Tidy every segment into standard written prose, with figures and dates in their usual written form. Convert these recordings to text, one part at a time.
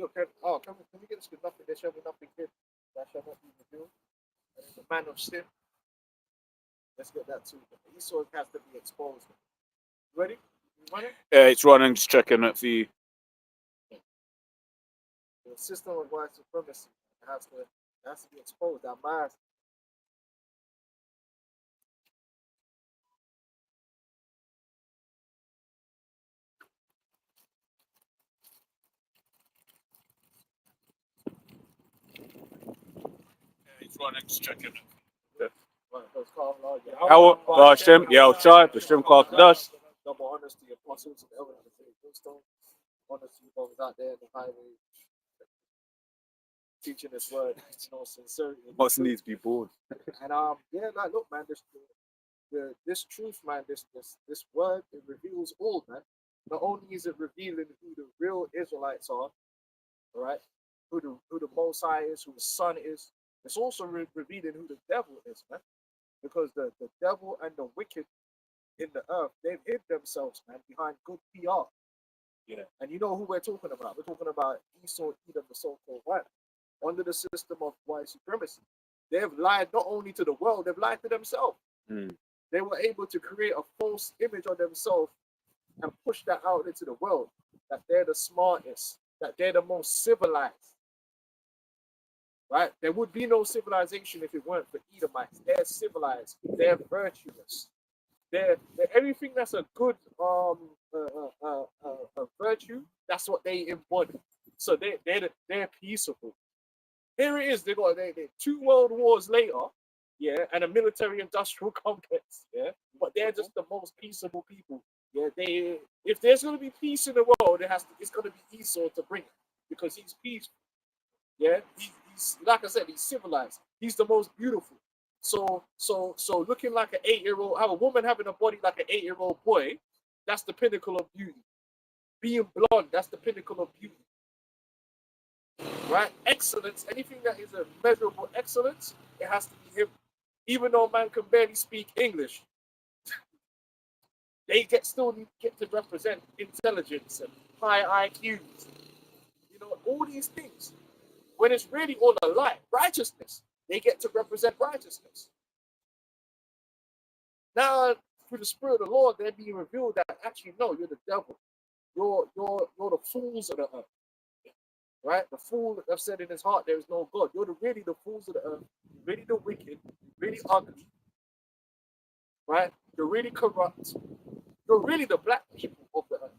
look, can we get this? Because nothing, there shall be nothing hid that shall not be revealed. And in the man of sin, let's get that too. Esau has to be exposed. Ready? You running? Yeah, it's running. Just checking it for you. The system of white supremacy has to be exposed. That mask. It's running. Just checking it. Yeah. Hashem, Shai, Hashem called to us. Double honors to the apostles and elders of the Brimstone. Honors to you brothers out there in the highway, teaching this word, sincerity. Must needs be born. And yeah, like look, man, this truth, man, this word, it reveals all, man. Not only is it revealing who the real Israelites are, all right, who the Most High is, who the Son is, it's also revealing who the devil is, man. Because the devil and the wicked in the earth, they've hid themselves, man, behind good PR. Yeah. And you know who we're talking about? We're talking about Esau, Edom, the so-called white, under the system of white supremacy. They've lied not only to the world, they've lied to themselves. They were able to create a false image of themselves and push that out into the world, that they're the smartest, that they're the most civilized. Right? There would be no civilization if it weren't for Edomites. They're civilized. They're virtuous. They're everything that's a good virtue. That's what they embody. So they're peaceable. Here it is. They 2 world wars later, yeah, and a military-industrial complex, yeah. But they're just the most peaceable people. Yeah, if there's going to be peace in the world, it's going to be Esau to bring it because he's peaceful. Yeah, he's like I said, he's civilized. He's the most beautiful. So looking like an 8-year-old, have a woman having a body like an 8-year-old boy, that's the pinnacle of beauty. Being blonde, that's the pinnacle of beauty. Right? Excellence, anything that is a measurable excellence, it has to be him. Even though man can barely speak English, they still get to represent intelligence and high IQs. You know, all these things. When it's really all a lie, righteousness, they get to represent righteousness. Now, through the Spirit of the Lord, they're being revealed that actually, no, you're the devil. You're the fools of the earth. Right? The fool that have said in his heart there is no God. You're really the fools of the earth. You're really the wicked. You're really ugly. Right? You're really corrupt. You're really the black people of the earth.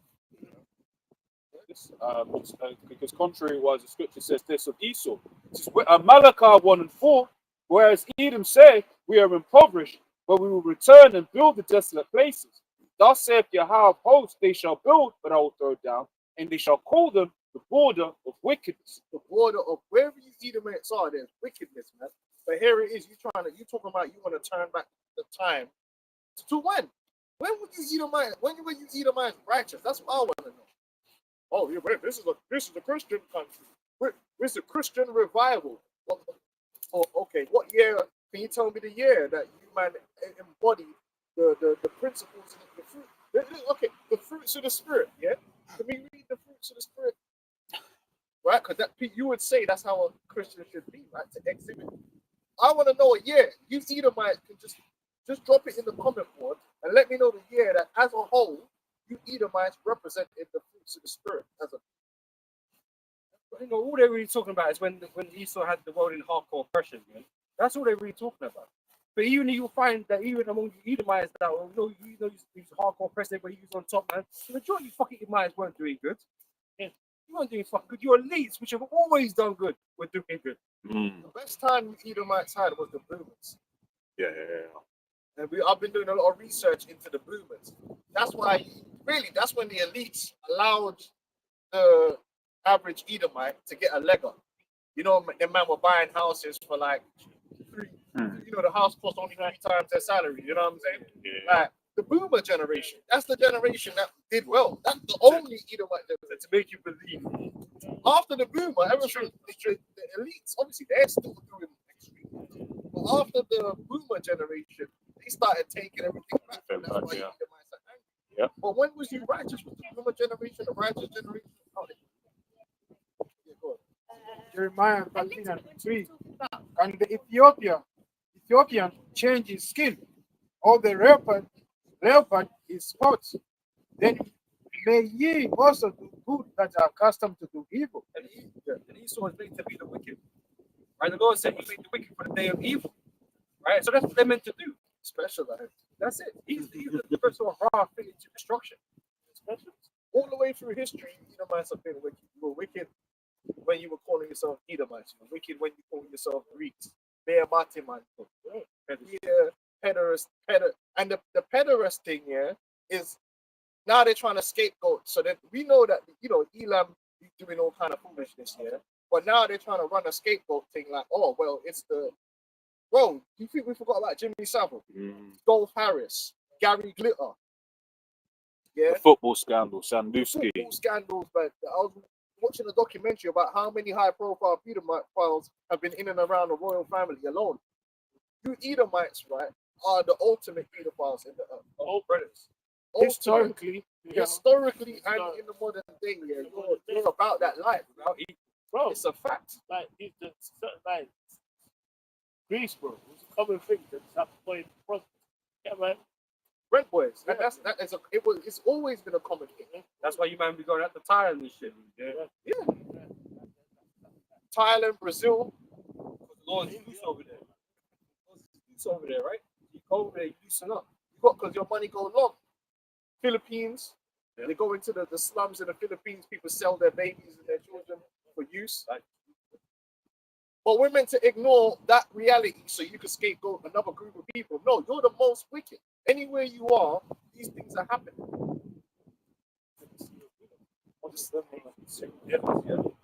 Because contrary-wise, the scripture says this of Esau. It says, Malachi 1 and 4, whereas Edom say, we are impoverished, but we will return and build the desolate places. Thus saith Yahweh of hosts, they shall build, but I will throw down, and they shall call them the border of wickedness. The border of wherever you Edomites are, there's wickedness, man. But here it is, you talking about you want to turn back the time to when? When were you Edomites? When were you Edomites righteous? That's what I want to know. Oh, yeah, man, this is a Christian country. It's a Christian revival. Oh, okay. What year? Can you tell me the year that you man embody the principles and the fruit? Okay, the fruits of the spirit. Yeah. Can we read the fruits of the spirit? Right, because you would say that's how a Christian should be, right? To exhibit. I want to know a year. You Edomites can just drop it in the comment board and let me know the year that, as a whole, you Edomites represent in the fruits of the spirit as a. You know, all they're really talking about is when Esau had the world in hardcore oppression. Man. That's all they're really talking about. But even you'll find that even among the Edomites that these hardcore oppressors where he was on top, man, the majority of fucking Edomites weren't doing good. Yeah. You weren't doing fucking good. Your elites, which have always done good, were doing good. The best time Edomites had was the boomers. Yeah. And I've been doing a lot of research into the boomers. That's why, really, that's when the elites allowed the average Edomite to get a leg up. You know, the man were buying houses for like the house cost only 3 times their salary. You know what I'm saying? Yeah. Like the boomer generation. That's the generation that did well. That's the only Edomite generation to make you believe. After the boomer, everything, the elites, obviously, they're still doing extreme. But after the boomer generation, they started taking everything back. That's why Edomites are angry. Yeah. But when was you righteous? Was the boomer generation a righteous generation? Jeremiah 13:3. And the Ethiopian change his skin, or the leopard his spots. Then may ye also do good that are accustomed to do evil. And Esau is made to be the wicked. Right? The Lord said he made the wicked for the day of evil. Right? So that's what they're meant to do. Specialized. That's it. He's the person of raw fitted to destruction. Specialized. All the way through history, Edomites have been wicked. You were wicked when you were calling yourself Edomites. You were wicked when you called yourself Greeks. Bear Matiman. Yeah, pederast. And the pederast thing, yeah, is now they're trying to scapegoat. So that we know that, Elam is doing all kind of foolishness here. But now they're trying to run a scapegoat thing like, oh, well, it's the. Bro, do you think we forgot about Jimmy Savile? Golf Harris, Gary Glitter? Yeah. The football scandal, Sandusky. Football scandals, but I was watching a documentary about how many high-profile pedophiles have been in and around the royal family alone. You Edomites, right, are the ultimate pedophiles in the earth. All brothers. Historically, Historically, and in the modern day, yeah, you're about that life. Bro, It's a fact. like Greece, bro. It's a common thing that's happened for yeah, man. Red boys, and Yeah. it's always been a common thing. That's why you man be going out to Thailand and shit. Yeah. Thailand, Brazil. Because the Lord is loose over there. Loose over there, right? You go over there, you loosen up. Because your money go long. Philippines, they go into the slums in the Philippines. People sell their babies and their children for use. But we're meant to ignore that reality so you can scapegoat another group of people. No, you're the most wicked. Anywhere you are, these things are happening.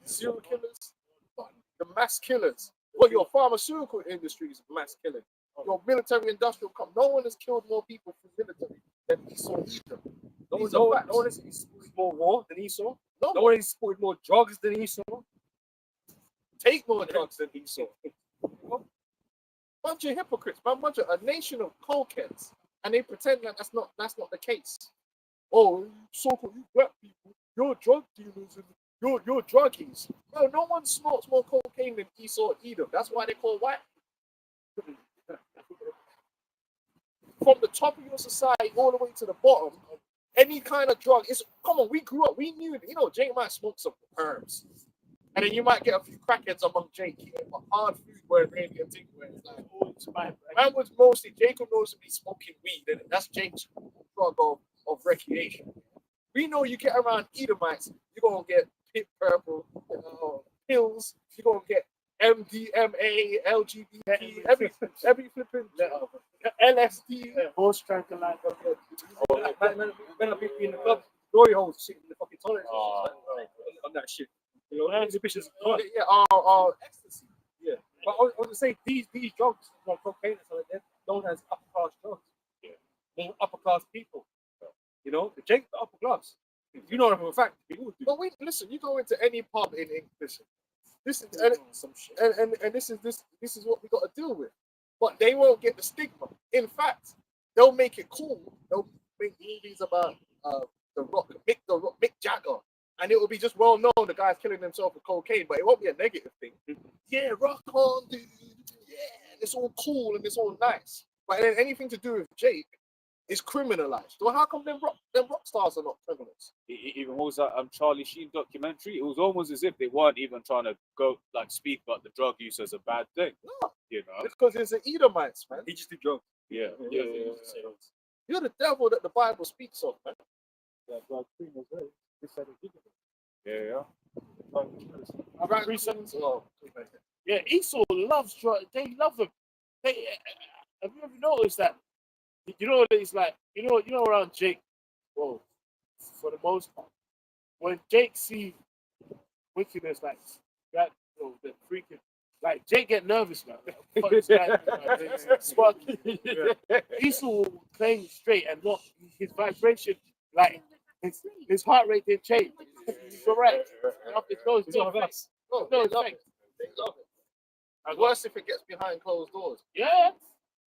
Serial killers, the mass killers. Well, your pharmaceutical industry is mass killing. Your military industrial no one has killed more people through military than Esau either. No one has exported more war than Esau. No one has exported more drugs than Esau. Take more drugs than Esau. Bunch of hypocrites, a nation of cokeheads, and they pretend that that's not the case. Oh, so-called you black people, you're drug dealers and you're druggies. No, no one snorts more cocaine than Esau Edom. That's why they call white. From the top of your society all the way to the bottom, any kind of drug is. Come on, we grew up, we knew. Jake might smoke some herbs. And then you might get a few crackheads among Jake. But hard food where it really a thing where it's like, man was mostly, Jacob knows to be smoking weed, and that's Jake's drug of recreation. We know you get around Edomites, you're going to get pit purple, pills, you're going to get MDMA, LGBT, every flipping LSD, Horse tranquilizer. Man, I'll be in the club, glory holes, shit in the fucking toilet. On that shit. Exhibitions. Ecstasy. Yeah. But I was going to say, these drugs, like cocaine and stuff like that, known as upper class drugs. Yeah. More upper class people. The Jake, the upper class. You know that for a fact. But listen, you go into any pub in English. This is some shit. And this is what we got to deal with. But they won't get the stigma. In fact, they'll make it cool. They'll make movies about Mick Jagger. And it will be just well known the guy's killing himself with cocaine, but it won't be a negative thing. Yeah, rock on, dude. Yeah, it's all cool and it's all nice. But then anything to do with Jake is criminalized. So how come them rock stars are not criminals? Even what was that Charlie Sheen documentary? It was almost as if they weren't even trying to speak about the drug use as a bad thing. No, it's because it's an Edomites, man. He just did drugs. Yeah. You're the devil that the Bible speaks of, man. Yeah. Right. Yeah, Esau loves drugs. They love them. Have you ever noticed that? It's like around Jake. Well, for the most part, when Jake sees wickedness like that, the freaking like Jake get nervous, man. Esau will claim straight and not his vibration like. His heart rate didn't change. Correct. It goes No, they love it. And worse if it gets behind closed doors. Yeah.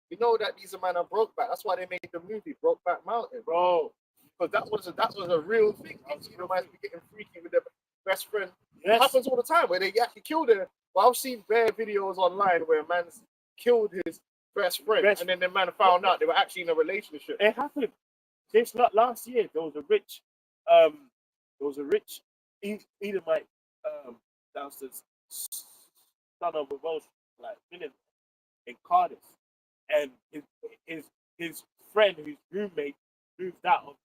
You know that these men are Brokeback. That's why they made the movie Brokeback Mountain, bro. Because that was a real thing. Might be getting freaky with them. best friend. It Yes. happens all the time where they actually kill their. Well, I've seen bare videos online where a man's killed his best friend, and then the man found out they were actually in a relationship. It happened. This last year, there was a rich Edomite that was the son of a Welsh millionaire in Cardiff, and his friend, his roommate, moved out of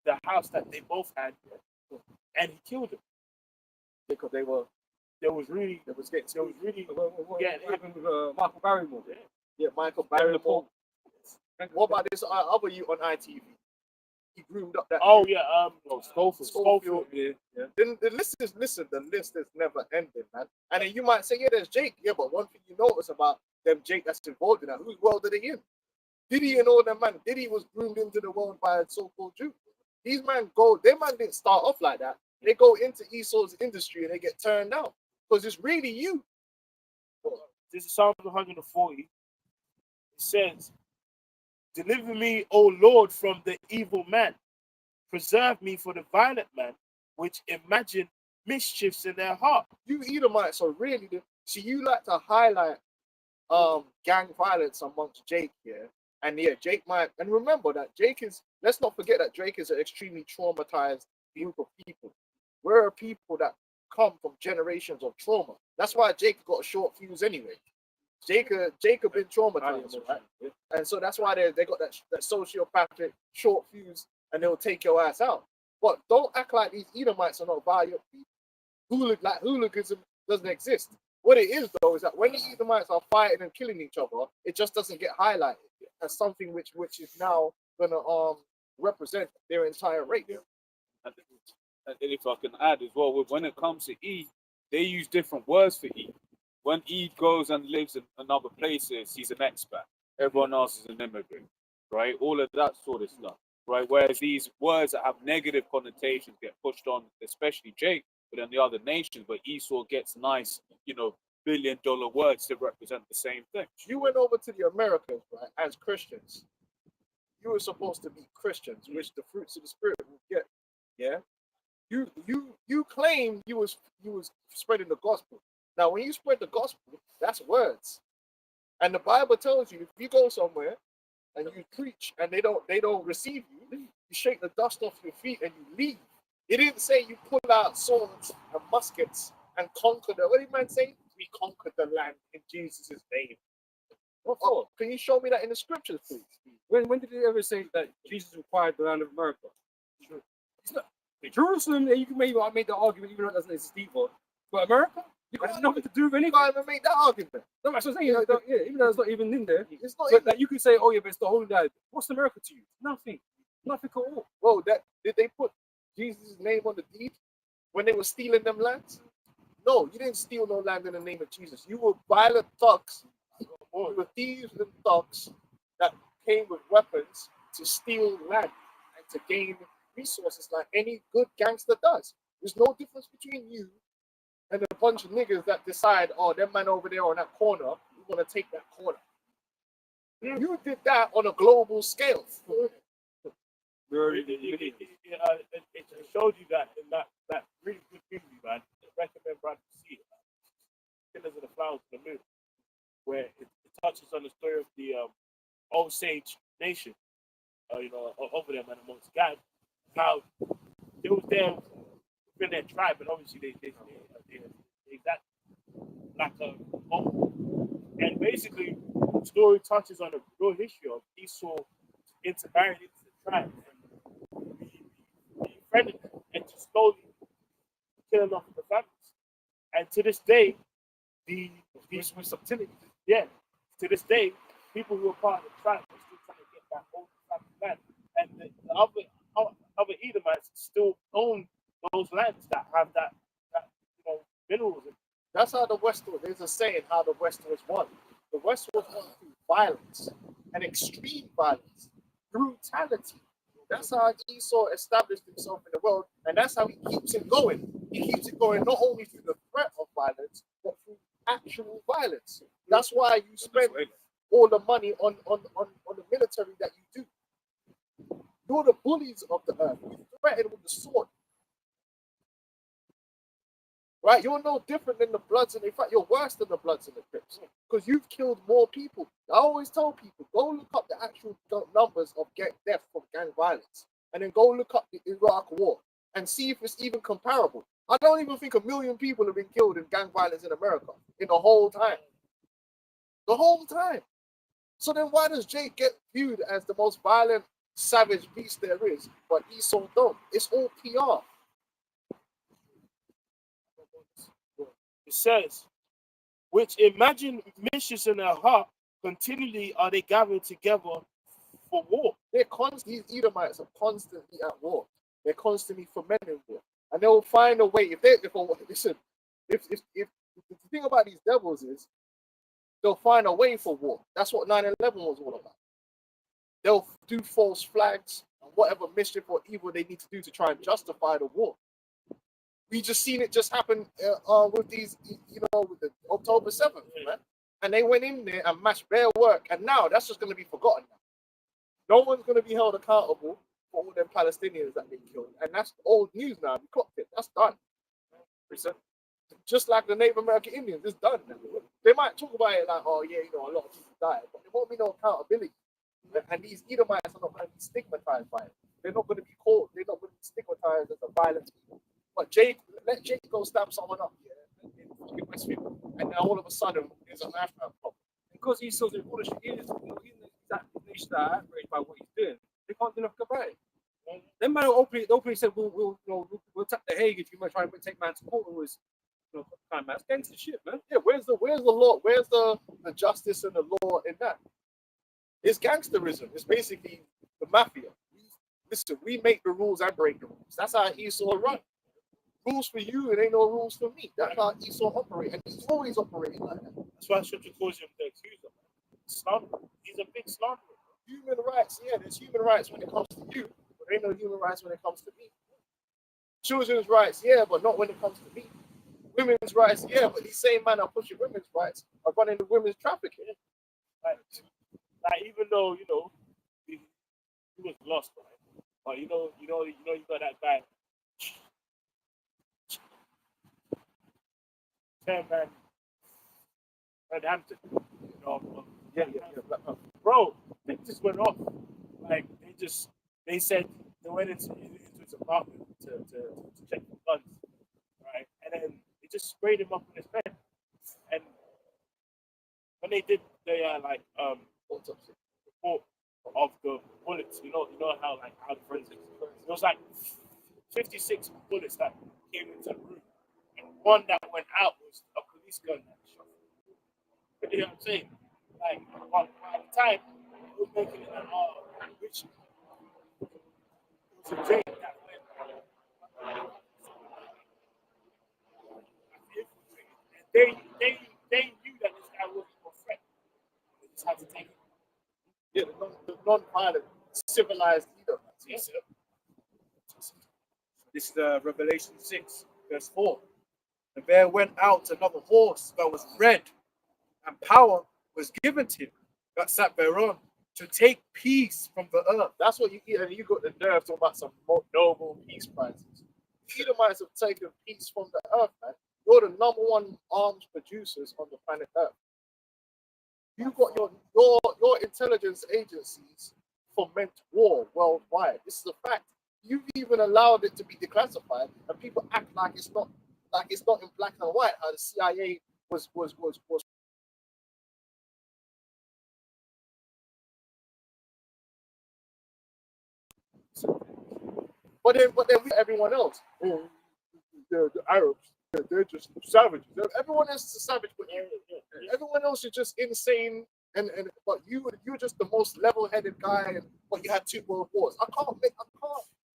the house that they both had, and he killed him Because they were really What Yeah, happened with Michael Barrymore? Michael Barrymore. What about this other you on ITV? He groomed up that. oh yeah Schofield. Yeah. The list is never ending, man. And then you might say, yeah, there's Jake. Yeah, but one thing you notice about them Jake that's involved in that, whose world are they in? Diddy and all them, man. Diddy was groomed into the world by a so-called Jew. These man their man didn't start off like that. They go into Esau's industry and they get turned out. Because it's really you. This is Psalm 140. It says, "Deliver me, O Lord, from the evil man. Preserve me for the violent man, which imagine mischiefs in their heart." You Edomites are really see, you like to highlight gang violence amongst Jake here. And yeah, Jake might, and remember that Jake is, let's not forget that Drake is an extremely traumatized group of people. We're a people that come from generations of trauma. That's why Jake got a short fuse anyway. Jacob been traumatized, right? And so that's why they got that sociopathic short fuse, and they'll take your ass out. But don't act like these Edomites are not violent people. Hooliganism doesn't exist. What it is though is that when the Edomites are fighting and killing each other, it just doesn't get highlighted as something which is now gonna represent their entire race. And if I can add as well, when it comes to Eid, they use different words for Eid. When Eid goes and lives in another places, he's an expat. Everyone else is an immigrant, right? All of that sort of stuff, right? Whereas these words that have negative connotations get pushed on, especially Jake, but then the other nations. But Esau gets nice, billion-dollar words to represent the same thing. You went over to the Americans, right, as Christians. You were supposed to be Christians, which the fruits of the Spirit will get. Yeah. You claim you was spreading the gospel. Now, when you spread the gospel, that's words. And the Bible tells you if you go somewhere and you preach and they don't receive you, you shake the dust off your feet and you leave. It didn't say you pull out swords and muskets and conquer the. What did man say? We conquered the land in Jesus' name. What for? Can you show me that in the scriptures, please? When did it ever say that Jesus required the land of America? It's not Jerusalem. You can maybe make the argument, even though it doesn't exist either. But America, you got nothing to do with anything. You can't even make that argument. No, that's what I'm saying. Even though it's not even in there, It's not but even. you can say, "Oh yeah, but it's the Holy Land." What's America to you? Nothing at all. Whoa, did they put Jesus' name on the deed when they were stealing them lands? No, you didn't steal no land in the name of Jesus. You were violent thugs. You were thieves and thugs that came with weapons to steal land and to gain resources like any good gangster does. There's no difference between you and a bunch of niggas that decide, oh, that man over there on that corner, we're going to take that corner. You did that on a global scale. It showed you that in that really good movie, man. I recommend Brad to see it. Killers of the Flowers of the Moon, where it touches on the story of the Osage Nation, over there, man, amongst God, how they was there within their tribe, but obviously they got like a home. And basically, the story touches on the real history of Esau intermarrying into the tribe and befriending them and just slowly killing off the families. And to this day, these subtlety, to this day, people who are part of the tribe are still trying to get back over the land. And the other Edomites still own those lands that have that minerals. That's how the West was. There's a saying how the West was won. The West was won through violence and extreme violence, brutality. That's how Esau established himself in the world, and that's how he keeps it going. He keeps it going not only through the threat of violence, but through actual violence. That's why you spend all the money on the military that you do. You're the bullies of the earth. You threaten with the sword. right? You're no different than the Bloods, and in fact, you're worse than the Bloods and the Crips because you've killed more people. I always tell people, go look up the actual numbers of death from gang violence, and then go look up the Iraq War and see if it's even comparable. I don't even think 1 million people have been killed in gang violence in America in the whole time. The whole time. So then why does Jake get viewed as the most violent, savage beast there is, but he's so dumb? It's all PR. It says, which imagine missions in their heart continually are they gathered together for war. They're constantly, these Edomites are constantly at war. They're constantly fomenting war. And they'll find a way. If the thing about these devils is they'll find a way for war. That's what 9/11 was all about. They'll do false flags and whatever mischief or evil they need to do to try and justify the war. We just seen it just happen with these, with the October 7th, man. And they went in there and matched their work. And now that's just going to be forgotten now. No one's going to be held accountable for all them Palestinians that they killed. And that's old news now. We clocked it. That's done. Just like the Native American Indians, it's done now. They might talk about it like, oh, yeah, a lot of people died. But there won't be no accountability. And these Edomites are not going to be stigmatized by it. They're not going to be called, they're not going to be stigmatized as a violent people. But let Jake go stab someone up in fucking Westfield. And now all of a sudden, there's an Afghan problem. Because he's so foolish, even that nation that are outraged by what he's doing, they can't do nothing about it. Them man openly said, we'll tap the Hague if you might try and take man to court. It was, man, that's gangster shit, man. Yeah, where's the law? Where's the justice and the law in that? It's gangsterism. It's basically the mafia. Listen, we make the rules and break the rules. That's how Esau run. Rules for you, it ain't no rules for me. That's how Esau operate, and he's always operating like that. That's why Scripture calls him the accuser. Slanderer. He's a big slanderer. Human rights, yeah, there's human rights when it comes to you, but there ain't no human rights when it comes to me. Children's rights, yeah, but not when it comes to me. Women's rights, yeah, but these same men are pushing women's rights are running the women's trafficking. Like even though he was lost, right? But you got that guy. 10 man, Hampton. Yeah. Bro, things just went off. Like they said they went into his apartment to check for guns, right? And then they just sprayed him up in his bed. And when they did the autopsy report of the bullets, you know how the forensics, it was like 56 bullets that came into the room, and one that went out was a police gun that was shot. You know what I'm saying? Like at the time, we were making it which it was a train that went. They knew that this guy wasn't a threat. They just had to take it. Yeah, the non-violent, civilized leader. Yes. This is Revelation 6, verse 4. And there went out another horse that was red, and power was given to him that sat thereon to take peace from the earth. That's what you get, and you got the nerve talking about some Nobel Peace Prizes. Edomites have taken peace from the earth, man. You're the #1 arms producers on the planet Earth. You got your intelligence agencies foment war worldwide. This is a fact. You've even allowed it to be declassified, and people act like it's not in black and white. How the CIA was. But then everyone else, the Arabs, they're just savages. Everyone else is a savage, but everyone else is just insane. But you're just the most level-headed guy. But you had 2 world wars. I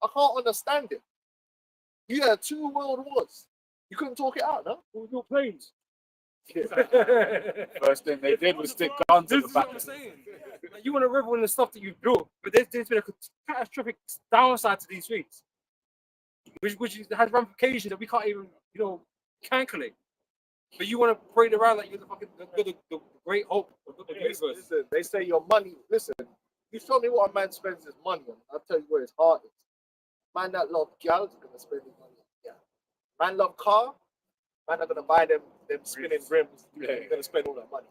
can't understand it. You had 2 world wars. You couldn't talk it out, no? With your planes. First thing they did was stick guns in This the is what back. I'm saying. Like, you want to revel in the stuff that you've built, but there's been a catastrophic downside to these things, which has ramifications that we can't even calculate. But you want to parade around like you're the great hope of the universe. Listen, they say your money. Listen, you show me what a man spends his money on. I'll tell you where his heart is. Man that love girls is gonna spend his money on. Yeah. Man love car. Man are gonna buy them spinning rims. Yeah. You're gonna spend all that money.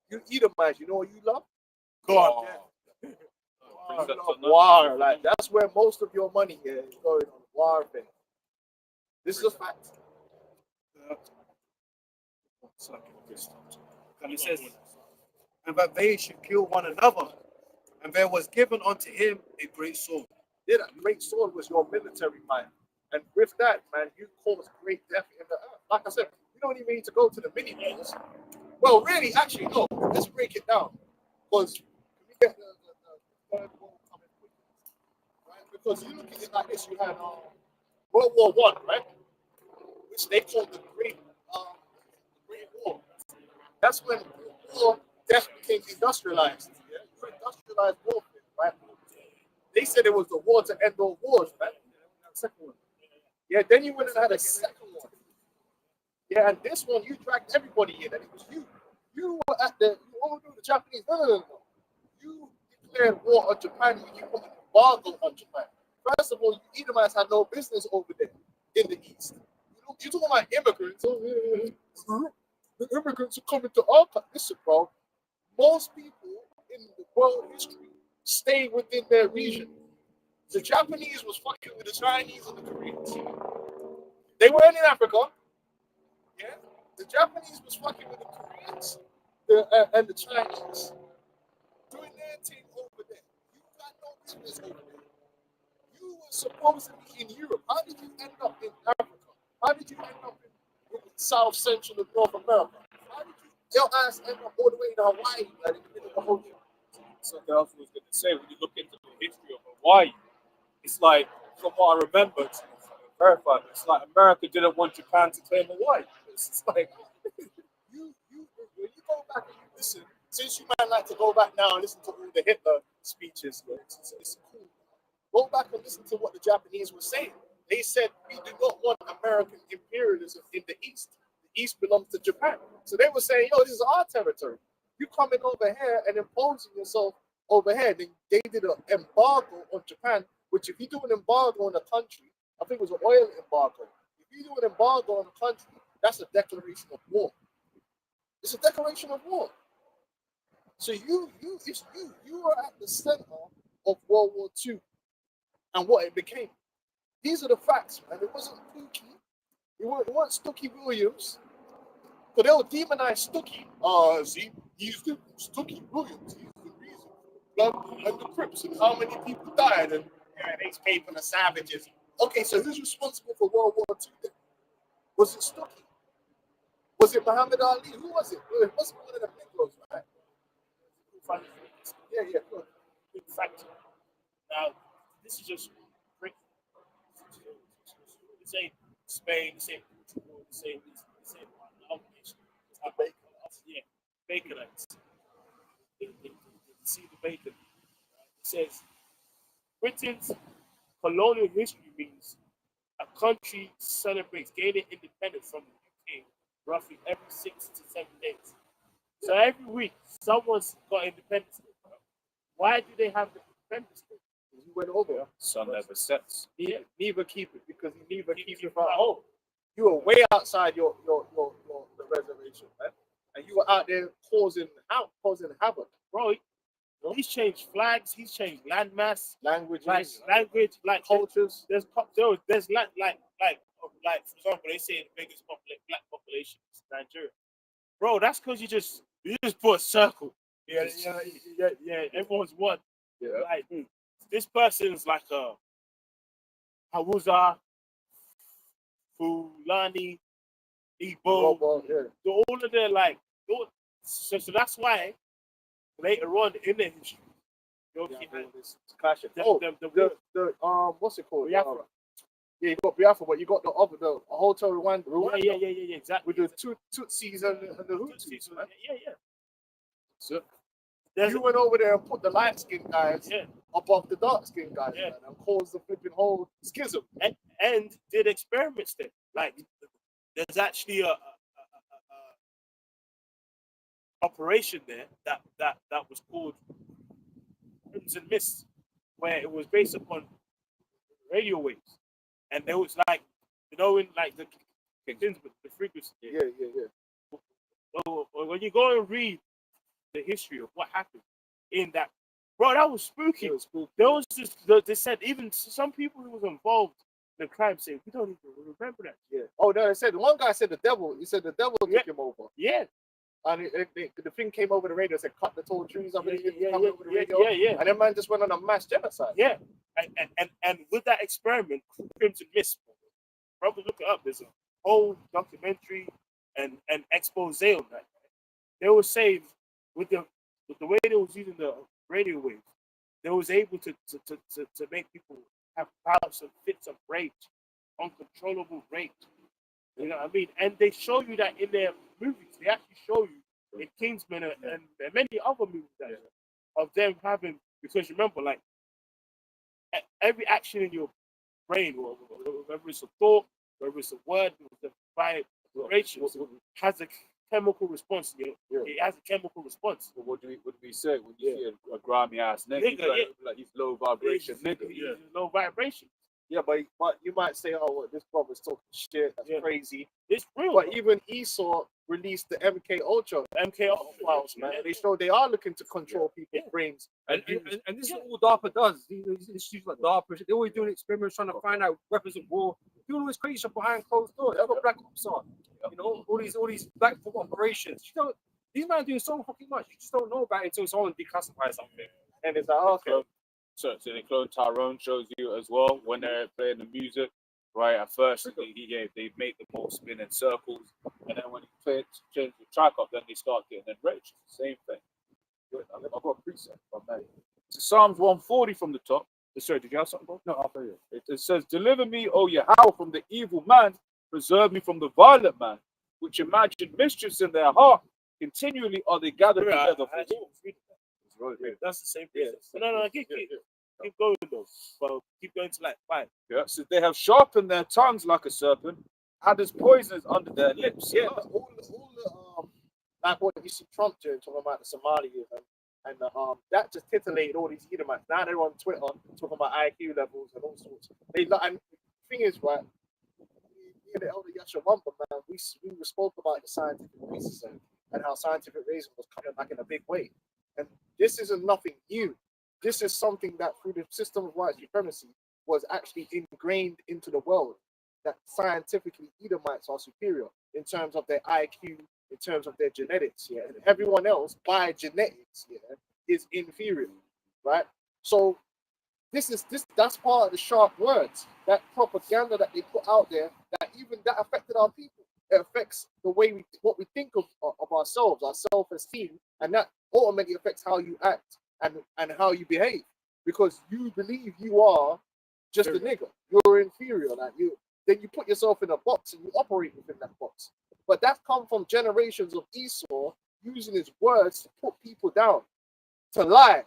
You Edomites, you know what you love? God. You love war. Like that's where most of your money is going on war thing. This is a fact. And it says, and that they should kill one another. And there was given unto him a great sword. Yeah, that great sword was your military might. And with that, man, you caused great death in the earth. Like I said, you don't even need to go to the mini wars. Well, really, actually, no. Let's break it down. Because we get the third war coming quickly, right? Because you look at it like this, you had World War One, right? Which they called the Great War. That's when war death became industrialized. Yeah? You industrialized warfare, right? They said it was the war to end all wars, right? Second one. Yeah, then you went and had a second one. Yeah, and this one you dragged everybody in, and it was you. You were at the the Japanese. No. You declared war on Japan when you put an embargo on Japan. First of all, you Edomites had no business over there in the East. You're talking about immigrants. Oh, yeah. The immigrants are coming to our country. Listen, bro. Most people in the world history stay within their region. The Japanese was fucking with the Chinese and the Koreans. They weren't in Africa. Yeah, the Japanese was fucking with the Koreans and the Chinese, doing their thing over there. You got no business over there. You were supposed to be in Europe. How did you end up in Africa? How did you end up in South Central and North America? How did your ass end up all the way in Hawaii, like in the middle of the ocean? Something else I was going to say, when you look into the history of Hawaii, it's like, from what I remember, it's verified, it's like America didn't want Japan to claim Hawaii. It's like, when you go back and you listen, since you might like to go back now and listen to all the Hitler speeches, it's cool. Go back and listen to what the Japanese were saying. They said, we do not want American imperialism in the East. The East belongs to Japan. So they were saying, yo, this is our territory. You coming over here and imposing yourself over here. Then they did an embargo on Japan, which if you do an embargo on a country, I think it was an oil embargo. If you do an embargo on a country, that's a declaration of war. It's a declaration of war. So you are at the center of World War II and what it became. These are the facts, man. It wasn't Pookie. It weren't Stookie Williams. So they'll demonize Stookie. See, he's the Stookie Williams. He's the reason. Blood and the Crips and how many people died and these people are savages. Okay, so who's responsible for World War II then? Was it Stookie? Was it Muhammad Ali? Who was it? It wasn't one of the Negroes, right? Yeah, good. In fact, now this is just great. This ain't Spain, this ain't Portugal, this ain't another nation. Yeah, Baconites. See the bacon. It says Britain's colonial history means a country celebrates gaining independence from the UK roughly every 6 to 7 days. So every week, someone's got independence day. Why do they have the independence day? You went over. sun never sets. Neither keep it because you neither keep it at home. You were way outside your the reservation, man, and you were out there causing havoc. Bro, he's changed flags, he's changed landmass, Languages, like cultures. There's like for example, they say the biggest black population is Nigeria. Bro, that's because you just put a circle. Yeah. Everyone's one. Yeah. Like this person's like a Hausa, Fulani, Igbo. Yeah. All of their so that's why later on in the history, Clashing. What's it called? Biafra. Yeah, you got Biafra, but you got the Hotel Rwanda. Yeah, exactly. With the Tutsis and the Hutus, man. Yeah. So you went over there and put the light skinned guys above the dark skinned guys, man, and caused the flipping whole schism. And did experiments there. Like there's actually a operation there that was called Crimson Mist, where it was based upon radio waves, and there was in like the Kingsman, the frequency. Yeah. So when you go and read the history of what happened in that, bro, that was spooky. It was spooky. There was just they said even some people who was involved in the crime say we don't even remember that. Yeah. Oh no, they said one guy said the devil. He said the devil took him over, Yeah, and the thing came over the radio. Said cut the tall trees. Over the yeah, yeah. And then man just went on a mass genocide. Yeah, and with that experiment, Crimson Mist, probably look it up. There's a whole documentary and expose on that. They were saying with the way they was using the radio waves, they was able to make people have bouts and fits of rage, uncontrollable rage. You know what I mean? And they show you that in their movies. They actually show you in Kingsman and many other movies of them having, because remember, like every action in your brain, whether it's a thought, whether it's a word, the vibration has a chemical response. It has a chemical response. But what do we say when you see a grimy ass nigga? Like he's low vibration nigga. He's low vibration. Yeah, but you might say, oh, well, this brother's talking shit. That's crazy. It's real. But even Esau released the MK Ultra files, man. They show they are looking to control people's brains. And this is what all DARPA does. These institutes like DARPA, they're always doing experiments trying to find out weapons of war, doing all this crazy stuff behind closed doors. That's what black ops are. You know, all these black operations. These men are doing so fucking much. You just don't know about it until someone declassifies something. And it's like, okay. So the clone Tyrone shows you as well when they're playing the music, right? At first, they make them all spin in circles, and then when you change the track up, then they start getting enraged. Same thing. I've got a preset from that. So Psalms 140 from the top. Sorry, did you have something, bro? No, I'll tell you. It says, "Deliver me, O Yahweh, from the evil man. Preserve me from the violent man, which imagine mischiefs in their heart. Continually are they gathered together for war." That's the same thing. No, keep going though. But keep going to like 5. Yeah, so they have sharpened their tongues like a serpent, had as poisoners under their lips. Yeah, all the like what you see Trump doing, talking about the Somali and that just titillated all these Edomites. Now they're on Twitter talking about IQ levels and all sorts. And the thing is, right, me and the elder Yasha Wamba, man, we spoke about the scientific racism and how scientific racism was coming back in a big way. And this isn't nothing new. This is something that through the system of white supremacy was actually ingrained into the world, that scientifically Edomites are superior in terms of their IQ, in terms of their genetics, and everyone else by genetics, is inferior, right? So that's part of the sharp words, that propaganda that they put out there, that even that affected our people. It affects the way what we think of ourselves, our self-esteem, and that ultimately affects how you act and how you behave, because you believe you are just a nigger, you're inferior, then you put yourself in a box and you operate within that box. But that come from generations of Esau using his words to put people down, to lie,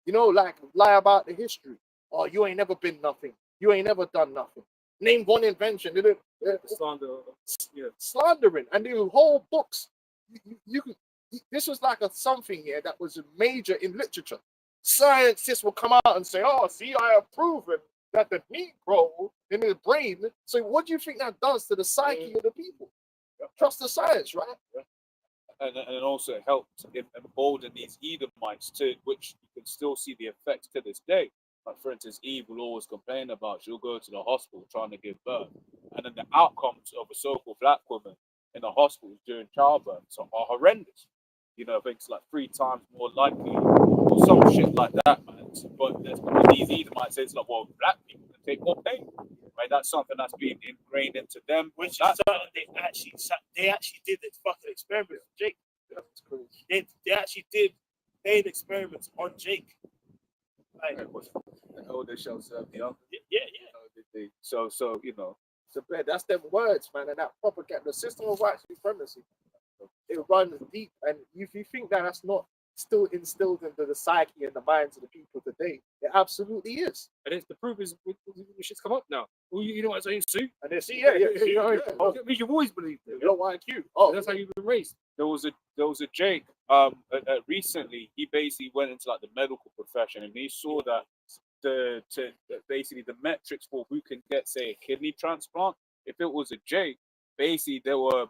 like lie about the history. Oh, you ain't never been nothing, you ain't never done nothing. Name one invention. Slandering, and the whole books. This was like something here that was major in literature. Scientists will come out and say, "Oh, see, I have proven that the Negro in his brain." So, what do you think that does to the psyche of the people? Trust the science, right? And also it helped embolden these Edomites too, which you can still see the effects to this day. Like, for instance, Eve will always complain about she'll go to the hospital trying to give birth, and then the outcomes of a so-called black woman in the hospital during childbirth are horrendous. I think it's like 3 times more likely, or some shit like that, man. But these Edomites say it's like, well, black people can take more pain, right? That's something that's being ingrained into them. Which is something they actually did this fucking experiment with Jake. That's crazy. They actually did pain experiments on Jake. Like, the elder shall serve the younger. Yeah. So that's them words, man, and that propaganda, the system of white supremacy. It runs deep, and if you think that that's not still instilled into the psyche and the minds of the people today, it absolutely is. And it's the proof is shit's come up now. Well, you know what I'm saying, Sue? And they see, It means you've always believed it. You know why IQ? That's how you've been raised. There was a Jake recently. He basically went into like the medical profession, and he saw that basically the metrics for who can get, say, a kidney transplant. If it was a Jake, basically there were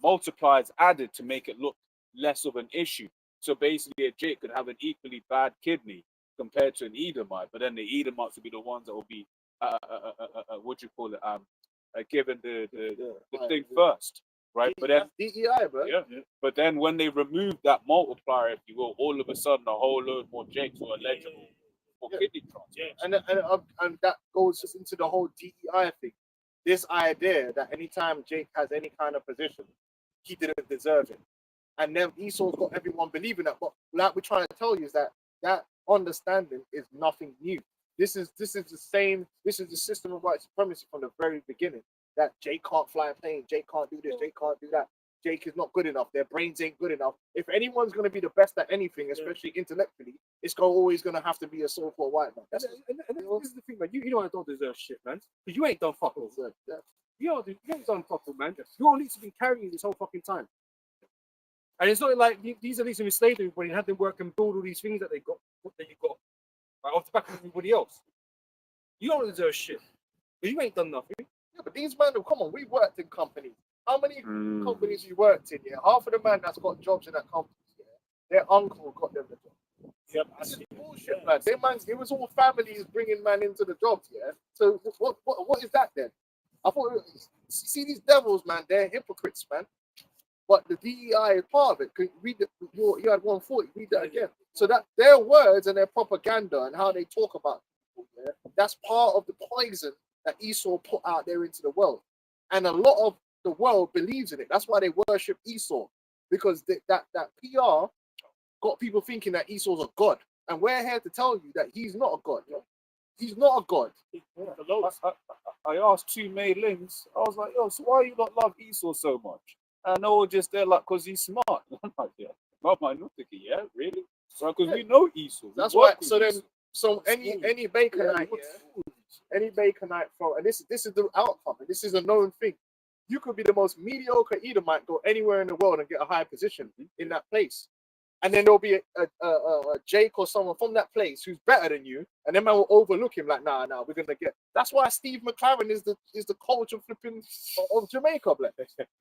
multipliers added to make it look less of an issue. So basically, a Jake could have an equally bad kidney compared to an Edomite, but then the Edomites would be the ones that will be what do you call it, given the thing first, right? But then DEI, bro. yeah. But then when they removed that multiplier, if you will, all of a sudden a whole load more Jakes were eligible for kidney transplants. And that goes just into the whole DEI thing. This idea that anytime Jake has any kind of position, he didn't deserve it. And then Esau's got everyone believing that. But like we're trying to tell you is that understanding is nothing new. This is the same. This is the system of white supremacy from the very beginning. That Jake can't fly a plane. Jake can't do this. Jake can't do that. Jake is not good enough. Their brains ain't good enough. If anyone's going to be the best at anything, especially intellectually, it's always going to have to be a so-called white man. This is the thing, man. You know I don't deserve shit, man. Because you ain't done fuck all. You ain't done fuck all, man. You at least have been carrying this whole fucking time. And it's not like these at least have enslaved everybody and had them work and build all these things that you got right off the back of everybody else. You don't deserve shit. But you ain't done nothing. Yeah, but these men, come on, we worked in companies. How many companies you worked in? Yeah, half of the men that's got jobs in that company, yeah, their uncle got them the job. Yep. This is bullshit, man. It was all families bringing man into the jobs, yeah. So what is that then? I thought, see these devils, man, they're hypocrites, man. But the DEI is part of it. Read you had 140. Read that again. So that their words and their propaganda and how they talk about people, yeah, that's part of the poison that Esau put out there into the world, and a lot of the world believes in it. That's why they worship Esau, because that PR got people thinking that Esau's a god, and we're here to tell you that he's not a god. Yeah? He's not a god. I asked two Mei Lings. I was like, yo, so why you not love Esau so much? And they were just there like, because he's smart. I'm like, yeah, not my thinking, yeah, really? So because we know Esau. That's why. So then, so any Baconite, any Baconite from, and this is the outcome, and this is a known thing. You could be the most mediocre Edomite, go anywhere in the world and get a high position in that place. And then there'll be a Jake or someone from that place who's better than you, and then man will overlook him like, nah, we're gonna get. That's why Steve McLaren is the coach of flipping of Jamaica, black.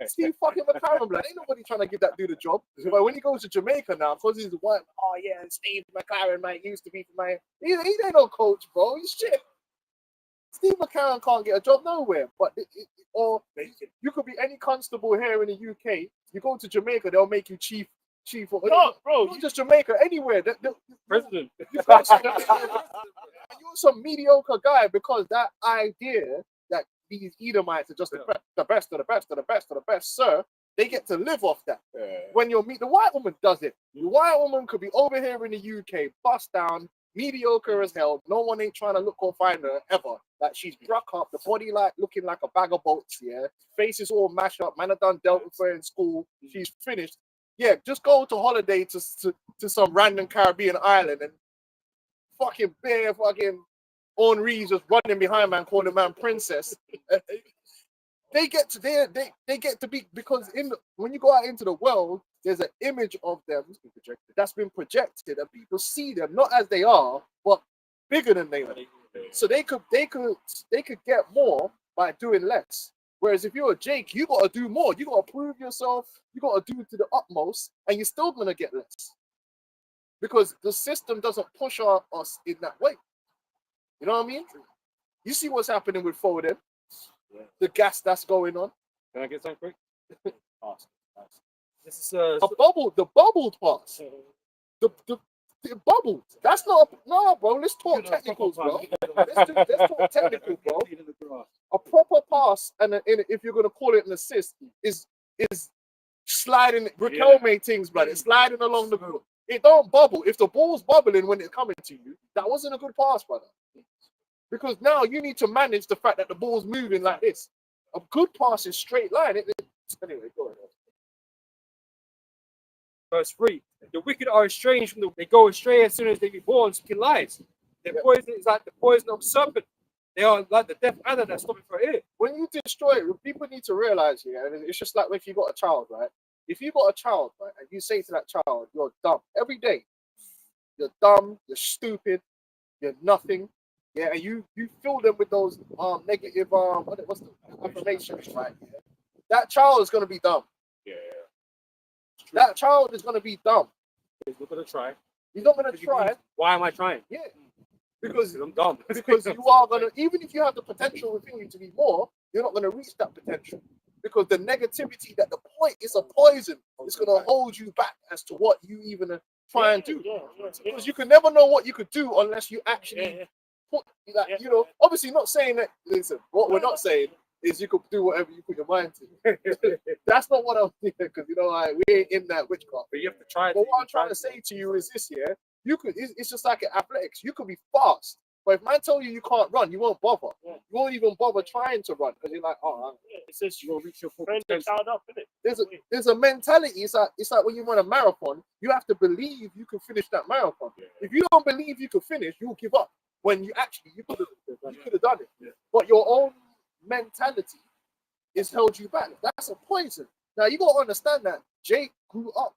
Steve fucking McLaren, black. Ain't nobody trying to give that dude a job. But when he goes to Jamaica now, because he's white, oh yeah, and Steve McLaren, mate, used to be for my. He ain't no coach, bro. He's shit. Steve McLaren can't get a job nowhere. But or you could be any constable here in the UK. You go to Jamaica, they'll make you chief. Or, No, bro, not just Jamaica, anywhere. President. You're some mediocre guy because that idea that these Edomites are just the best of the best of the best of the best, sir, they get to live off that. When you meet the white woman does it. The white woman could be over here in the UK, bust down, mediocre as hell. No one ain't trying to look or find her ever. Like she's broke up, the body like looking like a bag of bolts, yeah. Face is all mashed up. Man, I done dealt with her in school. She's finished. Yeah, just go to holiday to some random Caribbean island and fucking bare fucking Henri's just running behind man, calling man princess. They get to be because when you go out into the world, there's an image of them that's been projected, and people see them not as they are, but bigger than they are. So they could get more by doing less. Whereas if you're a Jake, you got to do more. You got to prove yourself. You got to do to the utmost, and you're still going to get less. Because the system doesn't push us in that way. You know what I mean? You see what's happening with Foden, the gas that's going on. Can I get something quick? This is the bubbled parts. The bubbled. That's not no, bro. Let's talk technicals, bro. Let's talk technical, bro. A proper pass, and if you're gonna call it an assist, is sliding. Raquel made things, blood. It's sliding along the field. It don't bubble. If the ball's bubbling when it's coming to you, that wasn't a good pass, brother. Because now you need to manage the fact that the ball's moving like this. A good pass is straight line. Anyway, go ahead. Verse 3. The wicked are estranged from they go astray as soon as they be born, speaking lies. Their poison is like the poison of serpent. They are like the deaf adder that's stopping for it. When you destroy it, people need to realize here, and it's just like if you got a child, right? If you got a child, right, and you say to that child, you're dumb every day. You're dumb, you're stupid, you're nothing. yeah, and you fill them with those negative what's the affirmations, right? Yeah. That child is gonna be dumb. Yeah. That child is gonna be dumb. He's not gonna try. He's not gonna try. Why am I trying? Yeah, because I'm dumb. because you are gonna, even if you have the potential within you to be more, you're not gonna reach that potential because the negativity that the point is a poison. It's gonna hold you back as to what you even try and do. Because you can never know what you could do unless you actually put that. You know, obviously not saying that. Listen, what we're not saying is you could do whatever you put your mind to. That's not what I'm thinking, because you know, like, we ain't in that witchcraft. But you have to try. But what I'm trying to say to you is this: yeah, you could. It's just like in athletics. You could be fast, but if man tell you can't run, you won't bother. You won't even bother trying to run because you're like, oh, It says You'll reach your full train the potential. child up, innit? there's a mentality. It's like when you run a marathon, you have to believe you can finish that marathon. If you don't believe you can finish, you'll give up. When you actually you could have done it, but your own mentality is held you back. That's a poison. Now you gotta understand that Jake grew up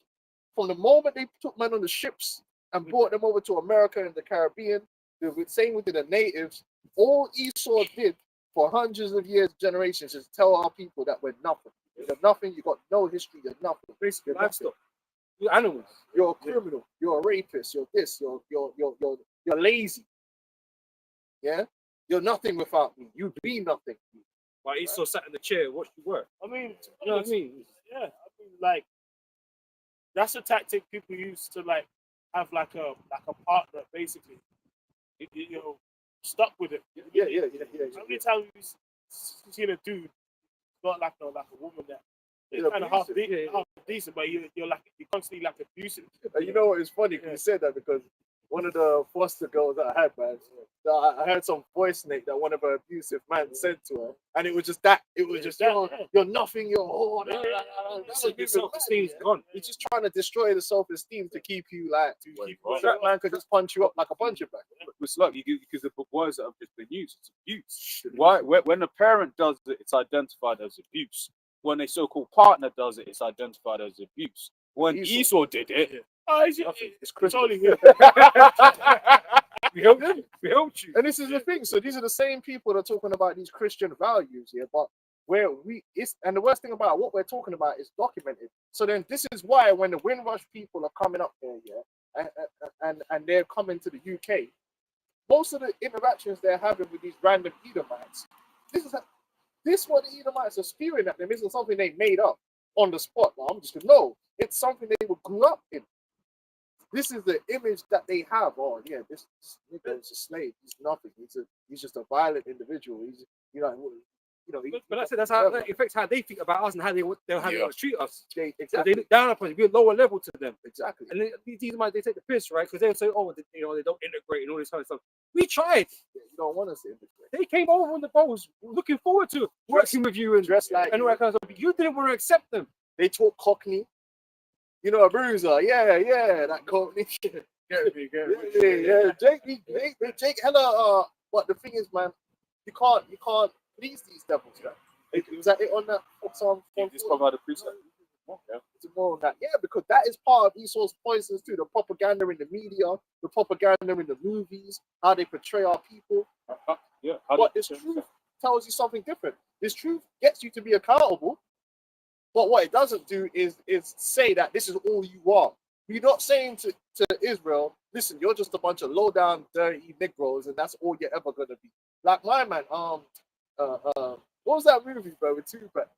from the moment they took men on the ships and brought them over to America and the Caribbean. The same with the natives. All Esau did for hundreds of years, generations, is tell our people that we're nothing. You're nothing. You got no history. You're nothing. Basically, You're nothing. livestock. You're animals. You're a criminal. You're a rapist. You're this. You're lazy. Yeah. You're nothing without me. You be nothing. While Esau sat in the chair, watched you work. I mean, You know what I mean? yeah, I mean, like, that's a tactic people use to like have like a partner, basically. You know, stuck with it. Yeah. How many times you seen a dude got like a woman that You're kind of abusive. half decent, but you're constantly like abusive. And you know what? It's funny you said that, because one of the foster girls that I had, man, I heard some voice note that one of her abusive man sent to her, and it was just that. It was just that, yeah. you're nothing. You're all. Your self-esteem is gone. He's just trying to destroy the self-esteem to keep you like. keep That man could just punch you up like a puncher back. It's like because the words that have just been used, it's abuse. Why? When a parent does it, it's identified as abuse. When a so-called partner does it, it's identified as abuse. When Esau did it, it's totally here. We helped them. We helped you. And this is the thing. So these are the same people that are talking about these Christian values here, but and the worst thing about what we're talking about is documented. So then this is why when the Windrush people are coming up there, and they're coming to the UK, most of the interactions they're having with these random Edomites, this what the Edomites are spewing at them isn't something they made up on the spot. Well, I'm just gonna no, it's something they grew up in. This is the image that they have. Oh yeah, this nigga is a slave. He's nothing. He's just a violent individual. He's But I said that's how that affects how they think about us and how they treat us. Exactly. So they look down upon us. We're lower level to them. Exactly. And these might they take the piss, right? Because they'll say, oh, they don't integrate and all this kind of stuff. We tried. Yeah, you don't want us to integrate. They came over on the boats, looking forward to working with you and dress like and all that kind of stuff. You didn't want to accept them. They talk Cockney. You know, a bruiser. Yeah, that Cockney. Yeah. Jake, hella. But the thing is, man, you can't please these devils, man. Was that it on that song? just come out of precept. It's more on that. Yeah, because that is part of Esau's poisons too. The propaganda in the media, the propaganda in the movies, how they portray our people. But this truth tells you something different. This truth gets you to be accountable. But what it doesn't do is say that this is all you are. You're not saying to Israel, listen, you're just a bunch of low down, dirty Negroes, and that's all you're ever gonna be. Like my man, what was that movie, bro, with Tupac?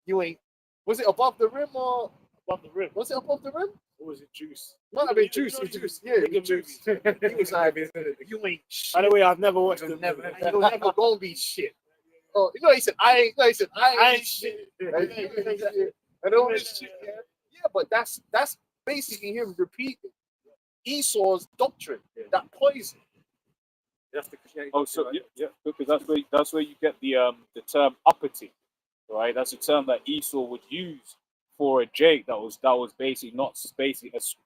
You ain't. Was it Above the Rim or Above the Rim? Was it Above the Rim? Or was it Juice? Might have been Juice. Yeah, Juice. He was like, you ain't shit. By the way, I've never watched them. You're never gonna be shit. Oh, you know, he said, I ain't shit. And all this shit, yeah, but that's basically him repeating Esau's doctrine, that poison. That's the Christianity. Oh, so yeah, because that's where you get the term uppity, right? That's a term that Esau would use for a Jake that was basically not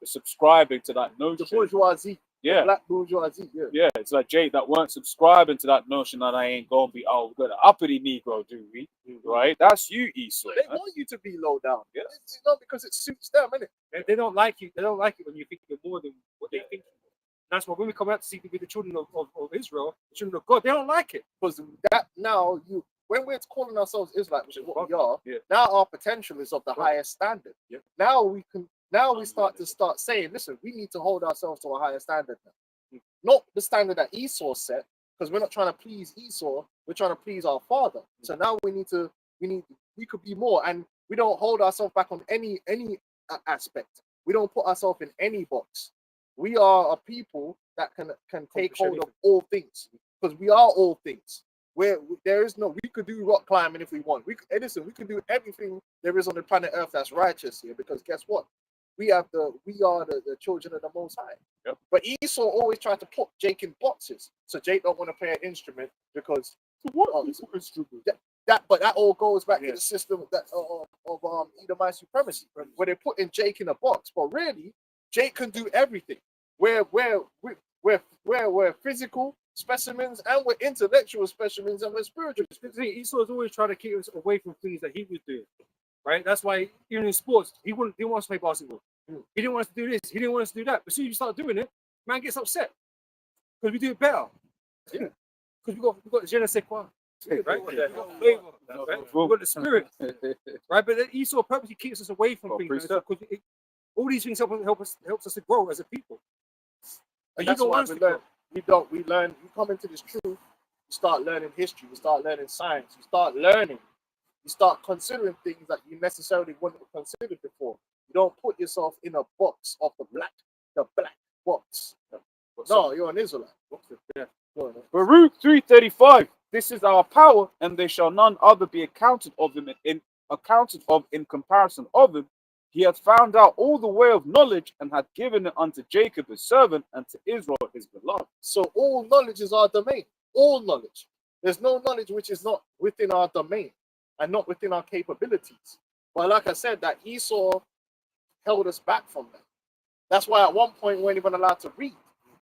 subscribing to that notion. The bourgeoisie. Yeah. The black bourgeoisie. Yeah. It's like Jake that weren't subscribing to that notion that I ain't gonna be we're gonna uppity Negro, do we? Right? That's you, Esau. They want you to be low down. Yeah. It's not because it suits them, innit? They don't like you. They don't like it when you think you're more than what they think. That's why when we come out to see the children of Israel, the children of God, they don't like it. Because that now when we're calling ourselves Israelite, which is what we are, Yeah. now our potential is of the highest standard. Yeah. Now we start saying, listen, we need to hold ourselves to a higher standard now. Not the standard that Esau set, because we're not trying to please Esau, we're trying to please our father. So now we could be more, and we don't hold ourselves back on any aspect. We don't put ourselves in any box. We are a people that can take hold of all things, because we are all things. Where there is we could do rock climbing if we want. We could do everything there is on the planet Earth that's righteous here, because guess what? We are the children of the Most High. Yep. But Esau always tried to put Jake in boxes, so Jake don't want to play an instrument because instrument? but that all goes back to the system of Edomite supremacy, where they put in Jake in a box. But really, Jake can do everything. We're physical specimens, and we're intellectual specimens, and we're spiritual. Esau's always trying to keep us away from things that he was doing, right? That's why even in sports, he didn't want us to play basketball. He didn't want us to do this. He didn't want us to do that. But as soon as you start doing it, man gets upset because we do it better. Yeah, because we got GMSfEARTHEMOSTHIGH7. Right? We got flavor, right? We got the spirit, right? But then Esau purposely keeps us away from things because all these things helps us to grow as a people. And that's why we learn. You come into this truth, you start learning history, you start learning science, you start considering things that you necessarily wouldn't have considered before. You don't put yourself in a box of the black box. No, you're an Israelite. Baruch 3:35. This is our power, and there shall none other be accounted of in comparison of him. He hath found out all the way of knowledge, and hath given it unto Jacob his servant, and to Israel his beloved. So all knowledge is our domain. All knowledge. There's no knowledge which is not within our domain and not within our capabilities. But like I said, that Esau held us back from that. That's why at one point we weren't even allowed to read,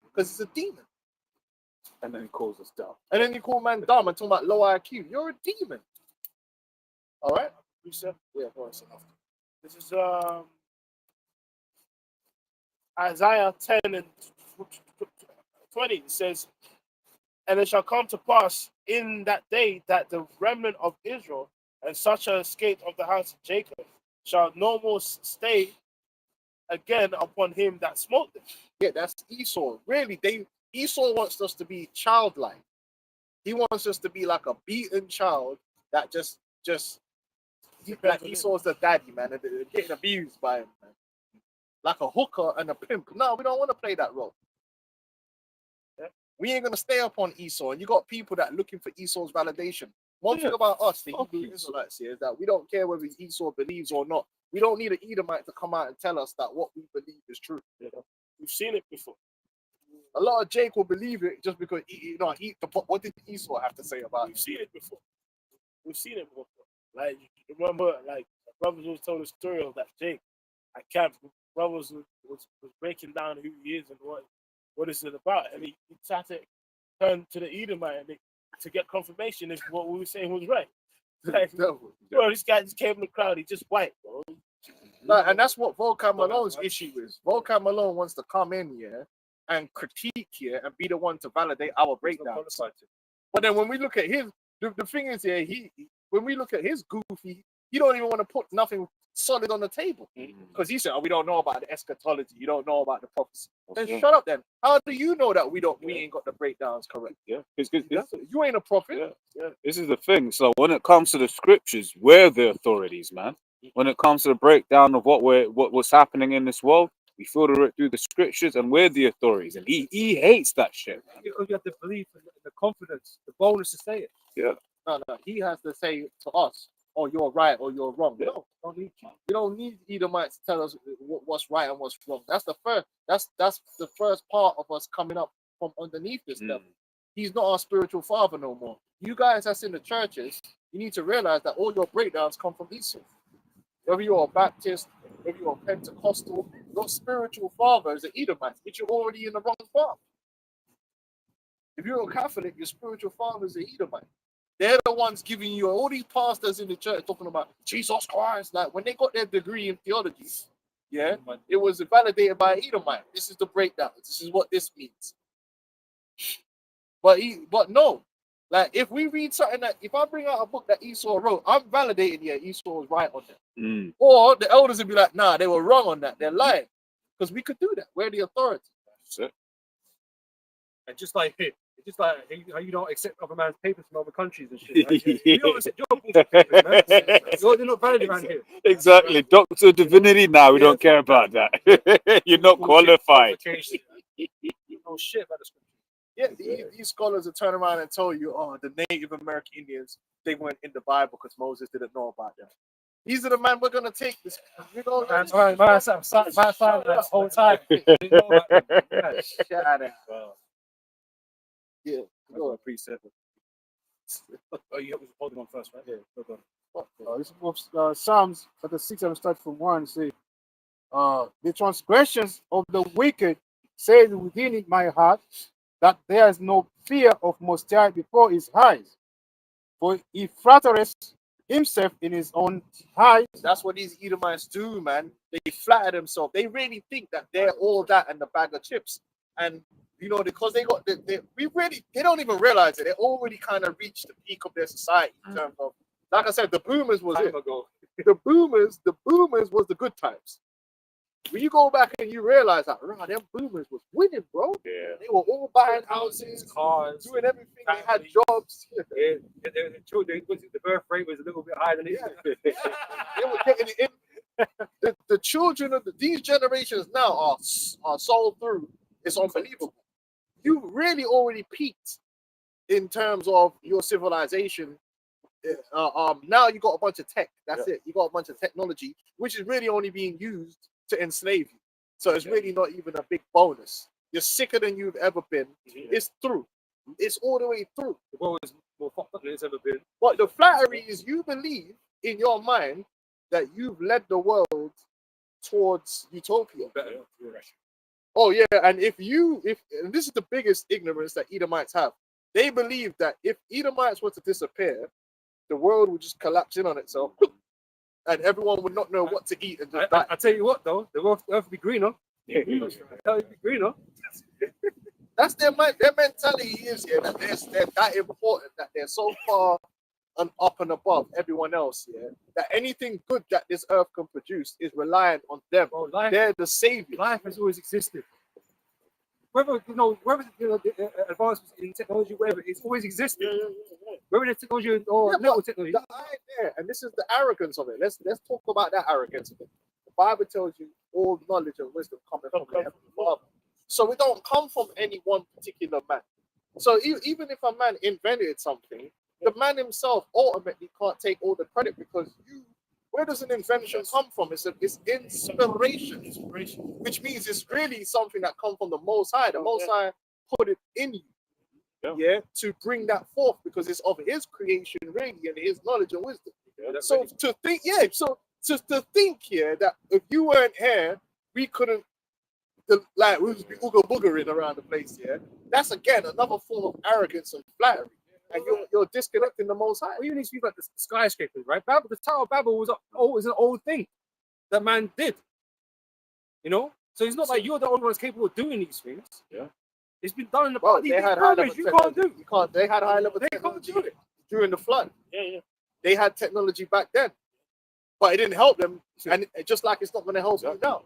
because it's a demon. And then he calls us dumb. And then you call man dumb and talking about low IQ. You're a demon. All right? You said? Yeah, go on, enough. This is Isaiah 10 and 20. It says, and it shall come to pass in that day that the remnant of Israel and such a escape of the house of Jacob shall no more stay again upon him that smote them. Yeah, that's Esau. Really, Esau wants us to be childlike. He wants us to be like a beaten child that just like Esau's the daddy, man, and they're getting abused by him, man. Like a hooker and a pimp. No, we don't want to play that role. Yeah? We ain't gonna stay up on Esau. And you got people that are looking for Esau's validation. One thing about us, the Hebrew Israelites, here, is that we don't care whether Esau believes or not. We don't need an Edomite to come out and tell us that what we believe is true. Yeah. We've seen it before. A lot of Jake will believe it just because what did Esau have to say about it? We've seen it before. We've seen it before. Like, remember, like, brothers always told the story of that Jake at camp. Brothers was breaking down who he is and what is it about, and he tried to turn to the Edomite to get confirmation if what we were saying was right. Like, bro, this guy just came in the crowd. He's just white, bro. No, and that's what Volkan Malone's issue is. Volkan Malone wants to come in here and critique here and be the one to validate our breakdown. But then when we look at his, the thing is here, when we look at his goofy, he don't even want to put nothing solid on the table, because he said, "Oh, we don't know about the eschatology. You don't know about the prophecy." Then shut up. Then how do you know that we ain't got the breakdowns correct? Yeah, you ain't a prophet. Yeah. This is the thing. So when it comes to the scriptures, we're the authorities, man. When it comes to the breakdown of what's happening in this world, we filter it through the scriptures, and we're the authorities. And he hates that shit, man. Because you have the belief and the confidence, the boldness to say it. Yeah. No. He has to say to us, "Oh, you're right," or "You're wrong." Yeah. No, don't need you. We don't need Edomites to tell us what's right and what's wrong. That's the first. That's the first part of us coming up from underneath this level. He's not our spiritual father no more. You guys that's in the churches, you need to realize that all your breakdowns come from Esau. Whether you're a Baptist, whether you're a Pentecostal, your spiritual father is an Edomite, which you're already in the wrong farm. If you're a Catholic, your spiritual father is an Edomite. They're the ones giving you all these pastors in the church talking about Jesus Christ. Like when they got their degree in theology, Yeah, it was validated by Edomite. This is the breakdown. This is what this means. But no, like if we read something that if I bring out a book that Esau wrote, I'm validating Esau was right on that. Or the elders would be like, nah, they were wrong on that. They're lying. Because we could do that. We're the authority. That's it. And just like how you don't accept other man's papers from other countries and shit. Right? You don't accept your bullshit papers, man. They're not valid around here. Exactly. Doctor Divinity, now we don't care about that. You're not qualified. No shit about the scripture. Yeah, these scholars will turn around and tell you, oh, the Native American Indians, they weren't in the Bible because Moses didn't know about them. These are the man we're gonna take this. We're gonna my side that whole time. Didn't know about them. Yeah, shit out of it. Yeah, go on, precept. Oh, you was holding on first, right? Yeah, go on. This is Psalms chapter 6, and start from 1. Say, the transgressions of the wicked says within it my heart that there is no fear of Most High before his eyes, for he flattereth himself in his own eyes. That's what these Edomites do, man. They flatter themselves. They really think that they're all that and the bag of chips. And you know, because they don't even realize it. They already kind of reached the peak of their society in terms of, like I said, the boomers was it. The boomers was the good times. When you go back and you realize that, right, them boomers was winning, bro. Yeah. They were all buying houses, cars, doing everything. They had jobs. Yeah, the birth rate was a little bit higher than it is. They were getting it in. The children of these generations now are sold through. It's unbelievable. You really already peaked in terms of your civilization. Now you got a bunch of tech. That's it. You got a bunch of technology, which is really only being used to enslave you. So it's really not even a big bonus. You're sicker than you've ever been. It's through. It's all the way through. The world is more fucked up than it's ever been. But the flattery is you believe in your mind that you've led the world towards utopia. Oh yeah, and if and this is the biggest ignorance that Edomites have. They believe that if Edomites were to disappear, the world would just collapse in on itself, and everyone would not know what to eat. And just I tell you what, though, the earth would be greener. It would be greener. That's their mentality is here that they're that important, that they're so far and up and above everyone else. Yeah, that anything good that this earth can produce is reliant on them. They're the savior. Life has always existed. Whether the advancements in technology, whatever, it's always existed. Whether the technology or little technology. And this is the arrogance of it. Let's talk about that arrogance of it. The Bible tells you all knowledge and wisdom coming from the Heavenly Father. So we don't come from any one particular man. So even if a man invented something, the man himself ultimately can't take all the credit because where does an invention come from? It's inspiration, which means it's really something that comes from the Most High. The Most High put it in you, to bring that forth because it's of His creation, really, and His knowledge and wisdom. So to think, to think here that if you weren't here, we couldn't, we would be ooga boogering around the place. Yeah, that's again another form of arrogance and flattery. And you're disconnecting the Most High. Well, you need to speak about the skyscrapers, right? The Tower of Babel was an old thing that man did. You know? So it's not like you're the only ones capable of doing these things. Yeah. It's been done in the past. They had high level technology. They had high level technology can't do it during the flood. Yeah. They had technology back then. But it didn't help them. And just like it's not going to help you now.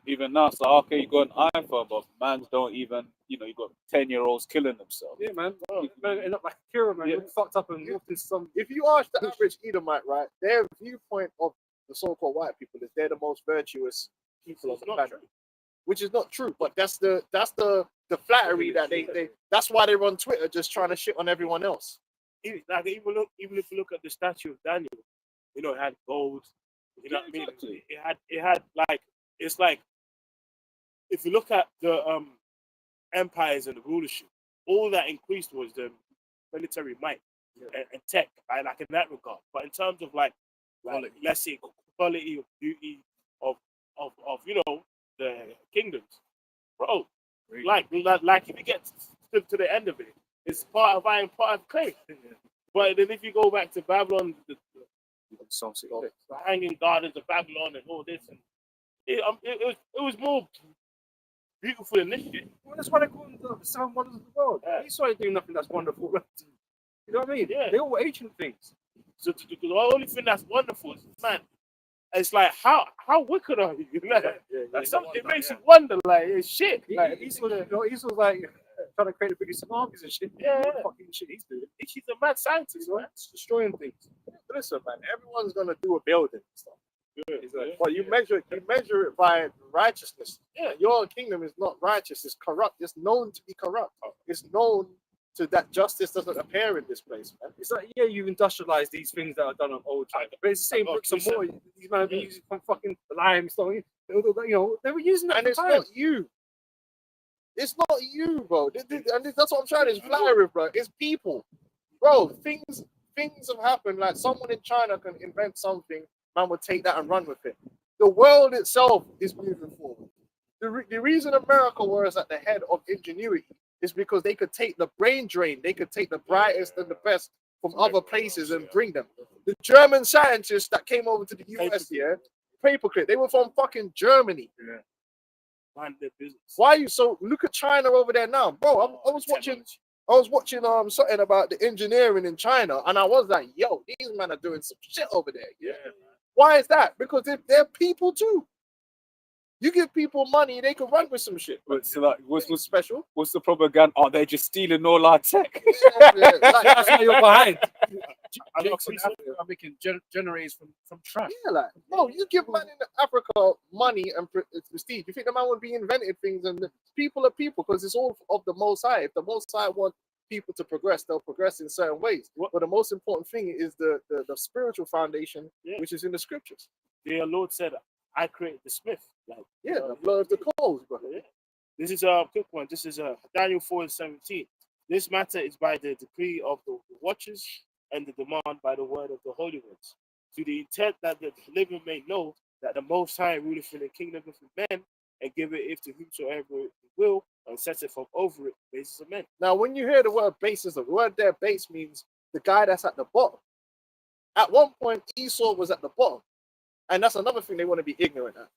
Even now, so okay, you got an iPhone, but mans don't even, you got 10-year-olds killing themselves. Yeah, man. You end up like Kira, man. You're fucked up and walked in some. If you ask the average Edomite, right, their viewpoint of the so-called white people is they're the most virtuous people on the planet, which is not true. But that's the flattery that they that's why they're on Twitter just trying to shit on everyone else. Even if you look at the statue of Daniel, it had gold. You know what I mean? It had like. It's like if you look at the empires and the rulership, all that increased was the military might and tech, right? Like in that regard. But in terms of like let's say quality of beauty of the kingdoms, bro. Really? Like if you get to the end of it, it's part of iron, part of clay. But then if you go back to Babylon, the hanging gardens of Babylon and all this and it was more beautiful than this shit. Well, that's why they call them the 7 wonders of the world. Yeah. Esau ain't doing nothing that's wonderful. You know what I mean? Yeah. They're all ancient things. So the only thing that's wonderful is, man, it's like how wicked are you? Like, it makes you wonder, like it's shit. Like Esau's like trying to create the biggest armies and shit. Yeah. What the fucking shit he's doing. he's a mad scientist, man. He's destroying things. But listen, man, everyone's gonna do a building and stuff. He's like, But you measure it by righteousness. Yeah. Your kingdom is not righteous, it's corrupt. It's known to be corrupt. It's known to that justice doesn't appear in this place, man. it's like, yeah, you industrialize these things that are done on old China, but it's the same bricks and mortar. These men have been using from fucking limestone. You know, they were using that And at it's the time. not you. It's not you, bro. And that's what I'm trying to fly with, bro. It's people. Bro, things have happened. Like someone in China can invent something, man would take that and run with it. The world itself is moving forward. The reason America was at the head of ingenuity is because they could take the brain drain, they could take the brightest and the best from other places and bring them. The German scientists that came over to the US here, paperclip, they were from fucking Germany. Yeah. Mind their business. Why are you so? Look at China over there now, bro. I was watching something about the engineering in China, and I was like, yo, these men are doing some shit over there. Yeah. Why is that? Because they're people too. You give people money, they can run with some shit. But so like, What's special? what's the propaganda? Are they just stealing all our tech? That's why you're behind. Jake's in Africa are making generators from trash. Yeah, like, no, you give man in Africa money and prestige. You think the man would be inventing things, and the people are people because it's all of the Most High. If the Most High want people to progress, they'll progress in certain ways. But the most important thing is the spiritual foundation, which is in the scriptures. The Lord said, I created the smith. Like, The blood of the coals, brother. Yeah. This is a quick one. This is Daniel 4:17. This matter is by the decree of the watchers and the demand by the word of the holy ones, to the intent that the living may know that the Most High ruleth in the kingdom of men and giveth it to whomsoever he will and setteth from over it the basis of men. Now, when you hear the word basis, the word there, base, means the guy that's at the bottom. At one point, Esau was at the bottom. And that's another thing they want to be ignorant at.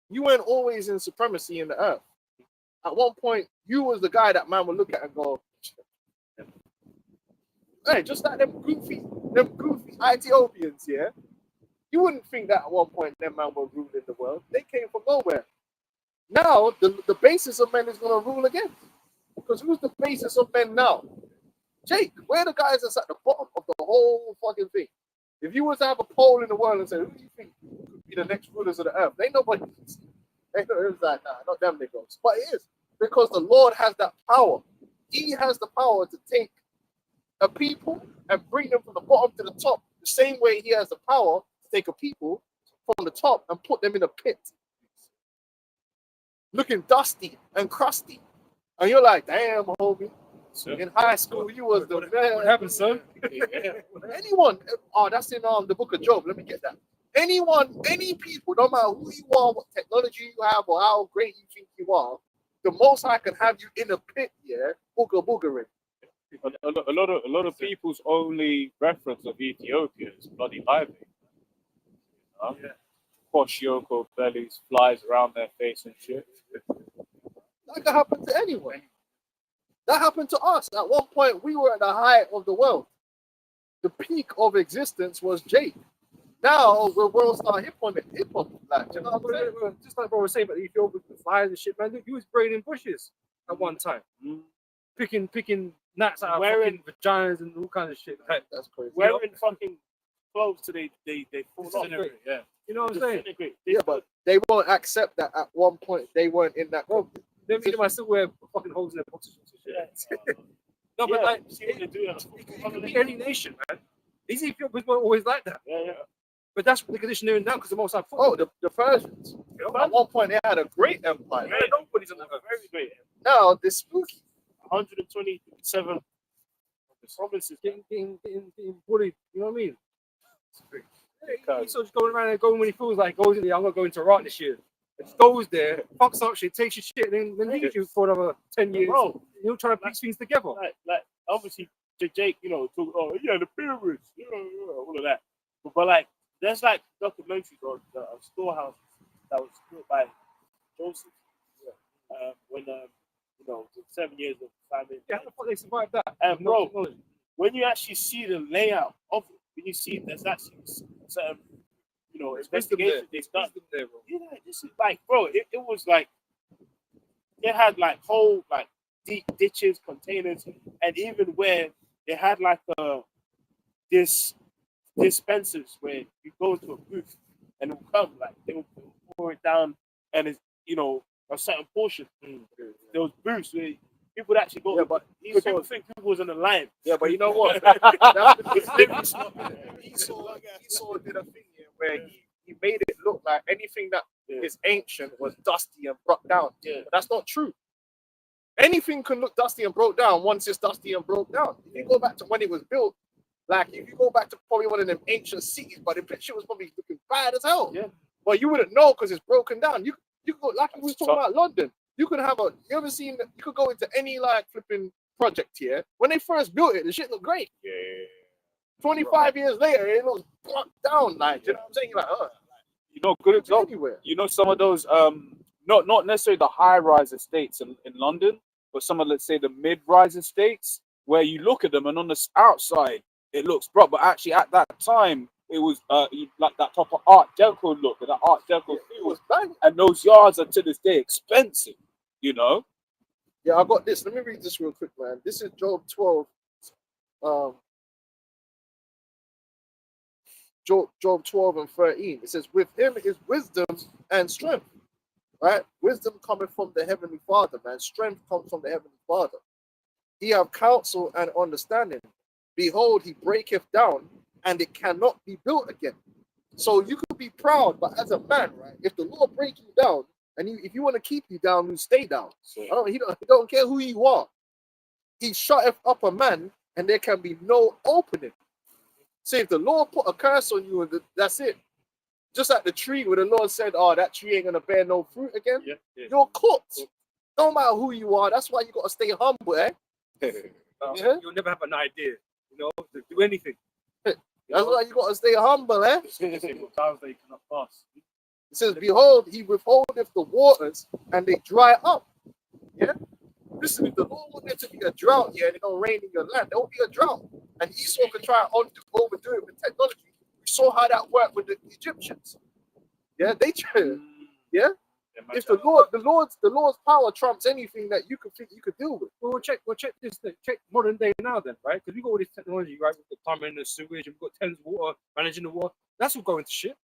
You weren't always in supremacy in the earth. At one point, you was the guy that man would look at and go, hey, just like them goofy Ethiopians, yeah? You wouldn't think that at one point them man were ruling the world. They came from nowhere. Now, the basis of men is going to rule again. Because who's the basis of men now? Jake, we're the guys that's at the bottom of the whole fucking thing. If you was to have a poll in the world and say, who do you think could be the next rulers of the earth? Ain't nobody. Ain't no, it's like, nah, not them niggas. But it is. Because the Lord has that power. He has the power to take a people and bring them from the bottom to the top. The same way he has the power to take a people from the top and put them in a pit. Looking dusty and crusty. And you're like, damn, homie. In high school, you was the man. What happened, son? Anyone, that's in the book of Job. Let me get that. Anyone, any people, no matter who you are, what technology you have, or how great you think you are, the Most High can have you in a pit, boogering. A lot of people's only reference of Ethiopia is bloody lively. Posh Yoko bellies, flies around their face and shit. That can happen to anyone. That happened to us. At one point, we were at the height of the world. The peak of existence was Jake. Now, the world started hip on. Like, you know what I'm saying? Just like bro was saying about the Ethiopians, the flies and shit, man. Look, he was braiding bushes at one time. Picking gnats out of fucking vaginas and all kinds of shit. Like, that's crazy. Wearing fucking clothes till they fall off. Yeah. You know what I'm saying? Yeah, but they won't accept that at one point they weren't in that group. Them I still wear fucking holes in their boxes and shit. No, but like, see what they do. it can be any nation, man. These Ethiopians weren't always like that. Yeah. But that's the condition they're in now because the most I Oh, the Persians. At one point, they had a great empire. Yeah, nobody's on that. Very great. Now, they're spooky. 127 provinces. getting bullied. You know what I mean? He's sort of going around and going when he feels like goes in there. I'm gonna go into Iraq this year. Just goes there, fucks up shit, takes your shit, then leaves you for another 10 years. Bro, You're trying to piece things together. Like obviously Jake, talk, the pyramids, all of that. But like there's like documentaries on the storehouses that was built by Joseph. When you know, the 7 years of famine. Yeah, how the fuck they survived that? And No bro, technology. when you actually see the layout of it, when you see there's actually certain, you know, investigation they've done. There, bro. Yeah, this is like, bro, it was like they had like whole like deep ditches, containers, and even where they had like this dispensers where you go into a booth and it will come like they will pour it down and it's, you know, a certain portion. There was booths where people would actually go. Yeah, but people think people was on the line. Yeah, but you know what? That's because Esau did a thing here where he made it look like anything that is ancient was dusty and broke down. Yeah. But that's not true. Anything can look dusty and broke down once it's dusty and broke down. If you go back to when it was built, like if you go back to probably one of them ancient cities, but the picture was probably looking bad as hell. Yeah. But you wouldn't know because it's broken down. You could go, like we was talking about London. You could have you ever seen, you could go into any like flipping project here. When they first built it, the shit looked great. Yeah. 25 years later, it looks blocked down. Like, you know what I'm saying? You're like, You know, good example. anywhere. You know, some of those not necessarily the high-rise estates in London, but some of, let's say, the mid-rise estates where you look at them and on the outside it looks broad, but actually at that time it was like that type of Art Deco look, that Art Deco It feel. was bang. And those yards are to this day expensive, you know. Yeah, I got this. Let me read this real quick, man. This is Job 12. Job 12 and 13. It says, with him is wisdom and strength. Right? Wisdom cometh from the heavenly Father, man. Strength comes from the heavenly Father. He have counsel and understanding. Behold, he breaketh down, and it cannot be built again. So you could be proud, but as a man, right? If the Lord break you down, and if you want to keep you down, you stay down. He don't care who you are. He shutteth up a man, and there can be no opening. So if the Lord put a curse on you, and that's it. Just like the tree where the Lord said, oh, that tree ain't gonna bear no fruit again. Yeah. You're cooked. No matter who you are, that's why you gotta stay humble, eh? Yeah? You'll never have an idea, you know, to do anything. That's why you gotta stay humble, eh? They cannot pass. It says, behold, he withholdeth the waters and they dry up. Yeah? Listen, if the Lord wanted there to be a drought here and it's gonna rain in your land, there will be a drought. And Esau can try and overdo it with technology. We saw how that worked with the Egyptians. Yeah, they tried. Yeah? If the Lord's power trumps anything that you could think you could deal with. Well, check this thing. Check modern day now then, right? Because we got all this technology, right? With the plumbing, the sewage, and we've got Thames water, managing the water. That's all going to shit.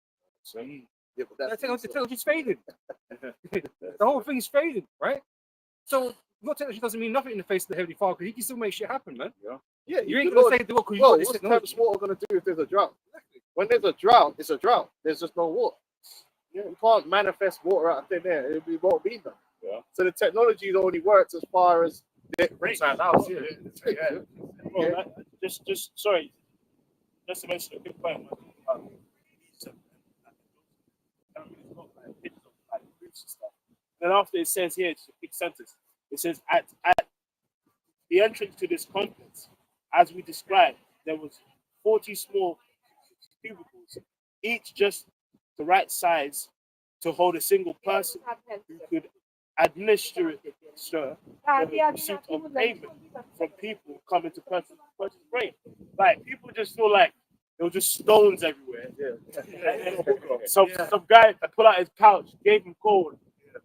Yeah, but That technology's fading. The whole thing's fading, right? So your technology doesn't mean nothing in the face of the Heavenly Father, because he can still make shit happen, man. Yeah, You ain't gonna save the world because you well, got this what's technology. Thames water gonna do if there's a drought? When there's a drought, it's a drought. There's just no water. Yeah, you can't manifest water out of thin air. It won't be done. Yeah. So the technology only works as far as it rains. Well, just sorry, just to mention a good point. Then after it says here, it's a big sentence. It says at the entrance to this complex, as we described, there was 40 small cubicles, each just the right size to hold a single person who could administer the receipt of payment from people coming to purchase grain. Like people just feel like there were just stones everywhere. Yeah. Some guy pulled out his pouch, gave him gold,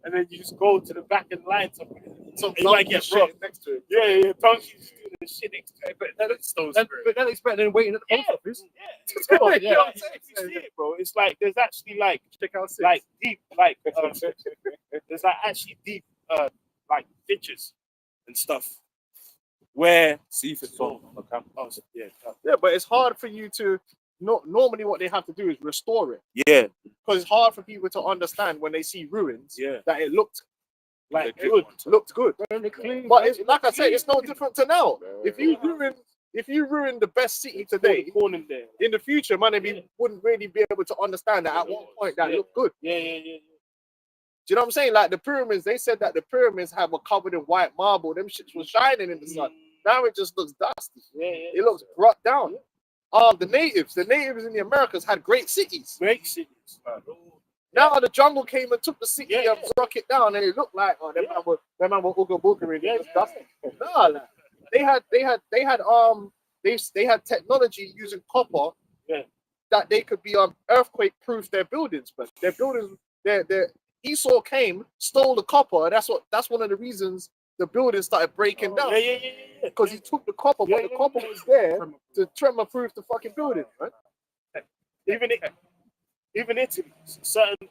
and then you just go to the back of the line somewhere. Some You might get shit robbed. next to it. Yeah, donkeys doing the shit next to it. But that looks better than waiting at the post office. Yeah, bro, Yeah. you know what I'm saying? If you see it, bro, it's like there's actually like deep there's like actually deep like ditches and stuff where See if it's on the camera. Yeah, but it's hard for you to. Normally, what they have to do is restore it yeah because it's hard for people to understand when they see ruins that it looked like Legit good, ones. looked good. But it's, like I said, it's no different to now. Yeah. If you ruin the best city today, corner there. in the future, man, wouldn't really be able to understand that at one point that looked good. Yeah. Do you know what I'm saying? Like the pyramids, they said that the pyramids were covered in white marble. Them shits were shining in the sun. Now it just looks dusty. It looks brought down. The natives in the Americas had great cities. Great cities. Now the jungle came and took the city Yeah, and broke it down, and it looked like that man were Ooga Booga Yeah, just dusting. Nah, like, they had technology using copper Yeah. that they could be earthquake proof their buildings, but their buildings their Esau came, stole the copper, and that's one of the reasons the buildings started breaking down. Yeah. Because he took the copper, but the copper was there to tremor proof the fucking building, right? Even Italy, certain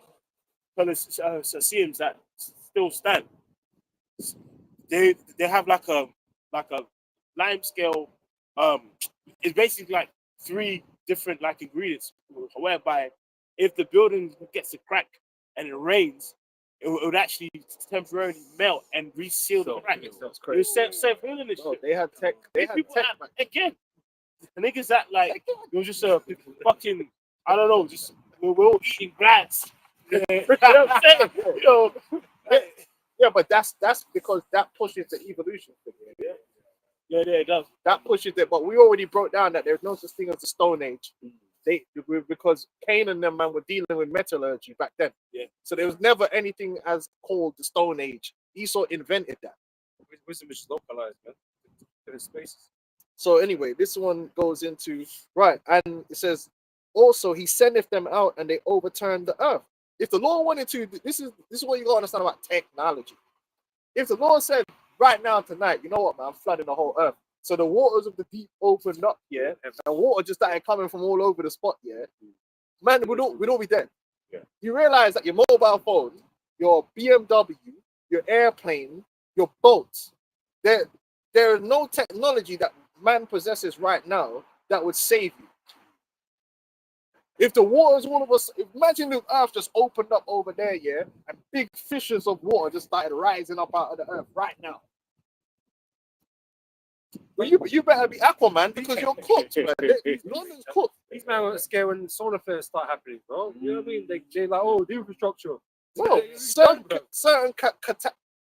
museums that still stand, they have like a lime scale. It's basically like 3 different like ingredients, whereby if the building gets a crack and it rains, it would actually temporarily melt and reseal the crack. It was self-healing and shit. They had tech. They had People tech. again. The niggas that like it was just a fucking, I don't know, just we're all eating grass. You know what I'm saying? You know, Yeah, but that's because that pushes the evolution thing. yeah, it does. That pushes it. But we already broke down that there's no such thing as the Stone Age. Because Cain and them man were dealing with metallurgy back then. Yeah. So there was never anything as called the Stone Age. Esau invented that. Wisdom is localized, man. In spaces. So anyway, this one goes into right, and it says also he sendeth them out and they overturned the earth. If the Lord wanted to, this is what you gotta understand about technology. If the Lord said right now tonight, you know what, man, I'm flooding the whole earth. So the waters of the deep opened up, and water just started coming from all over the spot, man, we'd all be dead. Yeah. You realize that your mobile phone, your BMW, your airplane, your boats, there is no technology that man possesses right now that would save you. If the waters all of us, imagine the earth just opened up over there, and big fissures of water just started rising up out of the earth right now. But you better be Aquaman because you're cooked, man. London's cooked. These men were scared when solar flares start happening, bro. You know what I mean? They're like, oh, the infrastructure. Bro, certain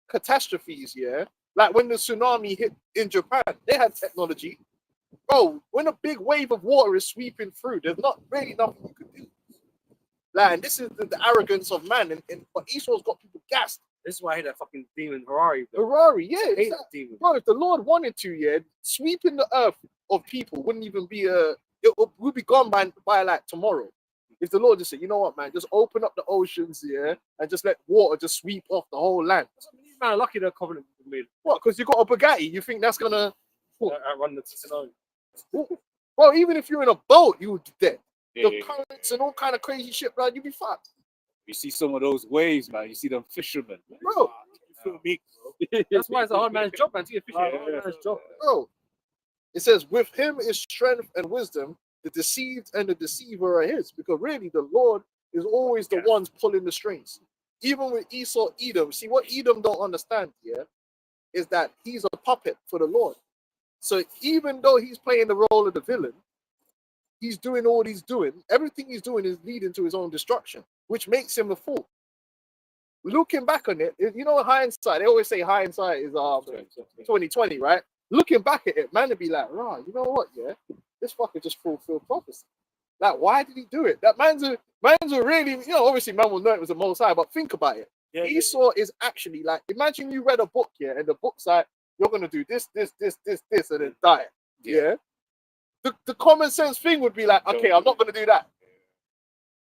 catastrophes, like when the tsunami hit in Japan, they had technology. Bro, when a big wave of water is sweeping through, there's not really nothing you could do. Like, and this is the arrogance of man, but Esau's got people gassed. This is why I hate that fucking demon Ferrari. Ferrari, yeah. I hate that demon. Bro, if the Lord wanted to, sweeping the earth of people wouldn't even be it would be gone by like tomorrow. If the Lord just said, you know what, man, just open up the oceans, and just let water just sweep off the whole land. These men are lucky the covenant made. What? Because you got a Bugatti, you think that's gonna run the tsunami? Bro, even if you're in a boat, you would be dead. Yeah, The currents and all kind of crazy shit, bro, you'd be fucked. You see some of those waves, man. You see them fishermen. Bro, You feel me? That's why it's a hard man's job, man. To get fish, it's a hard man's job. Bro, it says, with him is strength and wisdom. The deceived and the deceiver are his. Because really, the Lord is always the ones pulling the strings. Even with Esau, Edom. See, what Edom don't understand, is that he's a puppet for the Lord. So even though he's playing the role of the villain, he's doing all he's doing. Everything he's doing is leading to his own destruction, which makes him a fool. Looking back on it, you know, hindsight. They always say hindsight is 2020, right? Looking back at it, man, would be like, right, you know what? This fucker just fulfilled prophecy. Like, why did he do it? That man's a really, you know, obviously man will know it was the Most High, but think about it. Esau is actually like, imagine you read a book, and the book's like, you're gonna do this, and then die. The common sense thing would be like, okay, I'm not gonna do that.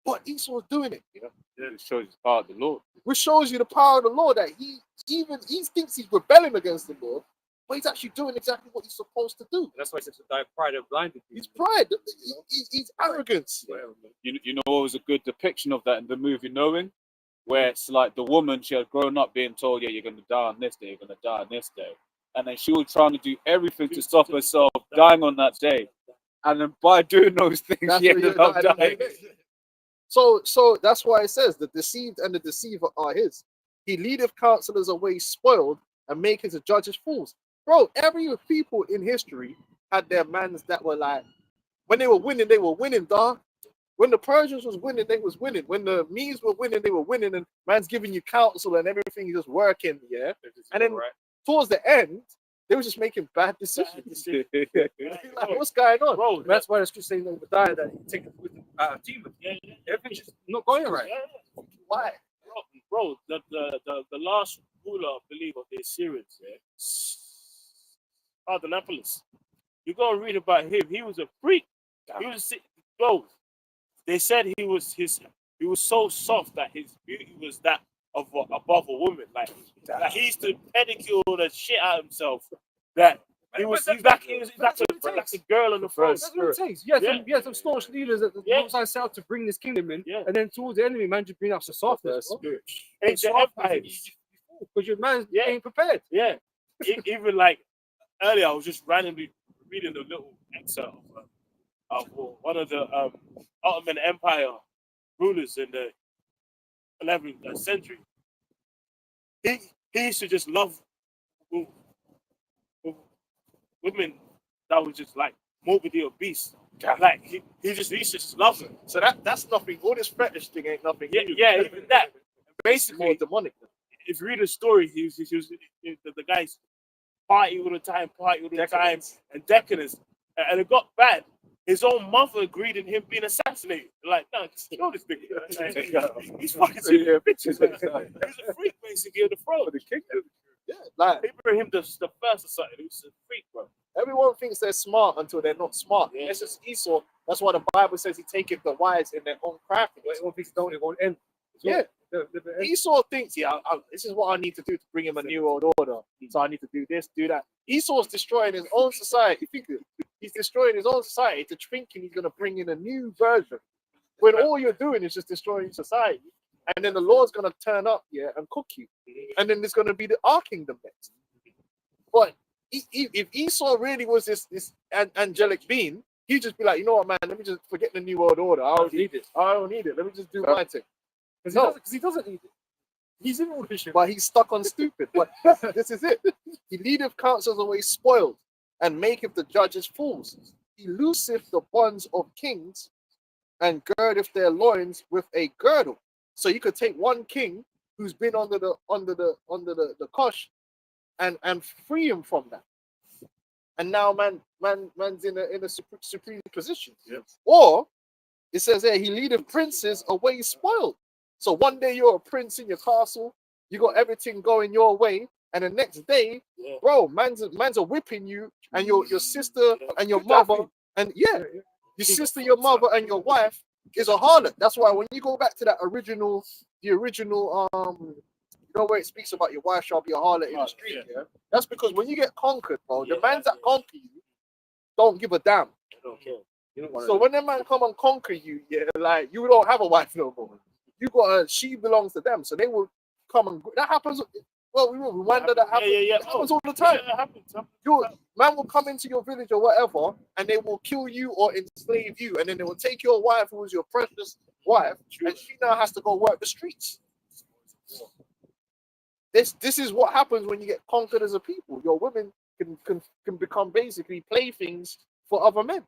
But Esau's doing it. It shows the power of the Lord. Which shows you the power of the Lord, that he thinks he's rebelling against the Lord, but he's actually doing exactly what he's supposed to do. That's why he said to die pride and blinded. He's pride. He's arrogance. You know what was a good depiction of that in the movie Knowing? Where it's like the woman, she had grown up being told, you're going to die on this day, you're going to die on this day. And then she was trying to do everything to stop herself dying on that day. And then by doing those things, she ended up dying. So that's why it says the deceived and the deceiver are his. He leadeth counselors away spoiled and maketh the judges fools. Bro, every people in history had their mans that were like, when they were winning, dog. When the Persians was winning, they was winning. When the Medes were winning, they were winning, and man's giving you counsel and everything is just working, And then towards the end, they were just making bad decisions. Like, what's going on? Bro, that's why the scripture saying Obadiah that he take it with the demon. Everything's just not going right. Why? Bro, the last ruler, I believe, of the Assyrians, Argonapolis. You go and read about him. He was a freak. He was, bro. They said he was so soft that his beauty was that of above a woman. Like he used to pedicure the shit out of himself. That he was like a girl on the front. That's what it takes. You had some staunch leaders that the Most High set out to bring this kingdom in, and then towards the enemy, man, just bring up the softness. Because your man ain't prepared. Yeah. Even like earlier, I was just randomly reading a little excerpt of one of the Ottoman Empire rulers in the 11th century. He used to just love women that was just like morbidly obese. Like he used to just love them. So that's nothing. All this fetish thing ain't nothing. Yeah, even that. Basically, more demonic. If you read the story, he was the guy's party all the time, and decadence. And it got bad. His own mother agreed in him being assassinated. Like, no, just kill this nigga. He's fucking bitches. He's a freak, basically, of the throne. The king. Yeah, like people him the first or something. He's a freak, bro. Everyone thinks they're smart until they're not smart. Yeah. This is Esau. That's why the Bible says he taketh the wise in their own craftiness. Everyone thinks it won't end. Yeah. Esau thinks, this is what I need to do to bring him a new world order. So I need to do this, do that. Esau's destroying his own society. He's destroying his own society to thinking he's going to bring in a new version. When all you're doing is just destroying society. And then the Lord's going to turn up, and cook you. And then there's going to be our kingdom next. But if Esau really was this angelic being, he'd just be like, you know what, man, let me just forget the new world order. I don't need it. Let me just do my thing. Because he doesn't need it. He's in all this shit. But he's stuck on stupid. But this is it. He leadeth counsels away spoiled, and maketh the judges fools. He looseth the bonds of kings, and girdeth their loins with a girdle. So you could take one king who's been under the kosh, and free him from that. And now man's in a supreme position. Yep. Or it says there, he leadeth princes away spoiled. So one day you're a prince in your castle, you got everything going your way, and the next day, bro, man's a whipping you, and your sister and your mother, and your sister, your mother, and your wife is a harlot. That's why when you go back to the original, where it speaks about your wife shall be a harlot in the street, that's because when you get conquered, bro, the mans that conquer you don't give a damn. They don't care. So when the man come and conquer you, like you don't have a wife no more. You got she belongs to them, so they will come and that happens. Well, we wonder that happens. It happens all the time. Yeah, it happens. Your man will come into your village or whatever, and they will kill you or enslave you, and then they will take your wife, who was your precious wife, and she now has to go work the streets. This is what happens when you get conquered as a people. Your women can become basically playthings for other men.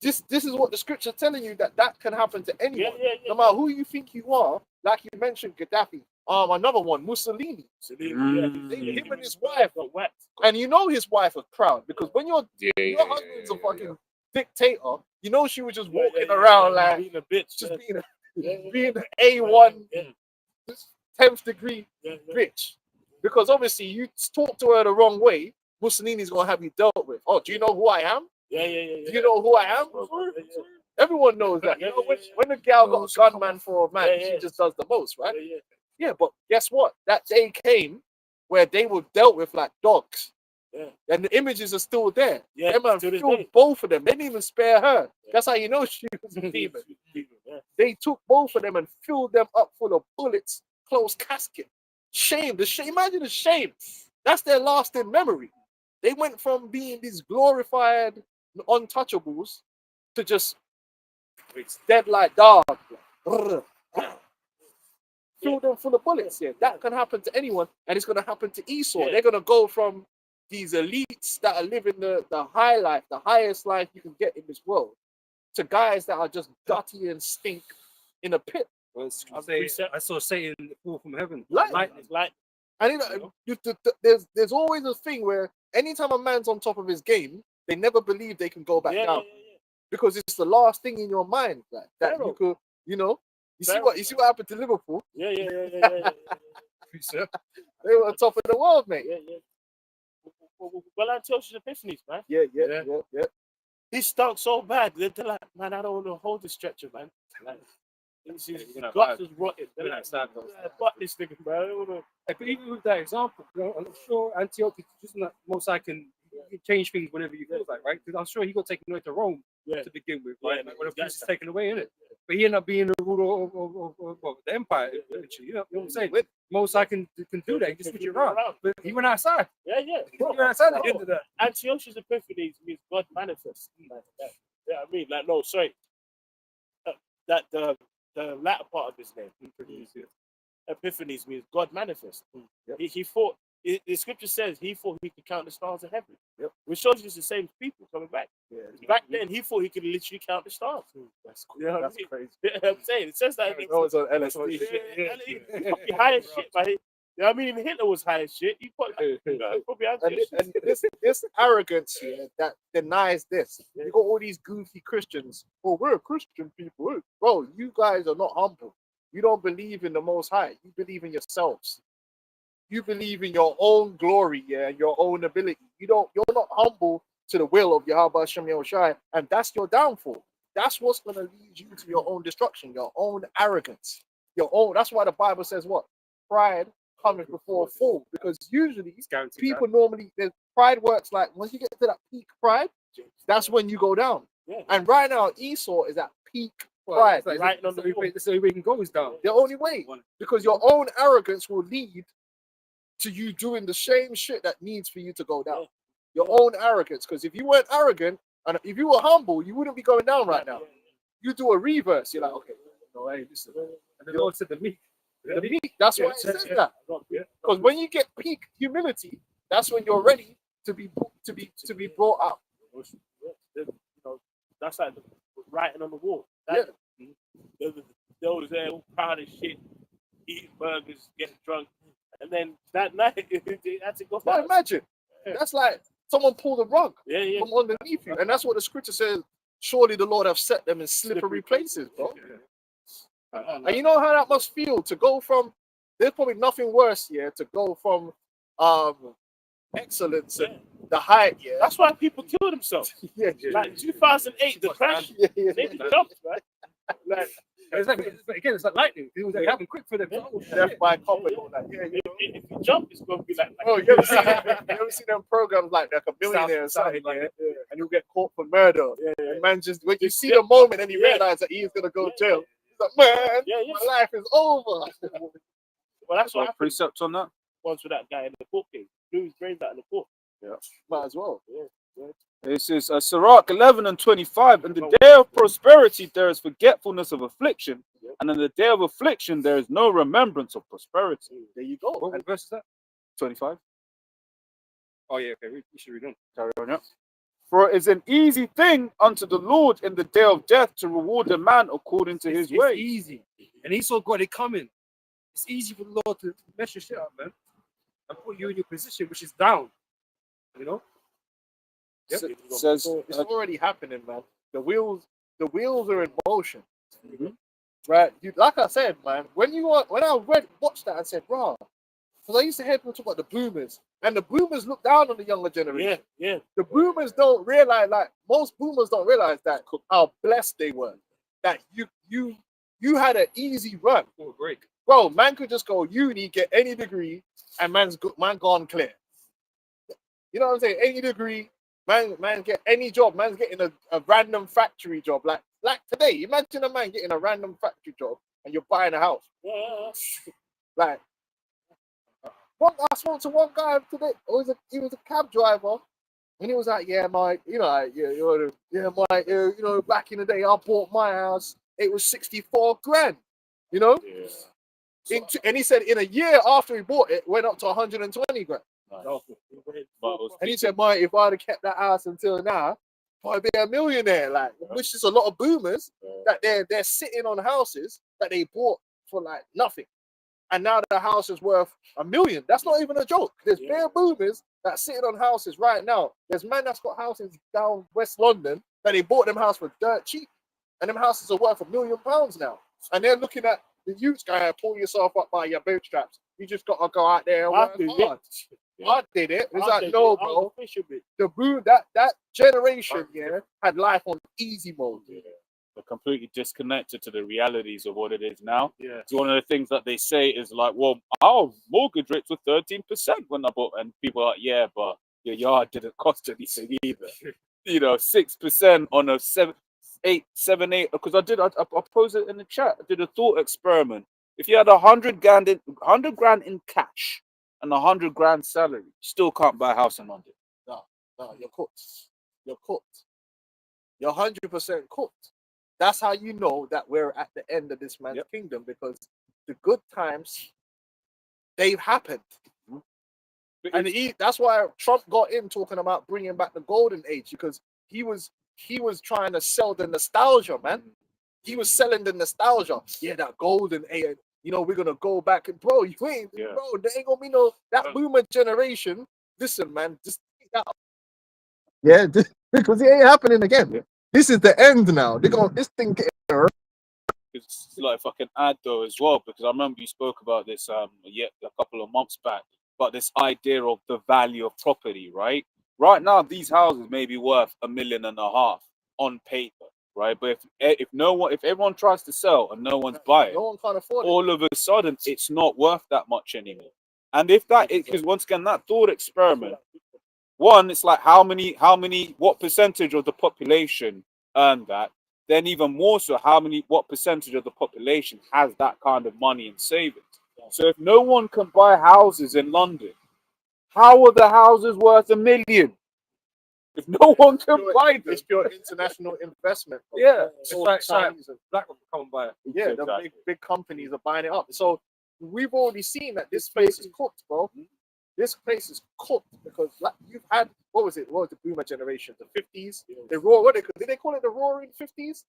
This is what the scripture's telling you, that can happen to anyone. No matter who you think you are, like you mentioned, Gaddafi. Another one, Mussolini. Him and his wife are wet. And you know his wife was proud, because when your husband's a fucking dictator, you know she was just walking around like being a bitch, just being an A1 10th degree bitch. Because obviously you talk to her the wrong way, Mussolini's gonna have you dealt with. Oh, do you know who I am? Do you know who I am? Everyone knows that. When the gal got a gunman for a man, she just does the most, right? Yeah, but guess what? That day came where they were dealt with like dogs. And the images are still there. That man killed both of them. They didn't even spare her. That's how you know she was a demon. They took both of them and filled them up full of bullets, closed casket. Shame. Imagine the shame. That's their lasting memory. They went from being these glorified untouchables to just dead like dogs. Fill them full of bullets. That can happen to anyone, and it's going to happen to Esau. They're going to go from these elites that are living the high life, the highest life you can get in this world, to guys that are just dirty and stink in a pit. I saw Satan fall from heaven. Lightning. And there's always a thing where anytime a man's on top of his game, they never believe they can go back down. Because it's the last thing in your mind, like that you could, You see what happened to Liverpool? Yeah. They were on top of the world, mate. Yeah. Well, Antiochus Epiphanes, man. Yeah. He stunk so bad. They're like, man, I don't want to hold this stretcher, man. Like, his guts was rotted. They're like, fuck this nigga, man. I don't wanna... But even with that example, you know, I'm sure Antiochus just not most I can change things whenever you feel like, right? Because I'm sure he got taken away to Rome to begin with, right? When the place is taken away, innit? But he ended up being the ruler of the empire, eventually. You know what I'm saying? Most I can do that. He just switch it around. But he went outside. Yeah. He went outside at the end of that. Antiochus Epiphanes means God manifest. Like that. Yeah, I mean, like, no, sorry. That the latter part of his name, Epiphanes, means God manifest. He thought, the scripture says he thought he could count the stars of heaven. Which shows you it's the same people coming back. Back then, he thought he could literally count the stars. That's cool. You know That's I mean? crazy. Yeah, I'm saying, it says that. It was on LSD. He high as shit, man. You know what I mean? Even Hitler was high as shit. He probably And this arrogance here that denies this. You got all these goofy Christians. Oh, we're Christian people. Bro, you guys are not humble. You don't believe in the Most High. You believe in yourselves. You believe in your own glory, and your own ability. You're not humble to the will of Yahweh Hashem Yahushai, and that's your downfall. That's what's going to lead you to your own destruction, your own arrogance, your own. That's why the Bible says what? Pride coming before a fall, because usually people normally, pride works like once you get to that peak pride, that's when you go down. And right now Esau is at peak pride. Like, right on the way, so we can go is down. The only way, because your own arrogance will lead to you doing the same shit that needs for you to go down. Your own arrogance, because if you weren't arrogant and if you were humble, you wouldn't be going down right now. You do a reverse, you're like, okay, no, hey, listen. And the Lord said the meek. That's why it says that. Because when you get peak humility, that's when you're ready to be brought up. You know, that's like the writing on the wall. They was there all proud of shit, eating burgers, getting drunk, and then that night they had to go. But imagine, that's like someone pulled a rug from underneath you, and that's what the scripture says. Surely the Lord have set them in slippery places, bro. And you know how that must feel to go from, there's probably nothing worse, to go from excellence and the height, That's why people kill themselves. Like 2008, the crash, they jumped, right? Like, it's like lightning. It was like happened quick for them. Death by copper and all that. If you jump, it's going to be like. Oh, you ever seen them programs like a millionaire or something, and you'll get caught for murder. And man, just when you see the moment and you realize that he's gonna go to jail, he's like, man, my life is over. Well, that's what precepts on that. Once with that guy in the court case, blew his brains out in the court. Might as well. This is Sirach 11 and 25. In the day of prosperity, there is forgetfulness of affliction, and in the day of affliction, there is no remembrance of prosperity. There you go. What verse is that? 25. Oh, yeah, okay. We should read on. Carry on, yeah. For it is an easy thing unto the Lord in the day of death to reward a man according to his way. It's easy. And Esau got it coming. It's easy for the Lord to mess your shit up, man, and put you in your position, which is down. You know? Says it's already happening, man. The wheels are in motion. Right? Like I said, man, when I watched that, I said, bro, because I used to hear people talk about the boomers, and the boomers look down on the younger generation. The boomers don't realize, like most boomers don't realize that how blessed they were. That you had an easy run. Break. Bro, man could just go uni, get any degree, and man gone clear. You know what I'm saying? Any degree, man get any job. Man's getting a random factory job. Like today, imagine a man getting a random factory job and you're buying a house. Like, I spoke to one guy today. He was a cab driver, and he was like, "Yeah, Mike, back in the day, I bought my house. It was 64 grand, you know." And he said in a year after he bought it, it went up to 120 grand. And he said, "Mike, if I'd have kept that house until now, I'd be a millionaire." Like, which is a lot of boomers that they're sitting on houses that they bought for like nothing, and now the house is worth $1 million. That's not even a joke. There's bare boomers that sitting on houses right now. There's man that's got houses down West London that they bought them house for dirt cheap, and them houses are worth £1 million now. And they're looking at the youth guy, pull yourself up by your bootstraps. You just gotta go out there and work hard. I did it. It's like, no, bro. The boom, that generation, had life on easy mode. They're completely disconnected to the realities of what it is now. Yeah. So one of the things that they say is like, well, our mortgage rates were 13% when I bought, and people are like, yeah, but your yard didn't cost anything either. 6% on a 7, 8, because I posed it in the chat. I did a thought experiment. If you had 100 grand in cash and 100 grand salary, you still can't buy a house in London. No, you're cooked. You're cooked. You're 100% cooked. That's how you know that we're at the end of this man's kingdom, because the good times, they've happened. And that's why Trump got in talking about bringing back the golden age, because he was trying to sell the nostalgia, man. He was selling the nostalgia. Yeah, that golden age. We're gonna go back and bro, there ain't gonna be no that boomer generation. Listen, man, just take that out. Yeah, because it ain't happening again. Yeah. This is the end now. They're gonna this thing get It's like if I can add though as well, because I remember you spoke about this a couple of months back, about this idea of the value of property, right? Right now, these houses may be worth $1.5 million on paper, right? But if everyone tries to sell and no one's buying, no one can afford it. All of a sudden it's not worth that much anymore. And if that is, because once again, that thought experiment, one, it's like what percentage of the population earn that? Then even more so, what percentage of the population has that kind of money in savings? So if no one can buy houses in London, how are the houses worth $1 million? If no one can buy them, it's pure international investment. Yeah, it's like BlackRock come buy it. Yeah, exactly. The big companies are buying it up. So we've already seen that this place is cooked, bro. This place is cooked because you've had what was the boomer generation, the 50s, the roar. Did they call it the roaring 50s?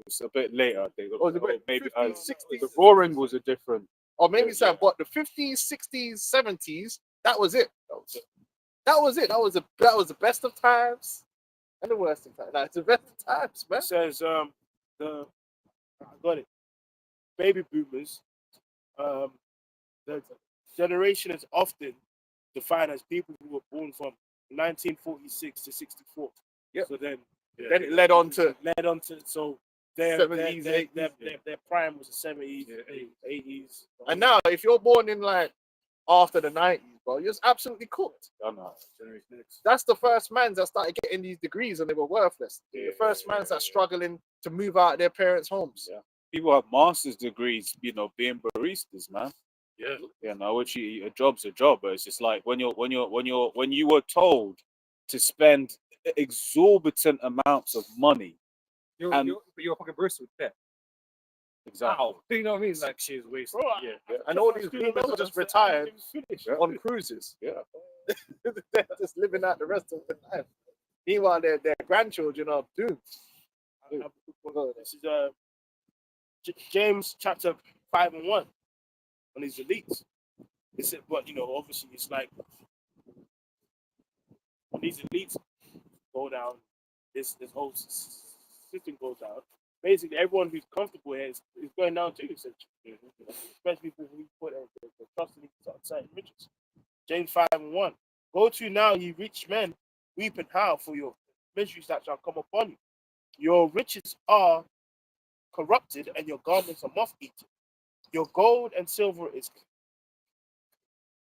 It's a bit later, I think. Or maybe 50s, 60s. The roaring was a different. Or maybe something, but the 50s, 60s, 70s, that was it. That was it. That was the best of times and the worst of times. It's the best of times, man. It says I got it. Baby boomers, the generation is often defined as people who were born from 1946 to 64. Yeah. So then it led on to so their 70s, their prime was the 70s, 80s. And now if you're born in after the 90s, bro, you're absolutely cooked. That's the first mans that started getting these degrees and they were worthless. The first mans that struggling to move out of their parents' homes. Yeah. People have master's degrees, being baristas, man. Yeah. Which a job's a job, but it's just like when you were told to spend exorbitant amounts of money. You're a fucking barista with that. Exactly. Wow. You know what I mean? Like she's wasted. And all these people are just retired on cruises. Yeah. They're just living out the rest of their life. Meanwhile, their grandchildren are doomed. This is James chapter 5 and 1 on his elites. It said, but obviously it's like when these elites go down, this whole system goes down. Basically, everyone who's comfortable here is going down too, essentially. Especially people who put their trust in certain riches. James 5 and 1. Go to now, ye rich men, weep and howl for your miseries that shall come upon you. Your riches are corrupted, and your garments are moth-eaten. Your gold and silver is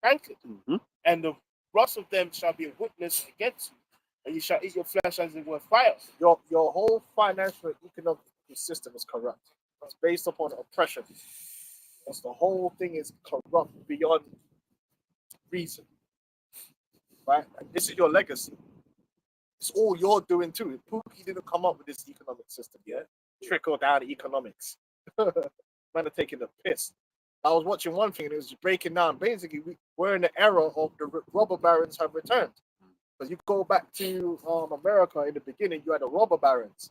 cankered, and the rust of them shall be a witness against you, and you shall eat your flesh as it were fire. Your whole financial economic system is corrupt. It's based upon oppression. The whole thing is corrupt beyond reason. Right? And this is your legacy. It's all you're doing too. Pookie didn't come up with this economic system, trickle down economics. Man are taking the piss. I was watching one thing and it was just breaking down. Basically, we're in the era of the robber barons have returned. Because you go back to America in the beginning, you had the robber barons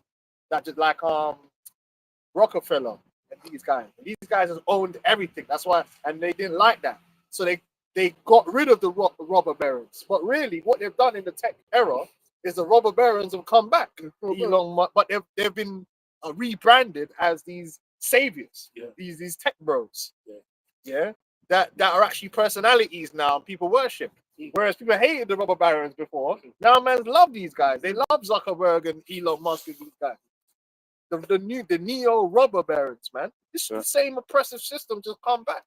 that just like Rockefeller and these guys. And these guys have owned everything. That's why, and they didn't like that. So they got rid of the robber barons. But really, what they've done in the tech era is the robber barons have come back. But they've been rebranded as these saviors. Yeah. These tech bros. Yeah. Yeah. That are actually personalities now. People worship. Whereas people hated the robber barons before. Now men love these guys. They love Zuckerberg and Elon Musk and these guys. The neo robber barons, man. This is the same oppressive system just come back.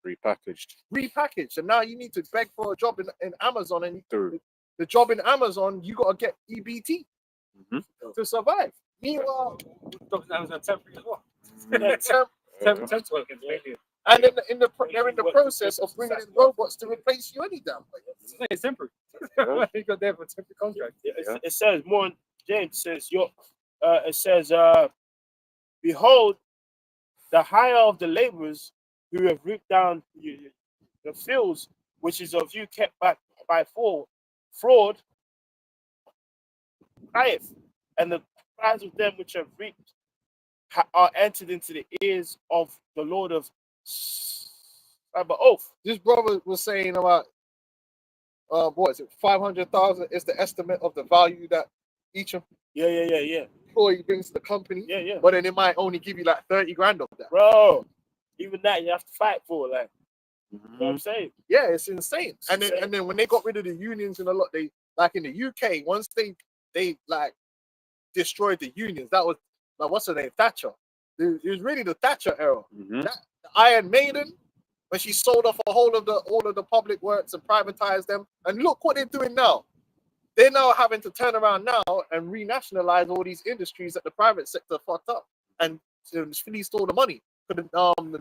Repackaged. And now you need to beg for a job in Amazon, and the job in Amazon, you gotta get EBT to survive. Meanwhile, Jobs in Amazon temporary as well. temp Working, really. and they're in the process of bringing in robots to replace you any damn way. It's temporary. You got there for a temporary contract. It says more. James says it says, behold, the hire of the laborers who have reaped down the fields, which is of you kept back by fraud, higheth, and the cries of them which have reaped are entered into the ears of the Lord of Sabaoth. This brother was saying about what is it, 500,000 is the estimate of the value that each employee brings to the company. Yeah. But then it might only give you like 30 grand of that. Bro, even that you have to fight for, like, you know what I'm saying? Yeah, it's insane. And then when they got rid of the unions and a lot, they like in the UK, once they like destroyed the unions, that was like, what's her name, Thatcher. It was really the Thatcher era. That, the Iron Maiden, when she sold off all of the public works and privatized them, and look what they're doing now. They're now having to turn around now and renationalize all these industries that the private sector fucked up and released all the money. The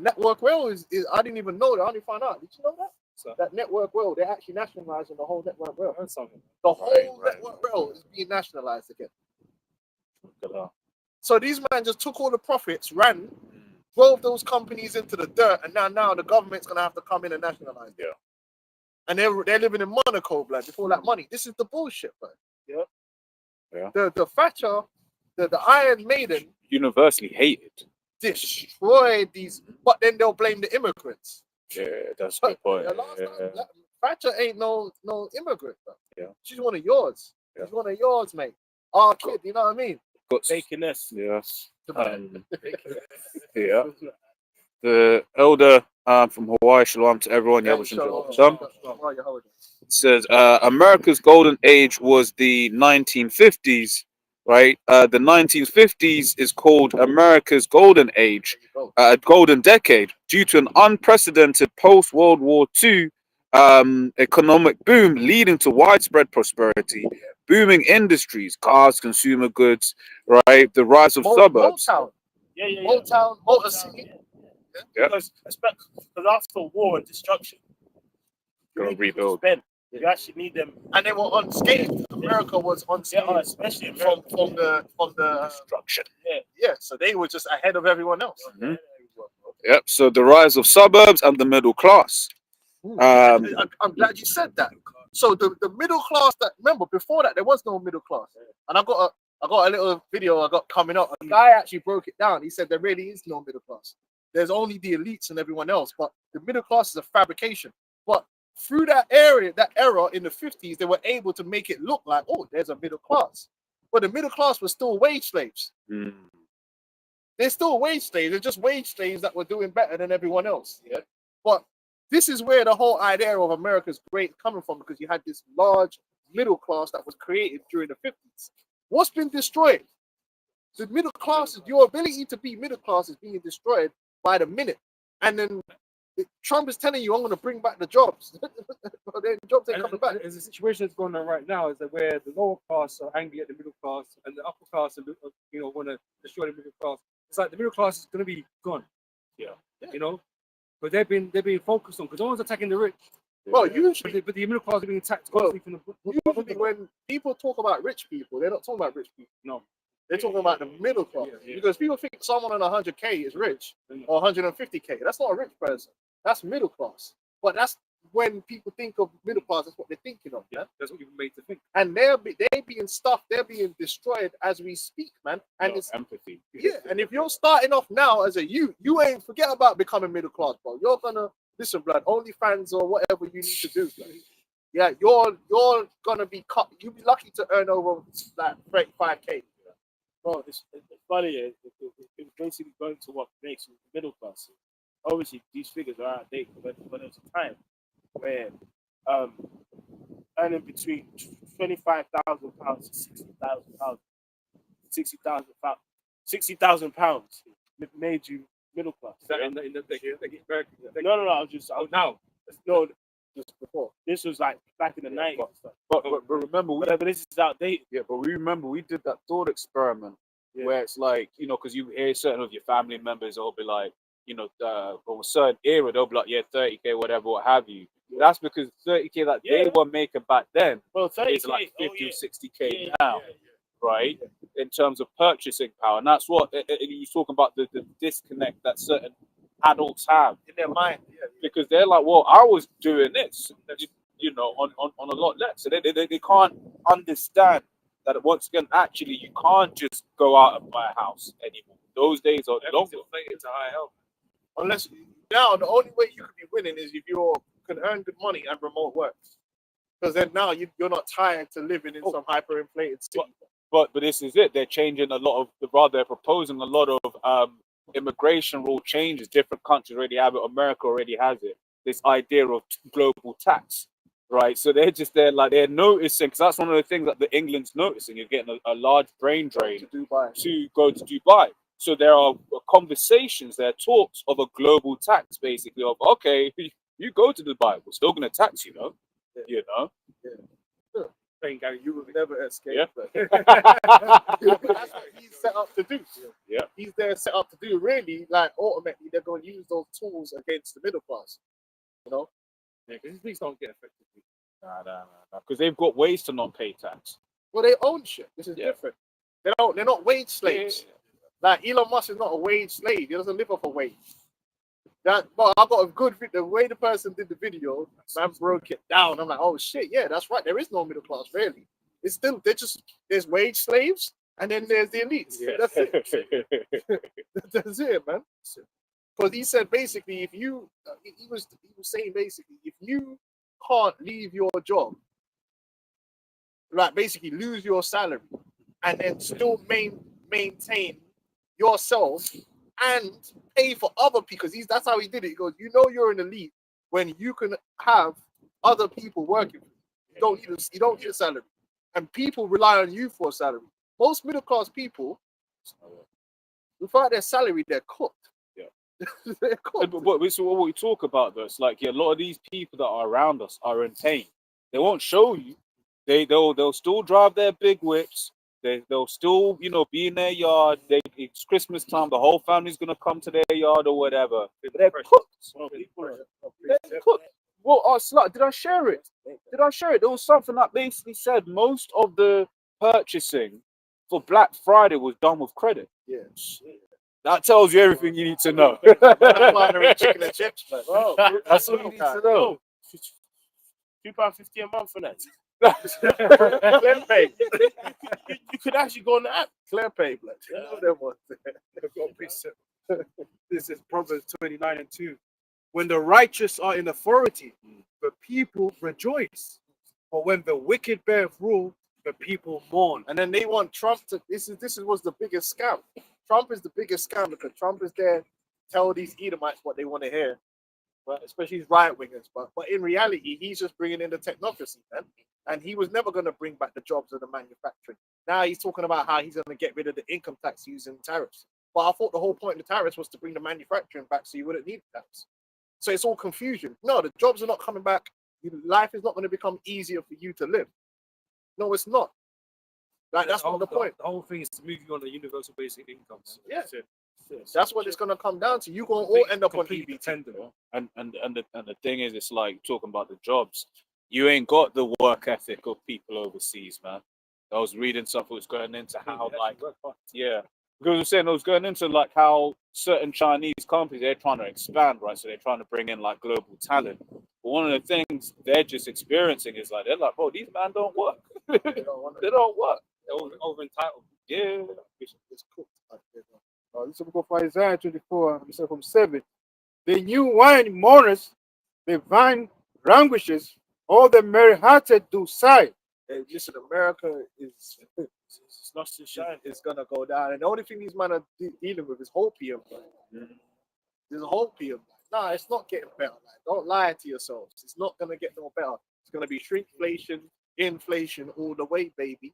Network Rail is I didn't even know that. I only found out. Did you know that? So, that Network Rail, they're actually nationalizing the whole Network Rail. The whole Network Rail is being nationalized again. So these men just took all the profits, ran, drove those companies into the dirt, and now the government's gonna have to come in and nationalize them. And they're living in Monaco, blood, before that money. This is the bullshit, blood. Yeah. The Thatcher, the Iron Maiden, universally hated. Destroyed these, but then they'll blame the immigrants. Yeah, that's a good point. Thatcher ain't no immigrant, bro. Yeah. She's one of yours. Yeah. She's one of yours, mate. Our kid, you know what I mean? Baconess. Yes. Yeah. The elder from Hawaii, shalom to everyone. Yeah, it says America's golden age was the 1950s, right? The 1950s is called America's golden age, a golden decade, due to an unprecedented post-World War II economic boom leading to widespread prosperity, booming industries, cars, consumer goods, right? The rise of suburbs. Motown. Motown, Motor City. Because after war and destruction, you gotta rebuild. You actually need them, and they were unscathed. America was unscathed, especially from the destruction. Yeah. So they were just ahead of everyone else. Yep. So the rise of suburbs and the middle class. I'm glad you said that. So the middle class, that remember before that there was no middle class, and I got a little video I got coming up. A guy actually broke it down. He said there really is no middle class. There's only the elites and everyone else, but the middle class is a fabrication. But through that era in the 50s, they were able to make it look like, oh, there's a middle class. But the middle class was still wage slaves. They're still wage slaves. They're just wage slaves that were doing better than everyone else. Yeah. But this is where the whole idea of America's great coming from, because you had this large middle class that was created during the 50s. What's been destroyed? The middle class, your ability to be middle class is being destroyed by the minute. And then Trump is telling you, I'm going to bring back the jobs. But then the jobs ain't coming back. There's a situation that's going on right now is that where the lower class are angry at the middle class and the upper class are, want to destroy the middle class. It's like the middle class is going to be gone. Yeah. But they've been focused on, because no one's attacking the rich. Well, usually, but the middle class are being attacked. Usually when people talk about rich people, they're not talking about rich people. No. They're talking about the middle class. Because people think someone on 100K is rich or 150K. That's not a rich person. That's middle class. But that's when people think of middle class, that's what they're thinking of. Yeah, that's what you've made to think. And they're being stuffed, they're being destroyed as we speak, man. And it's empathy. Yeah, and if you're starting off now as a youth, you ain't forget about becoming middle class, bro. You're gonna listen, blood, OnlyFans or whatever you need to do, blood. Yeah, you're gonna be cut. You'll be lucky to earn over like 35K. Bro, it's funny. It's basically going to what makes you the middle class. Obviously, these figures are outdated, but there was a time where um, earning between £25,000 to £60,000, £60,000, £60,000 made you middle class. Is that in the No. I was just now. no. Just before. This was like back in the 90s. But remember, But this is outdated. yeah, but we remember we did that thought experiment Yeah. where it's like, because you hear certain of your family members will be like, from a certain era, they'll be like, yeah, 30K, whatever, what have you. That's because 30K that they were making back then Well, 30K is like 50 or 60K Yeah, now, right? In terms of purchasing power. And that's what you're talking about, the disconnect that certain adults have. In their mind. Yeah. Because they're like, well, I was doing this, on a lot less. So they can't understand that once again, actually, you can't just go out and buy a house anymore. Those days are longer. It's a high help. Unless now the only way you could be winning is if you can earn good money and remote work. Because then now you're not tired to living in some hyperinflated city. But this is it. They're changing a lot of they're proposing a lot of immigration rule changes. Different countries already have it. America already has it. This idea of global tax, right? So they're just there, like they're noticing, because that's one of the things that the England's noticing. You're getting a large brain drain To Dubai. to go to Dubai. So there are conversations, there are talks of a global tax, basically, of okay, you go to Dubai, we're still going to tax you, Gary, you will never escape. Yeah. But that's what he's set up to do. Yeah. He's there set up to do. Really, like ultimately, they're going to use those tools against the middle class. Yeah, because these don't get affected. Nah. Because they've got ways to not pay tax. Well, they own shit. This is different. They're not wage slaves. Like Elon Musk is not a wage slave. He doesn't live off a wage. I got a good the way the person did the video, man broke it down. I'm like, oh shit, yeah, that's right. There is no middle class, really. It's still there's wage slaves and then there's the elites. Yeah. That's it. That's it, man. Because he said basically, if you he was saying basically, if you can't leave your job, like basically lose your salary and then still maintain yourself and pay for other people, because that's how he did it. He goes, you're an elite when you can have other people working for you. You don't need a salary, and people rely on you for a salary. Most middle class people, without their salary, they're cooked. Yeah, they're cooked. But so what we talk about, though, it's like a lot of these people that are around us are in pain. They won't show you. They'll still drive their big whips. They'll still, be in their yard. It's Christmas time. The whole family's gonna come to their yard or whatever. They're cooked. They're cooked. Well, did I share it? There was something that basically said most of the purchasing for Black Friday was done with credit. Yeah. That tells you everything you need to know. Chicken and chips, man. Bro, That's all you need to know. £2.50 a month for that. Clear pay. You could actually go on the app. Clear pay, blood. You know them ones. I've got a precept. This is Proverbs 29:2. When the righteous are in authority, the people rejoice. But when the wicked bear rule, the people mourn. And then they want Trump to. This was the biggest scam. Trump is the biggest scam because Trump is there to tell these Edomites what they want to hear, but especially these right wingers. But in reality, he's just bringing in the technocracy, man. And he was never going to bring back the jobs of the manufacturing. Now he's talking about how he's going to get rid of the income tax using tariffs. But I thought the whole point of the tariffs was to bring the manufacturing back so you wouldn't need tax. So it's all confusion. No, the jobs are not coming back. Life is not going to become easier for you to live. No, it's not. Like that's not the point. The whole thing is to move you on a universal basic income. Yeah. That's what it's going to come down to. You're going to all end up on EBT. And the thing is, it's like talking about the jobs. You ain't got the work ethic of people overseas, man. I was reading stuff that was going into how, because I'm saying I was going into like how certain Chinese companies, they're trying to expand, right? So they're trying to bring in like global talent. But one of the things they're just experiencing is like, they're like, bro, these men don't work. They don't work. They're over entitled. Yeah. It's cooked. This will go for Isaiah 24, from 7. The new wine mourners, the vine languishes, all the merry-hearted do sigh. Listen, America is It's lost its shine. is gonna go down, and the only thing these men are dealing with is hopium. There's hopium. Nah, it's not getting better. Like, don't lie to yourselves. It's not gonna get no better. It's gonna be shrinkflation, inflation all the way, baby.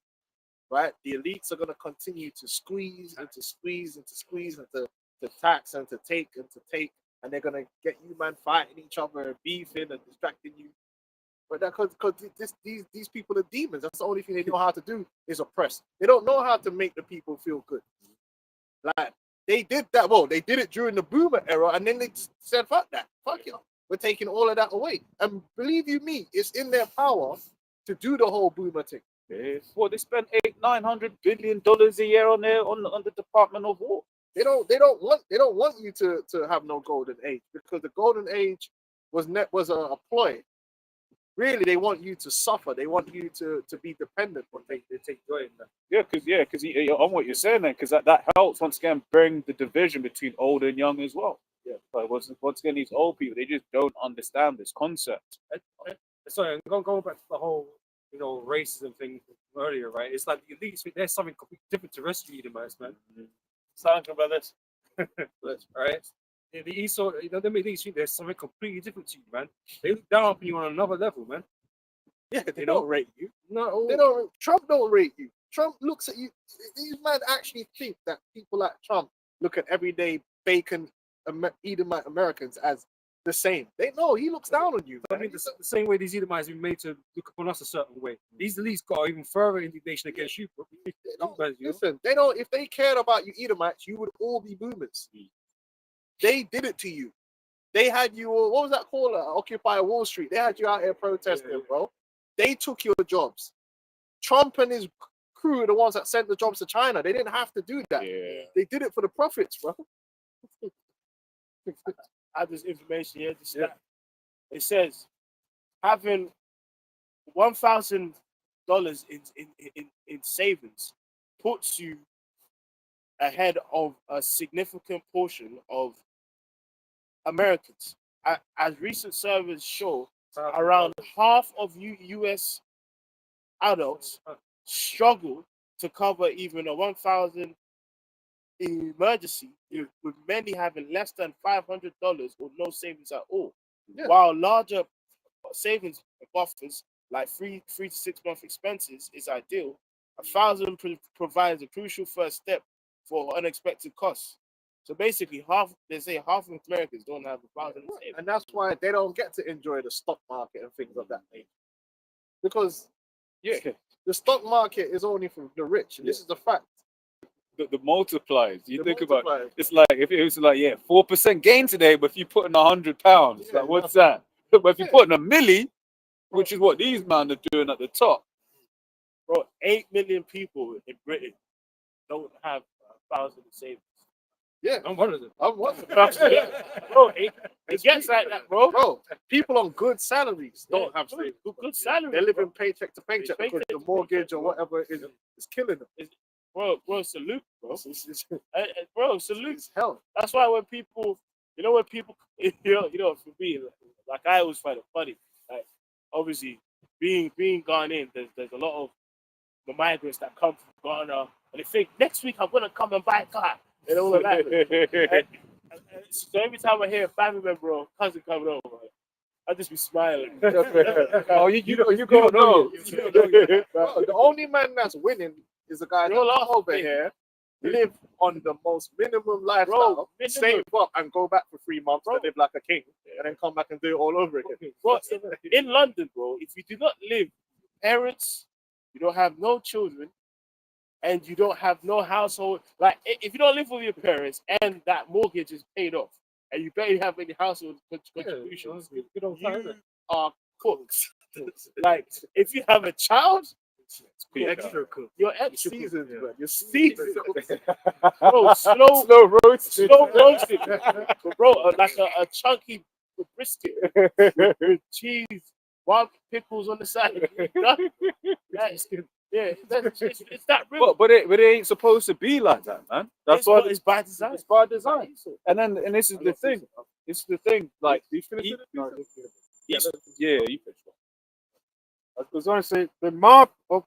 Right? The elites are gonna continue to squeeze and to squeeze and to squeeze and to tax and to take, and they're gonna get you man fighting each other and beefing and distracting you. But that because these people are demons. That's the only thing they know how to do is oppress. They don't know how to make the people feel good. Like they did that. Well, they did it during the boomer era, and then they just said, "Fuck that, fuck you. We're taking all of that away." And believe you me, it's in their power to do the whole boomer thing. Well, they spend $900 billion a year on the Department of War. They don't want you to have no golden age, because the golden age was a ploy. Really, they want you to suffer. They want you to be dependent on they take joy in that. Because on what you're saying then, because that helps once again bring the division between old and young as well. Yeah. But once again, these old people, they just don't understand this concept. Sorry, I'm going back to the whole, racism thing from earlier, right? It's like the elites think there's something completely different to the rest of the Edomites, man. Talking about this. Right? The Esau, them elites think there's something completely different to you, man. They look down on you on another level, man. Yeah, they don't rate you. No, They don't. Trump don't rate you. Trump looks at you. These men actually think that people like Trump look at everyday bacon Edomite Americans as the same. They know he looks down on you. I mean, the same way these Edomites have been made to look upon us a certain way. These elites got even further indignation against you, bro. Listen, they don't. If they cared about you Edomites, you would all be boomers. They did it to you. They had you. What was that called? Occupy Wall Street. They had you out here protesting, bro. They took your jobs. Trump and his crew are the ones that sent the jobs to China. They didn't have to do that. Yeah. They did it for the profits, bro. I have this information here. It says having $1,000 in savings puts you ahead of a significant portion of Americans. As recent surveys show, around half of U.S. adults struggle to cover even a 1,000 emergency, with many having less than $500 or no savings at all. Yeah. While larger savings buffers, like 3 to 6 month expenses, is ideal, 1,000 provides a crucial first step for unexpected costs. So basically, half of Americans don't have 1,000 savings. And that's why they don't get to enjoy the stock market and things of that nature. Because the stock market is only for the rich, and this is the fact. The multipliers. You think about it, it's like if it was like 4% gain today, but if you put in £100, like what's that? But if you put in a milli, which is what these men are doing at the top, bro, 8 million people in Britain don't have 1,000 savings. Yeah, I'm one of them. Bro, it gets like that, bro. Bro, people on good salaries don't have savings. Good salary. They're living paycheck to paycheck because the mortgage or whatever is killing them. Bro, salute, bro. Bro, salute. It's hell. That's why when people, for me, like I always find it funny. Like, obviously, being Ghanaian, there's a lot of the migrants that come from Ghana, and they think next week I'm gonna come and buy a car. And all of that. So every time I hear a family member or cousin coming over, I just be smiling. Oh, you don't know. The only man that's winning is the guy that over here, live on the most minimum lifestyle, save up and go back for 3 months and live like a king, and then come back and do it all over again. Bro, in London, bro, if you do not live parents, you don't have no children, and you don't have no household, like if you don't live with your parents and that mortgage is paid off, and you barely have any household contributions, you are cooked. Like if you have a child, Extra cook. You're extra seasoned, cook. man. You're seasoned. seasoned. Bro, slow roasted. Bro, like a chunky brisket with cheese, wild pickles on the side. It's that real. But it ain't supposed to be like that, man. That's why it's by design. It's by design. And this is the thing. It's the thing. Like, you finish it? yeah, you finish. I was going to say, the mouth of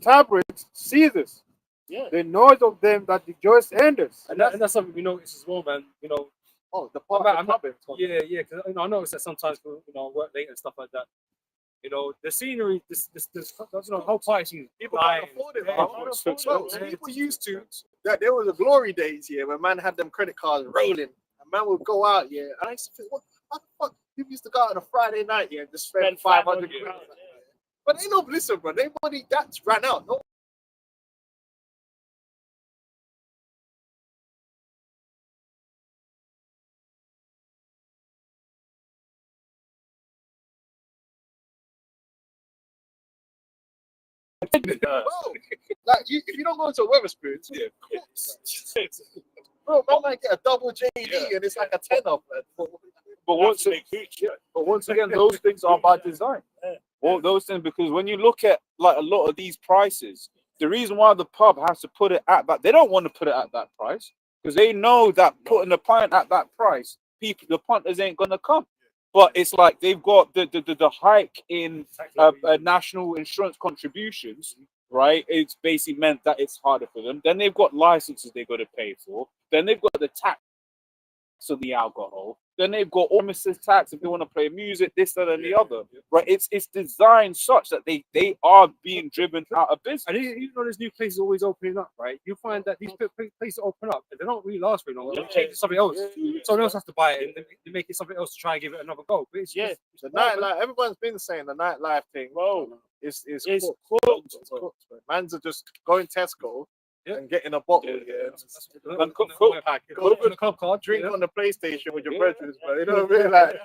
tabrets seizes. Yeah. The noise of them that rejoice enders. And that's something we notice as well, man. You know, Oh, the I'm part. not, yeah, because I notice that sometimes for work late and stuff like that. You know, the scenery, this whole party scene. People can't afford it, bro. People used to that there was a glory days here when man had them credit cards rolling, and man would go out, yeah. And I used to think, what the fuck? People used to go out on a Friday night, yeah, and just spend 500 quid. But they don't listen, bro. They money that's ran out. No. Bro, like if you don't go into Weatherspoons, bro, man might get a double JD and it's like a 10 off. But once again, those things are by design. All those things, because when you look at like a lot of these prices, the reason why the pub has to put it at that, they don't want to put it at that price because they know that putting the pint at that price, the punters ain't gonna come. But it's like they've got the hike in national insurance contributions, right? It's basically meant that it's harder for them. Then they've got licenses they got to pay for. Then they've got the tax on the alcohol. Then they've got premises tax if they want to play music, this, that, and the other. Right? It's designed such that they are being driven out of business. And even though there's new places always opening up, right? You find that these places open up and they don't really last very long. They change it to something else. Someone else has to buy it and they make it something else to try and give it another go. But it's the nightlife. Everyone's been saying the nightlife thing. Whoa, it's cooked. Man's are just going Tesco. And getting a bottle, and cook pack, go to the club card, drink on the PlayStation with your brethren, but you know what I mean? Like,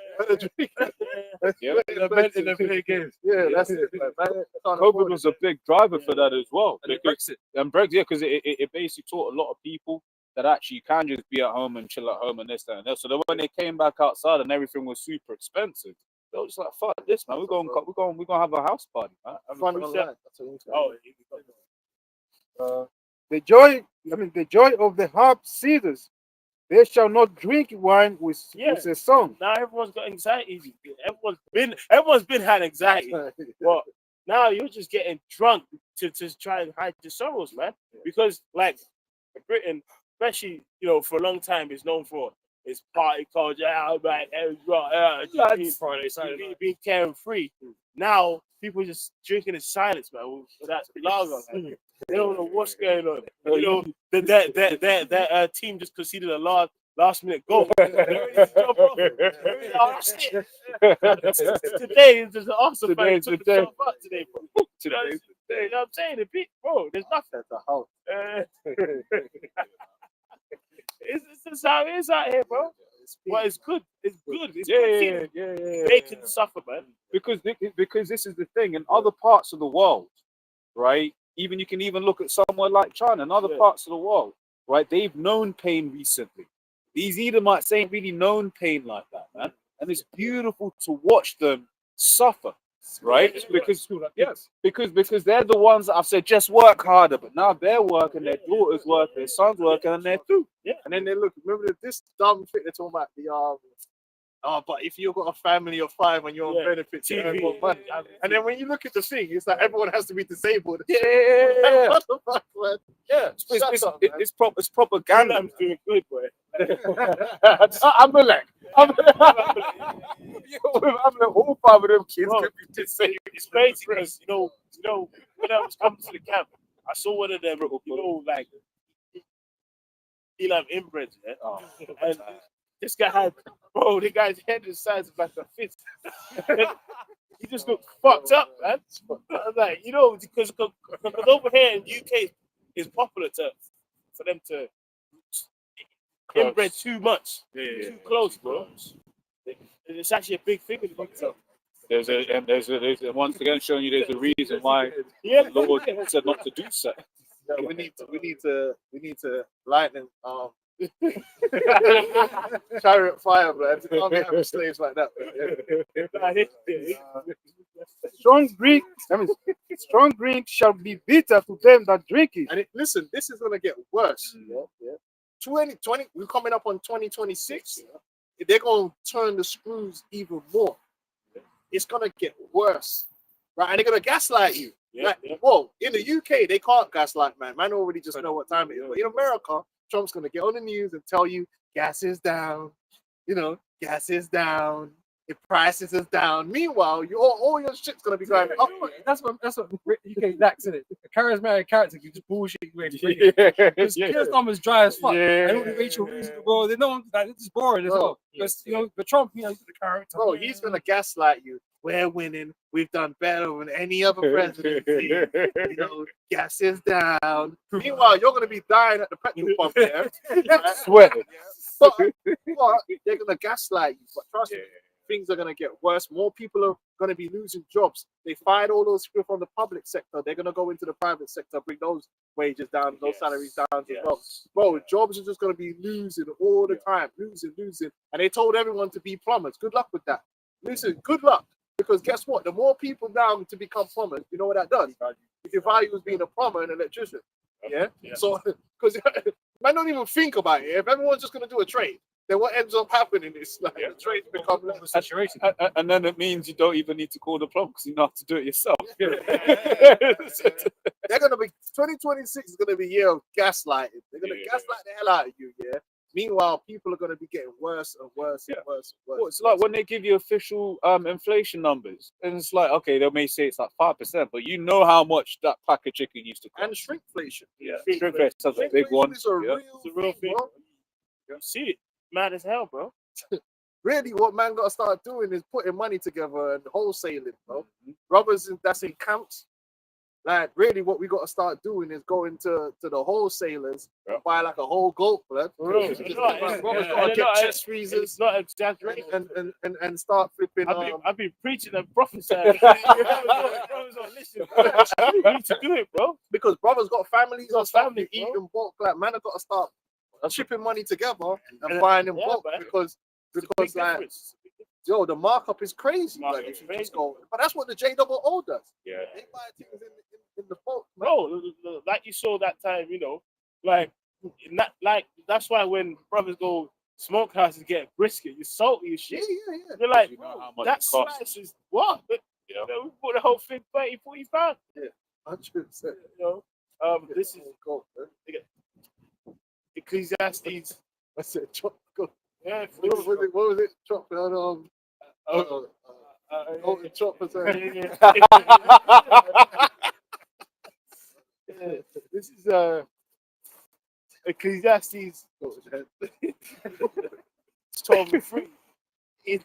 drink. In the play games. Yeah, that's it. COVID was a big driver for that as well. And Brexit, because it basically taught a lot of people that actually you can just be at home and chill at home and this, that, and that. So then when they came back outside and everything was super expensive, they were just like, "Fuck this, man! We're gonna have a house party, man." The joy of the harp seizes. They shall not drink wine with a song. Now everyone's got anxiety. Everyone's been had anxiety. But now you're just getting drunk to try and hide your sorrows, man. Because like Britain, especially for a long time, is known for its party culture, being carefree. Now people just drinking in silence, man. That's lager. They don't know what's going on. That team just conceded a last minute goal. Today there's an Arsenal fan took himself out today, bro. You know what I'm saying? Bro, there's nothing. It's just how it is out here, bro. But it's good. It's good. It's good. Yeah. They can suffer, man. Because this is the thing. In other parts of the world, right? You can even look at somewhere like China and other parts of the world, right? They've known pain recently. These Edomites ain't really known pain like that, man. And it's beautiful to watch them suffer, right? Because they're the ones that I've said just work harder, but now they're working, their daughters work, their sons working, and they're through. Yeah. And then they look. Remember this dumb thing they're talking about the but if you've got a family of 5 and you're on benefits, you earn more money. And then when you look at the thing, it's like everyone has to be disabled. Yeah. What the fuck, man? Yeah. It's propaganda. I'm doing good, boy. I'm like, all 5 of them kids could be disabled. It's crazy because when I was coming to the camp, I saw one of them, like Elam inbreds, and this guy had, the guy's head the size of like a fist. He just looked fucked up, man. Like, because over here in the UK, it's popular for them to inbred too much, too close, bro. It's actually a big thing in the UK. There's once again showing you there's a reason why the Lord said not to do so. No, we need to lighten chariot fire, man. You can't be having slaves like that. Strong drink shall be bitter to them that drink it. And listen, this is gonna get worse. 2020, we're coming up on 2026. They're gonna turn the screws even more. It's gonna get worse. right? And they're gonna gaslight you. Yeah, Like, yeah. whoa, in the UK, they can't gaslight, man. Man already just know what time it is. But in America, Trump's gonna get on the news and tell you gas is down. You know, gas is down. The prices is down. Meanwhile, all your shit's gonna be going up. That's what UK lacks, isn't it? A charismatic character can just bullshit you into because Keir Starmer's dry as fuck. And all the Rachel Reeves in the world, they know like it's boring as well. Because but Trump, he's the character. Bro, he's gonna gaslight you. We're winning. We've done better than any other presidency. You know, gas is down. Meanwhile, you're gonna be dying at the petrol pump there. Sweating. But they're gonna gaslight you. But trust me, things are gonna get worse. More people are gonna be losing jobs. They fired all those people from the public sector. They're gonna go into the private sector, bring those wages down, those salaries down as well. Bro, jobs are just gonna be losing all the time, losing. And they told everyone to be plumbers. Good luck with that. Listen, good luck. Because guess what? The more people now to become plumbers, you know what that does? It devalues being a plumber and an electrician. Yeah? So, because man don't even think about it. If everyone's just going to do a trade, then what ends up happening is like the trades become less. Saturation. And then it means you don't even need to call the plumber because you know how to do it yourself. They're going to be, 2026 is going to be a year of gaslighting. They're going to gaslight the hell out of you, yeah? Meanwhile, people are going to be getting worse and worse and worse and worse. Well, it's like when they give you official inflation numbers, and it's like, okay, they may say it's like 5%, but you know how much that pack of chicken used to cost. And shrinkflation. Shrinkflation is a big one. It's a real thing, bro. You see it, mad as hell, bro. Really, what man got to start doing is putting money together and wholesaling, bro. Brothers that's in camps. Like, really, what we got to start doing is going to the wholesalers and buy like a whole goat, blood. Brothers got to get chest freezers. It's not exaggerating. And start flipping. I've been preaching and prophesying. Brothers don't listen. You need to do it, bro. Because brothers got families and stuff to eat bro. in bulk. Like, man, I got to start chipping money together and buying in bulk because like, yo, the markup is crazy. Like, if you just go, but that's what the JOO does. Yeah, they buy things in the bulk, bro. Like you saw that time, you know, like that's why when brothers go smokehouse and get brisket, you're salty as shit. Yeah. You're like, that slice is what? You know, we bought the whole thing 30, 40 pounds. Yeah, 100%. You know, this is gold, man. Ecclesiastes. I said, chop. Yeah, what was it? Chop. Chop. This is Ecclesiastes 12:3. In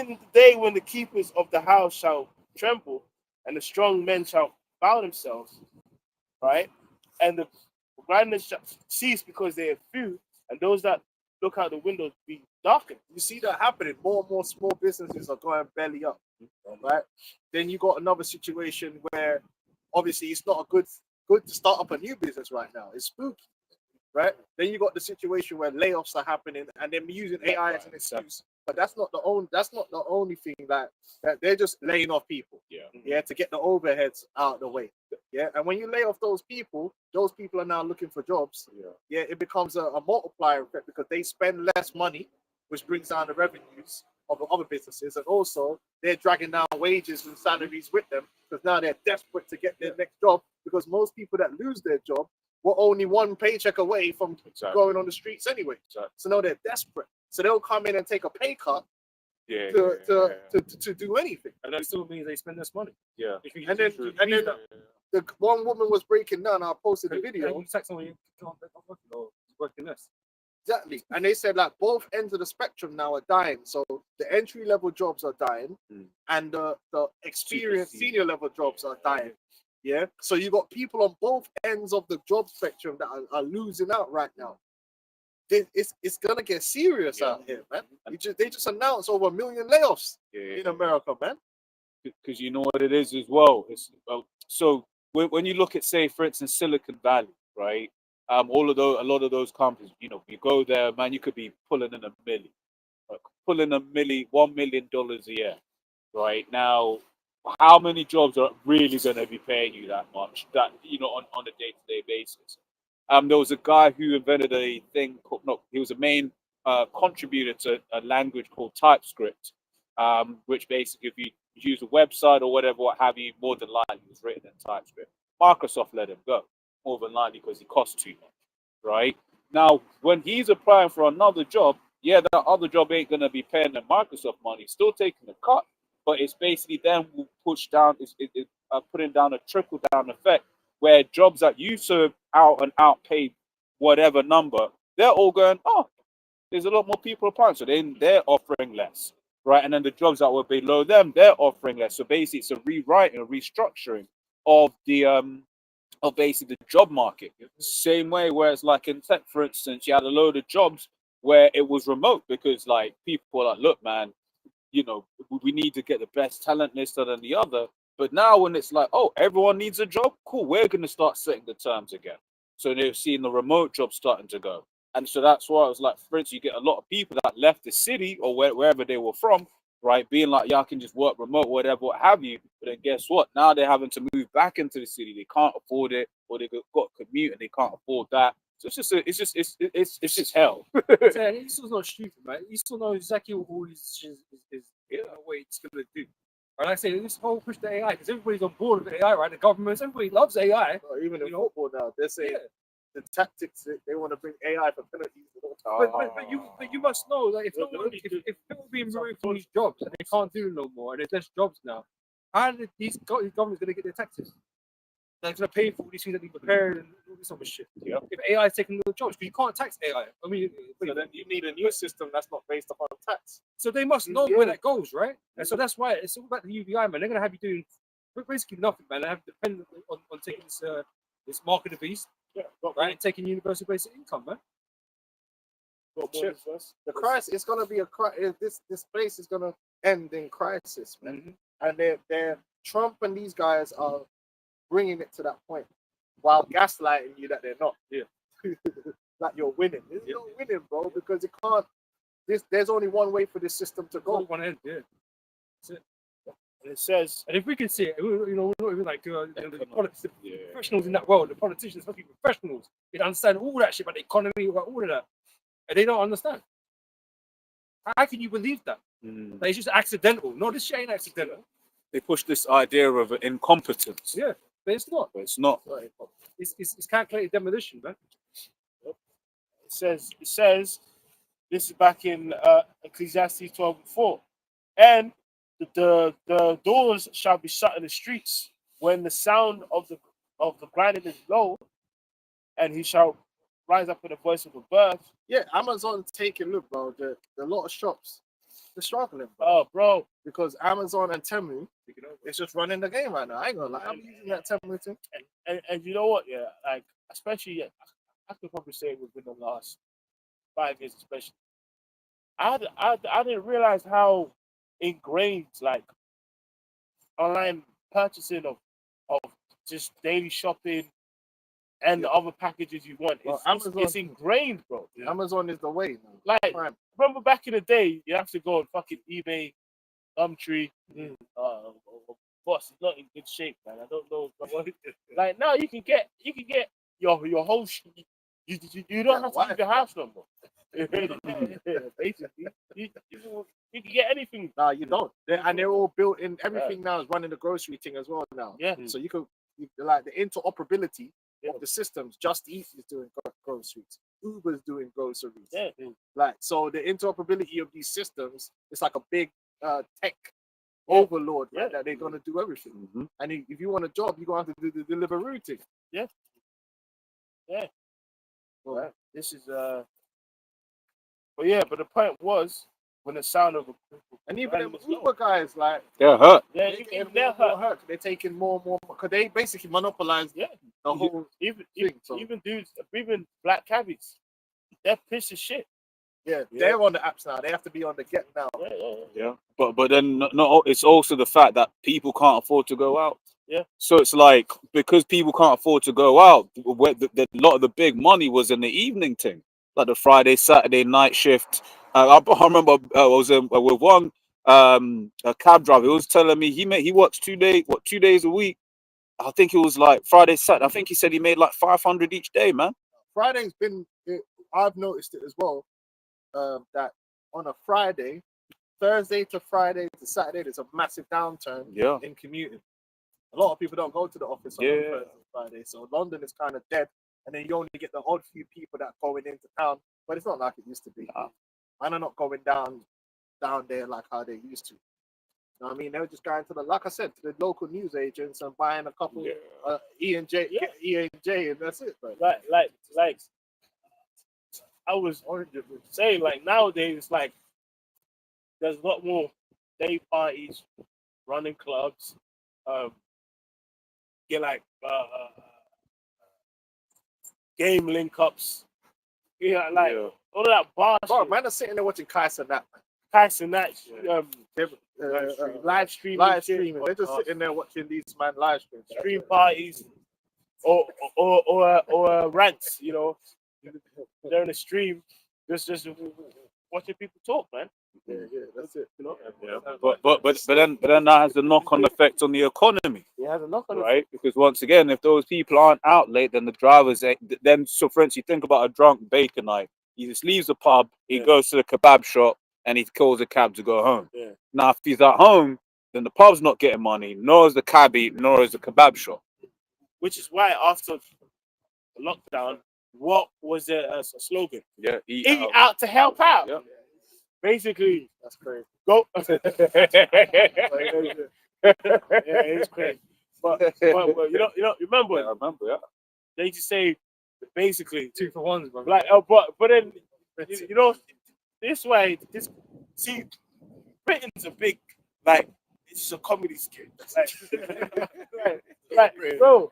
the day when the keepers of the house shall tremble, and the strong men shall bow themselves, right? And the blindness shall cease because they are few, and those that look out the windows be darkened. You see that happening. More and more small businesses are going belly up, right? Then you got another situation where obviously it's not good to start up a new business right now. It's spooky, right? Then you got the situation where layoffs are happening and they're using AI as an excuse. But that's not the only thing that they're just laying off people. Yeah, to get the overheads out of the way. Yeah, and when you lay off those people are now looking for jobs. Yeah, it becomes a multiplier effect because they spend less money, which brings down the revenues of other businesses, and also they're dragging down wages and salaries with them because now they're desperate to get their next job because most people that lose their job were only one paycheck away from going on the streets anyway. So now they're desperate. So they'll come in and take a pay cut to do anything. And that still means they spend less money. Yeah. And then the one woman was breaking down. I posted a video. You text someone, working less. Exactly. And they said like both ends of the spectrum now are dying. So the entry level jobs are dying and the experienced senior level jobs are dying. Yeah. So you got people on both ends of the job spectrum that are losing out right now. It's gonna get serious out here, man. They just announced over 1 million layoffs in America, man. Because you know what it is as well. So when you look at, say, for instance, Silicon Valley, right? A lot of those companies, you know, you go there, man, you could be pulling in $1 million a year, right? Now, how many jobs are really going to be paying you that much? That, you know, on a day-to-day basis. There was a guy who invented a thing called, he was a main contributor to a language called TypeScript, which basically, if use a website or whatever, what have you, more than likely it was written in TypeScript. Microsoft let him go, more than likely because he cost too much, right? Now, when he's applying for another job, yeah, that other job ain't going to be paying the Microsoft money, he's still taking a cut, but it's basically then will push down, putting down a trickle down effect where jobs that you serve out and out paid whatever number, they're all going, oh, there's a lot more people applying, so they're offering less, right? And then the jobs that were below them, they're offering less. So basically, it's a rewriting, a restructuring of the of basically the job market. Same way, whereas like in tech, for instance, you had a load of jobs where it was remote because like people were like, look, man, you know, we need to get the best talent this than the other. But now when it's like, oh, everyone needs a job, cool, we're going to start setting the terms again. So they're seeing the remote jobs starting to go. And so that's why I was like, for instance, you get a lot of people that left the city or wherever they were from, right, being like, yeah, I can just work remote, whatever, what have you. But then guess what? Now they're having to move back into the city. They can't afford it, or they've got to commute and they can't afford that. So it's just hell. Yeah, he still not stupid, man. He still knows exactly what all his what he's gonna do. And like I say, this whole push to AI, because everybody's on board with AI, right? The governments, everybody loves AI. Or even in football now, they're saying the tactics they want to bring AI for penalties. But you must know that if people are being removed from these jobs and they can't do it no more, and there's less jobs now, how are these governments going to get their taxes? They're going to pay for all these things that they prepared and all this other shit. Yeah. If AI is taking the jobs, because you can't tax AI. I mean, So then you need a new system that's not based upon tax. so they must know where that goes, right? And so that's why it's all about the UBI, man. They're going to have you doing basically nothing, man. They have to depend on taking this market of beast, right? And taking universal basic income, man. The crisis is going to be a crisis. This place is going to end in crisis, man. And they're Trump and these guys are bringing it to that point while gaslighting you that they're not. Yeah. Like you're winning. You're not winning, bro, because it can't. There's only one way for this system to go. One end, yeah. That's it. And it says, and if we can see it, you know, we're not even like the professionals in that world, the politicians, supposed to be professionals. They understand all that shit about the economy, about all of that, and they don't understand. How can you believe that? Like, it's just accidental. No, this shit ain't accidental. They push this idea of incompetence. Yeah, but it's not. But it's not. It's calculated demolition, man. it says, this is back in Ecclesiastes 12:4, and the doors shall be shut in the streets when the sound of the grinding is low, and he shall rise up with the voice of a bird. Yeah, Amazon's taking, look, bro, a lot of shops, they're struggling, bro. Oh, bro. Because Amazon and Temu, it's just running the game right now. I ain't gonna lie, I'm using that Temu thing. And you know what, yeah, like, especially, I could probably say within the last 5 years, especially, I didn't realize how ingrained, like, online purchasing of just daily shopping and the other packages you want. It's ingrained, bro. Yeah. Amazon is the way, man. Like, remember back in the day, you have to go on fucking eBay, Gumtree. Boss is not in good shape, man. I don't know. Like now, you can get your whole. You don't have to leave your house number. Basically, you can get anything. Nah, you don't. And they're all built in. Everything now is running the grocery thing as well now. Yeah. So you can like the interoperability of the systems. Just Eat is doing groceries. Uber's doing groceries. Yeah. Like so, the interoperability of these systems, it's like a big tech overlord, right? That they're gonna do everything. And if you want a job, you're gonna have to do the Deliveroo thing. Yeah. Well, this is But the point was when the sound of and even them Uber guys, like they're hurt. Yeah, even they're hurt. They're taking more and more because they basically monopolize the whole even thing. even dudes, even black cabbies, they're pissed as shit. Yeah, they're on the apps now. They have to be on the Get Now. Yeah. But then not it's also the fact that people can't afford to go out. Yeah. So it's like because people can't afford to go out, where a lot of the big money was in the evening thing, like the Friday, Saturday night shift. I remember I was with one a cab driver. He was telling me he works 2 days a week. I think it was like Friday, Saturday. I think he said he made like 500 each day, man. Friday's been. I've noticed it as well. That on a Friday, Thursday to Friday to Saturday, there's a massive downturn Yeah. in commuting. A lot of people don't go to the office on Yeah. Thursday and Friday, so London is kind of dead. And then you only get the odd few people that going into town, but it's not like it used to be. Man are not going down there like how they used to. You know what I mean? They were just going to like I said, to the local news agents and buying a couple E&J, and that's it. Bro. Like I was saying, like nowadays, like there's a lot more day parties, running clubs, get like game link ups, like all of that bar Bro, shit. man are sitting there watching Kais and that. Kais and that, live Streaming. shit, They're just sitting there watching these man live streams. stream parties, or rants. You know, they're in a stream, just watching people talk, man. Yeah, that's it. You know. Yeah. But then that has a knock-on effect on the economy. It has a knock on Right, because once again, if those people aren't out late, then the drivers then. So, for instance, you think about a drunk baker night. He just leaves the pub, he goes to the kebab shop, and he calls a cab to go home. Yeah. Now, if he's at home, then the pub's not getting money, nor is the cabbie, nor is the kebab shop. Which is why after lockdown, what was a slogan? Yeah, Eat out to help out. Yeah. Basically, That's crazy. go. Yeah, it's crazy. But you remember? I remember, yeah. They just say basically 2 for 1s, bro. like, but then this way, see, Britain's a big like it's just a comedy skit. Like, bro,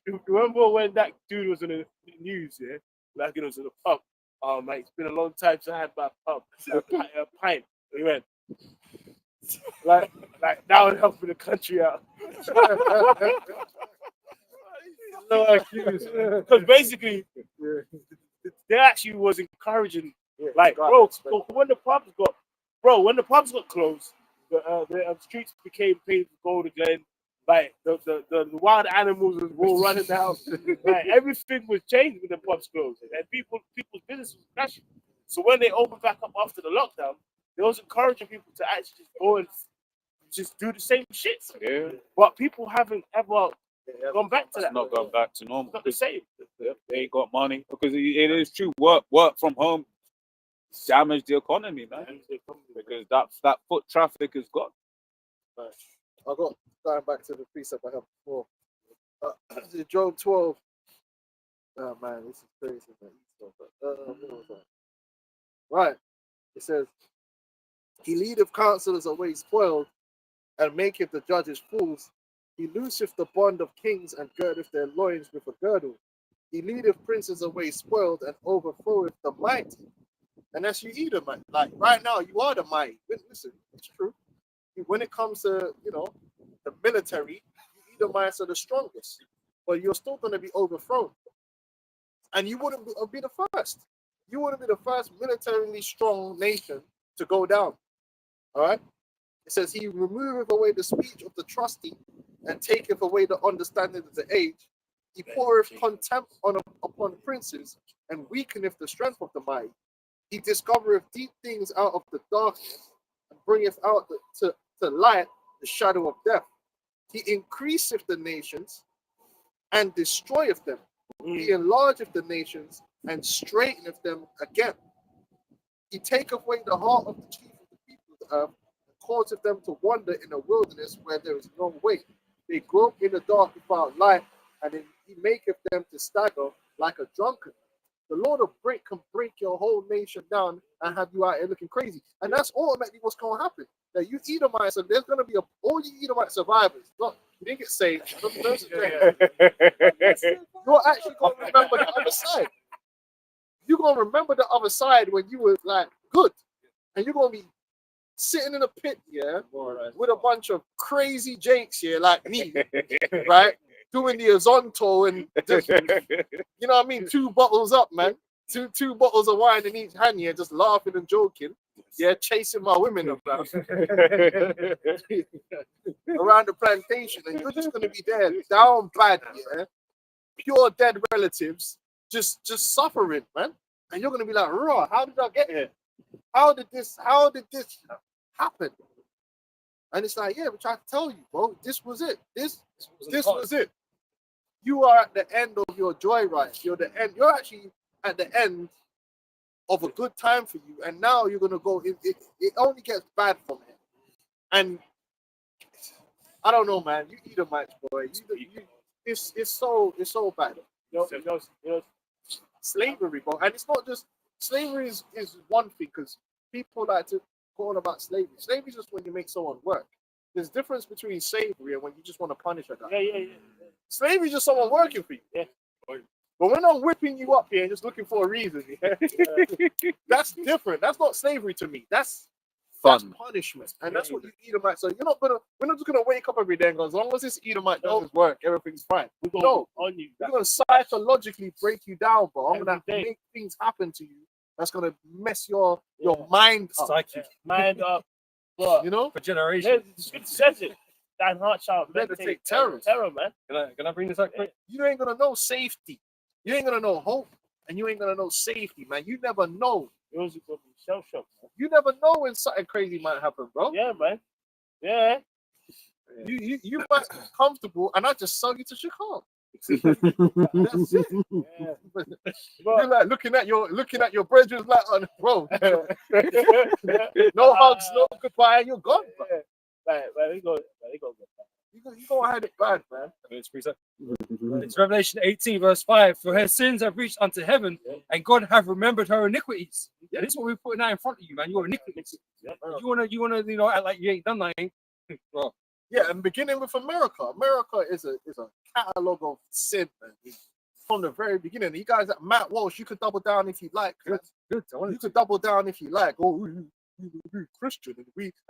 you remember when that dude was in the news? Yeah, like it was in the pub. Oh man, it's been a long time since I had my pub. A pint. He went like that would help the country out. Because basically, they actually was encouraging, like, bro, when the pubs got closed, the streets became paved with gold again. Like the wild animals was all running down. Like everything was changed when the pubs closed, and people's business was crashing. So when they opened back up after the lockdown, they was encouraging people to actually just go and just do the same shit. Yeah. But people haven't ever gone back to that. It's not going back to normal. Not the same. They ain't got money because it is true. Work from home damaged the economy, man. Because that foot traffic is gone. I got going back to the precept I had before. Job 12. Oh man, this is crazy, man. What was that? Right. It says, he leadeth counselors away spoiled, and maketh the judges fools. He looseth the bond of kings, and girdeth their loins with a girdle. He leadeth princes away spoiled, and overthroweth the mighty. And that's you either, man. Like right now, you are the mighty. Listen, it's true. When it comes to, the military, you Edomites are the strongest. But you're still going to be overthrown. And you wouldn't be the first. You wouldn't be the first militarily strong nation to go down. All right? It says, he removeth away the speech of the trusty, and taketh away the understanding of the age. He poureth contempt upon princes, and weakeneth the strength of the mighty. He discovereth deep things out of the darkness, and bringeth out to light the shadow of death. He increaseth the nations, and destroyeth them. He enlargeth the nations, and straighteneth them again. He taketh away the heart of the chief of the people of the earth, and causeth them to wander in a wilderness where there is no way. They grope in the dark without light, and he maketh them to stagger like a drunkard. The Lord of break can break your whole nation down and have you out here looking crazy. And that's ultimately what's going to happen. That you Edomites, there's going to be all you Edomite survivors. Look, you didn't get saved. You're actually going to remember the other side. You're going to remember the other side when you were like good. And you're going to be sitting in a pit, with a bunch of crazy jakes, like me, right? Doing the Azonto and just, you know what I mean? 2 bottles up, man. Two bottles of wine in each hand, just laughing and joking. Chasing my women around the plantation, and you're just gonna be there down bad, pure dead relatives, just suffering, man. And you're gonna be like, raw, how did I get here? How did this happened. And it's like, yeah, we tried to tell you, bro. This was it. This wasn't hard. was it. You are at the end of your joyride. You're actually at the end of a good time for you. And now you're gonna go. It only gets bad from it. And I don't know, man. You eat a match, boy. It's so bad. You know, slavery, bro. And it's not just slavery is one thing, because people like to go on about slavery. Slavery is just when you make someone work. There's a difference between slavery and when you just want to punish a guy. Yeah. Slavery is just someone working for you. Yeah. But we're not whipping you up here and just looking for a reason. Yeah? That's different. That's not slavery to me. That's punishment. And that's what you Edomite. So we're not just gonna wake up every day and go, as long as this Edomite does his work, everything's fine. No, on you. we're gonna psychologically break you down, bro. I'm Every gonna day. make things happen to you that's gonna mess your mind up. Psyche Mind up. But You know? for generations. the scripture says it. Thine heart shall Meditate meditate terror. terror, man. Can I bring this up quick? You ain't gonna know safety. You ain't gonna know hope, and you ain't gonna know safety, man. You never know. Yours is gonna be shell shock, man. You never know when something crazy might happen, bro. Yeah, man. Yeah. You might be comfortable, and I just sell you to Chicago. That's it. Yeah. You're like looking at your brethren like, oh, bro. No hugs, no goodbye, you're gone, bro. Right, we go. You gonna have it bad, man. It's Revelation 18, verse 5. For her sins have reached unto heaven, and God have remembered her iniquities. Yeah, this is what we're putting out in front of you, man. Your iniquities. You wanna, act like you ain't done nothing. Well, Yeah, and beginning with America. America is a catalog of sin, man. From the very beginning. You guys at Matt Walsh, you could double down if you like. good. You could double down if you like. Oh, we Christian,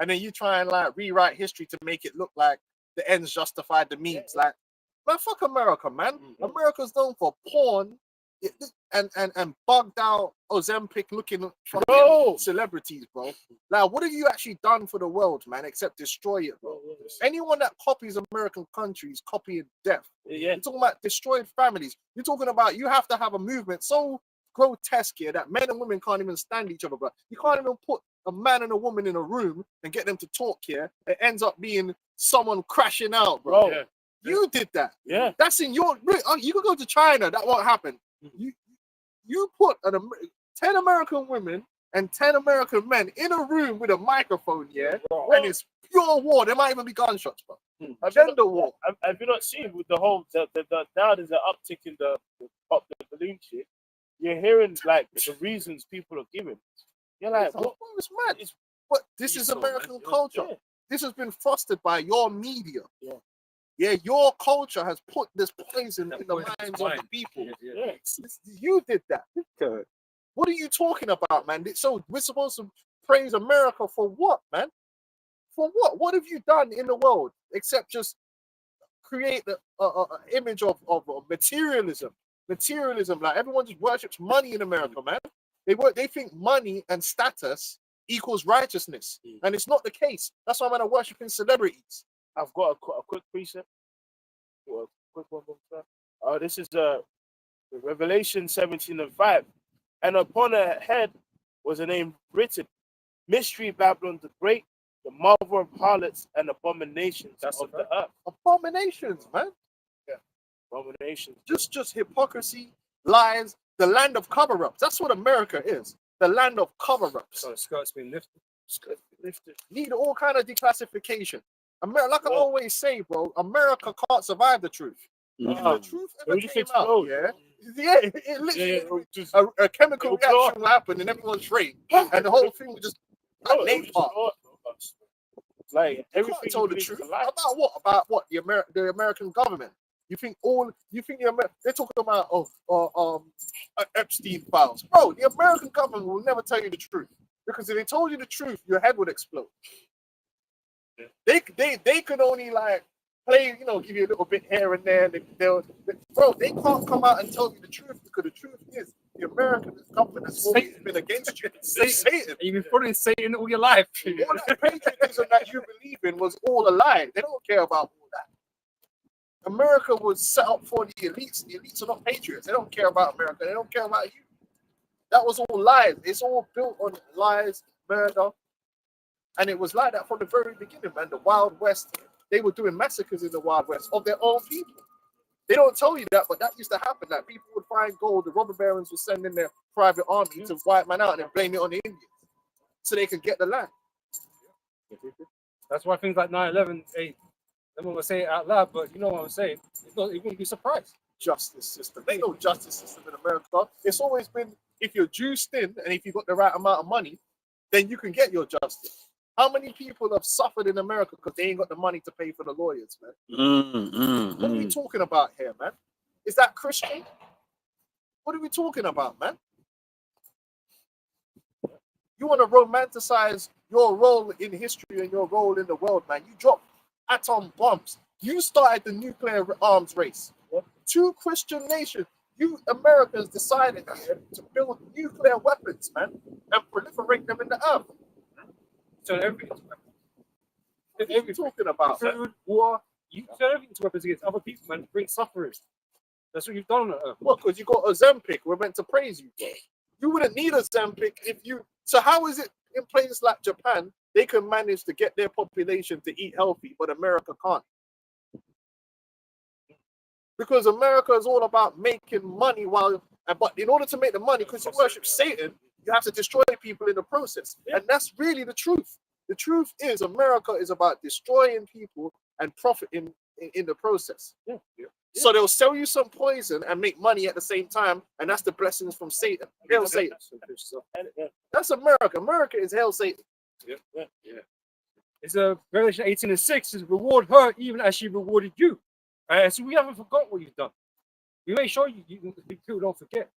and then you try and like rewrite history to make it look like the ends justify the means. Like, man, fuck America, man. America's known for porn and bugged out Ozempic looking fucking celebrities, bro. Like, what have you actually done for the world, man, except destroy it, bro? Anyone that copies American countries, copying death. Yeah. You're talking about destroyed families. You're talking about you have to have a movement so grotesque here that men and women can't even stand each other, bro. You can't even put a man and a woman in a room and get them to talk here. It ends up being someone crashing out, bro. Yeah. You did that. Yeah. That's in your. You could go to China. That won't happen. You put 10 American women and 10 American men in a room with a microphone, yeah, and it's pure war. There might even be gunshots, bro. Agenda war. Have you not seen with the whole now there's an uptick in the balloon shit? You're hearing like the reasons people are giving. You're like, what? It's mad. But this is American culture. Yeah. This has been fostered by your media. Yeah. Your culture has put this poison in the minds of the people. Yeah. You did that. What are you talking about, man? So we're supposed to praise America for what, man? For what? What have you done in the world except just create the image of materialism? Materialism, like everyone just worships money in America, man. They think money and status equals righteousness, and it's not the case. That's why I'm worshiping celebrities. I've got a quick precept. Well, a quick one. This is Revelation 17:5. And upon her head was a name written, Mystery Babylon the Great, the mother of harlots and abominations of the earth. Abominations, man. Yeah. Abominations. Just hypocrisy, lies, the land of cover-ups. That's what America is. The land of cover-ups. So the skirt's been lifted. Need all kind of declassification. Like I always say, bro, America can't survive the truth. The truth ever came out, it literally a chemical reaction will happen in everyone's brain, and the whole thing would just like everything told the truth. About what the American government? You think they're talking about Epstein files, bro? The American government will never tell you the truth, because if they told you the truth, your head would explode. They could only like play, give you a little bit here and there. They can't come out and tell you the truth, because the truth is the American government has always been against you. Satan. You've been following Satan all your life. All that patriotism that you believe in was all a lie. They don't care about all that. America was set up for the elites. The elites are not patriots. They don't care about America. They don't care about you. That was all lies. It's all built on lies, murder, And it was like that from the very beginning, man. The Wild West, they were doing massacres in the Wild West of their own people. They don't tell you that, but that used to happen. That people would find gold. The robber barons would send in their private army to wipe man out and then blame it on the Indians so they could get the land. That's why things like 9/11, hey, I'm gonna say it out loud, but you know what I'm saying. You wouldn't be surprised. Justice system. There's no justice system in America. It's always been if you're juiced in and if you've got the right amount of money, then you can get your justice. How many people have suffered in America because they ain't got the money to pay for the lawyers, man? What are we talking about here, man? Is that Christian? What are we talking about, man? You want to romanticize your role in history and your role in the world, man. You dropped atom bombs. You started the nuclear arms race. Two Christian nations. You Americans decided to build nuclear weapons, man, and proliferate them in the earth. So everything's What are you talking about, man? food, water, you turn everything to weapons against other people, man, bring suffering. That's what you've done on earth. What? Because you got Ozempic. We're meant to praise you, bro. You wouldn't need Ozempic if you. So how is it in places like Japan they can manage to get their population to eat healthy, but America can't? Because America is all about making money but in order to make the money, because you worship Satan, you have to destroy people in the process. And that's really the truth. The truth is America is about destroying people and profiting in the process. So they'll sell you some poison and make money at the same time, and that's the blessings from Satan. Hail Satan. That's America. America is hail Satan. It's a Revelation 18:6 is reward her even as she rewarded you. So we haven't forgot what you've done. We make sure people don't forget.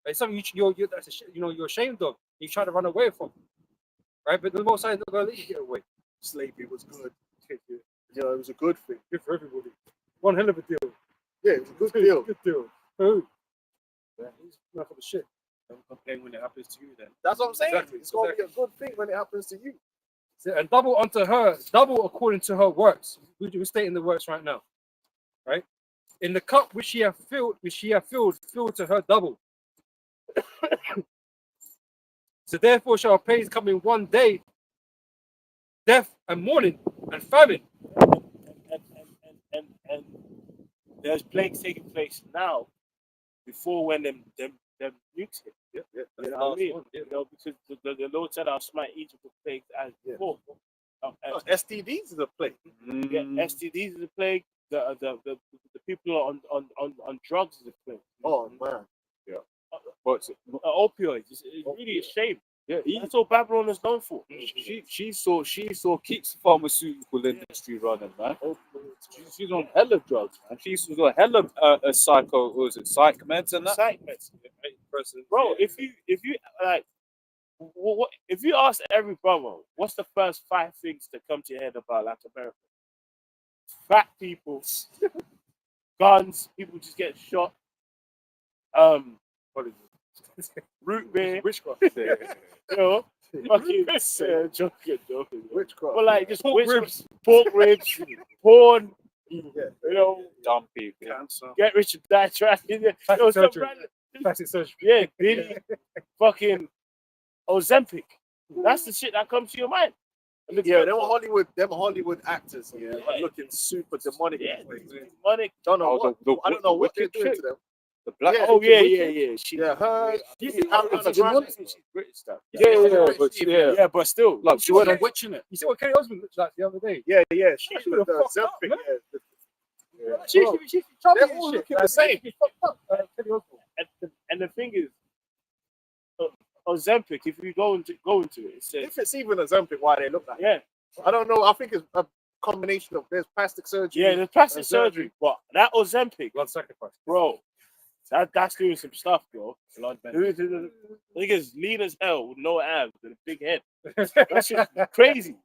It's something you're ashamed of. You try to run away from, right? But the Most High is not going to let you get away. Slavery was good. You know, it was a good thing. Good for everybody. One hell of a deal. Yeah, it was a good deal. Good deal. Who? Yeah, he's enough of the shit. Don't complain when it happens to you. Then That's what I'm saying. Exactly, It's going to be a good thing when it happens to you. and double unto her, double according to her works. We're stating the works right now, right? In the cup which she hath filled to her double. So therefore shall praise come in one day, death and mourning and famine. And there's plagues taking place now before when them nukes hit. You know what I mean? You know, because the Lord said I'll smite Egypt with plagues as before. STDs is a plague. STDs is a plague. The people on drugs is a plague. Oh man. What's it? Opioids. It's really a shame. Yeah, that's all Babylon is known for. She saw keeps the pharmaceutical industry running, man. She's on hella drugs, man. She's on hella psych meds and that. Psych meds. Bro, if you like, if you ask every brother, what's the first 5 things that come to your head about like America? Fat people, guns, people just get shot. Root beer, Witchcraft. you know, fucking joking. Witchcraft. But like just pork ribs, porn, you know, Dumb people. cancer, get rich or die trying. Plastic surgery. Yeah, Billy, fucking Ozempic. That's the shit that comes to your mind. Yeah, them Hollywood actors, looking super demonic. Yeah, demonic. I don't know what they're doing to them. The black. Yeah, Oh yeah. Her. She's British stuff. Yeah, but still, Like she wasn't witching it. You see what Kelly Osbourne looked like the other day? Yeah. She She was would've fucked up, Ozempic. man. Yeah. She's They're all looking the same. Kelly Osbourne. and the thing is, Ozempic. If you go into it says If it's even Ozempic, why they look like? yeah. I don't know. I think it's a combination of there's plastic surgery. Yeah, there's plastic surgery, but that Ozempic, Blood sacrifice. bro, that's doing some stuff, bro. Niggas lean as hell with no abs and a big head. That shit's crazy.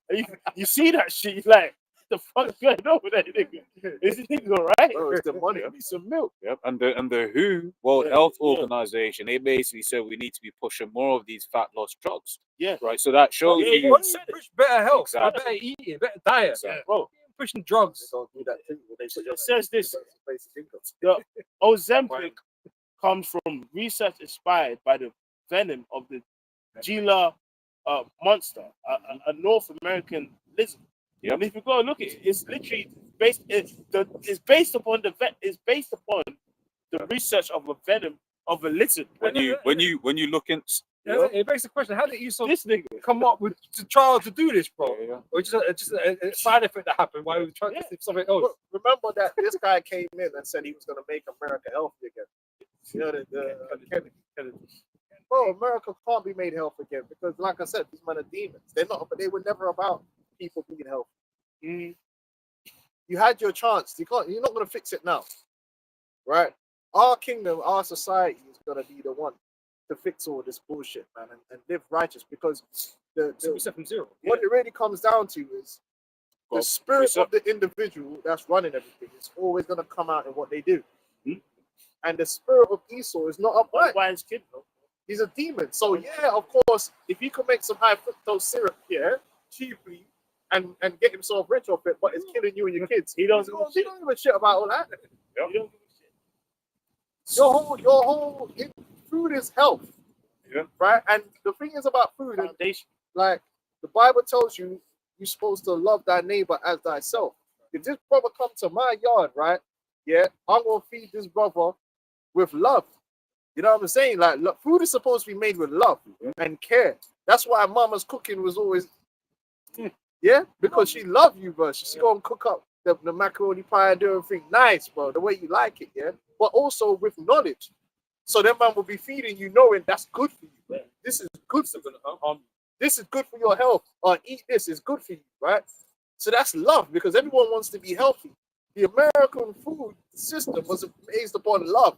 You see that shit, you're like, what the fuck's going on with that nigga? Is this nigga alright? Bro, it's the money. I need some milk. Yep. And the WHO World Health Organization, they basically said we need to be pushing more of these fat loss drugs. Yeah. Right. So that shows Yeah, you. What do you push better health, Exactly. better eating, better diet, Bro, pushing drugs. They don't do that thing where they put it says this. basic income. the Ozempic comes from research inspired by the venom of the Gila monster, a North American lizard. Yep. And if you go and look at it, it's literally based. It's based upon It's based upon the research of a venom of a lizard. When you look in, It begs the question: how did Esau This nigga. come up with the trial to do this, bro? Yeah. Or just a side effect that happened while we were trying to do something else? Remember that this guy came in and said he was going to make America healthy again. You know, bro, America can't be made healthy again because, like I said, these men are demons. They're not, but they were never about people being healthy. You had your chance. You're not going to fix it now, right? Our kingdom, our society is going to be the one to fix all this bullshit, man, and live righteous because From zero. what it really comes down to is the spirit of the individual that's running everything is always going to come out in what they do. And the spirit of Esau is not upright. Why is kid, bro? He's a demon. So yeah, of course, if he could make some high fructose syrup here cheaply and get himself rich off it, but it's killing you and your kids, he don't give a shit about all that. Yep. He don't give a shit. Your whole food is health. Yeah. Right? And the thing is about food, Foundation. like the Bible tells you, you're supposed to love thy neighbor as thyself. If this brother come to my yard, right? Yeah, I'm gonna feed this brother with love. You know what I'm saying? Like, look, food is supposed to be made with love and care. That's why mama's cooking was always, yeah, because she loved you, bro. She's gonna cook up the macaroni pie and do everything nice, bro, the way you like it, yeah. But also with knowledge, so that man will be feeding you, knowing that's good for you. This is good for you. This is good for your health. Or eat this is good for you, right? So that's love because everyone wants to be healthy. The American food system was based upon love.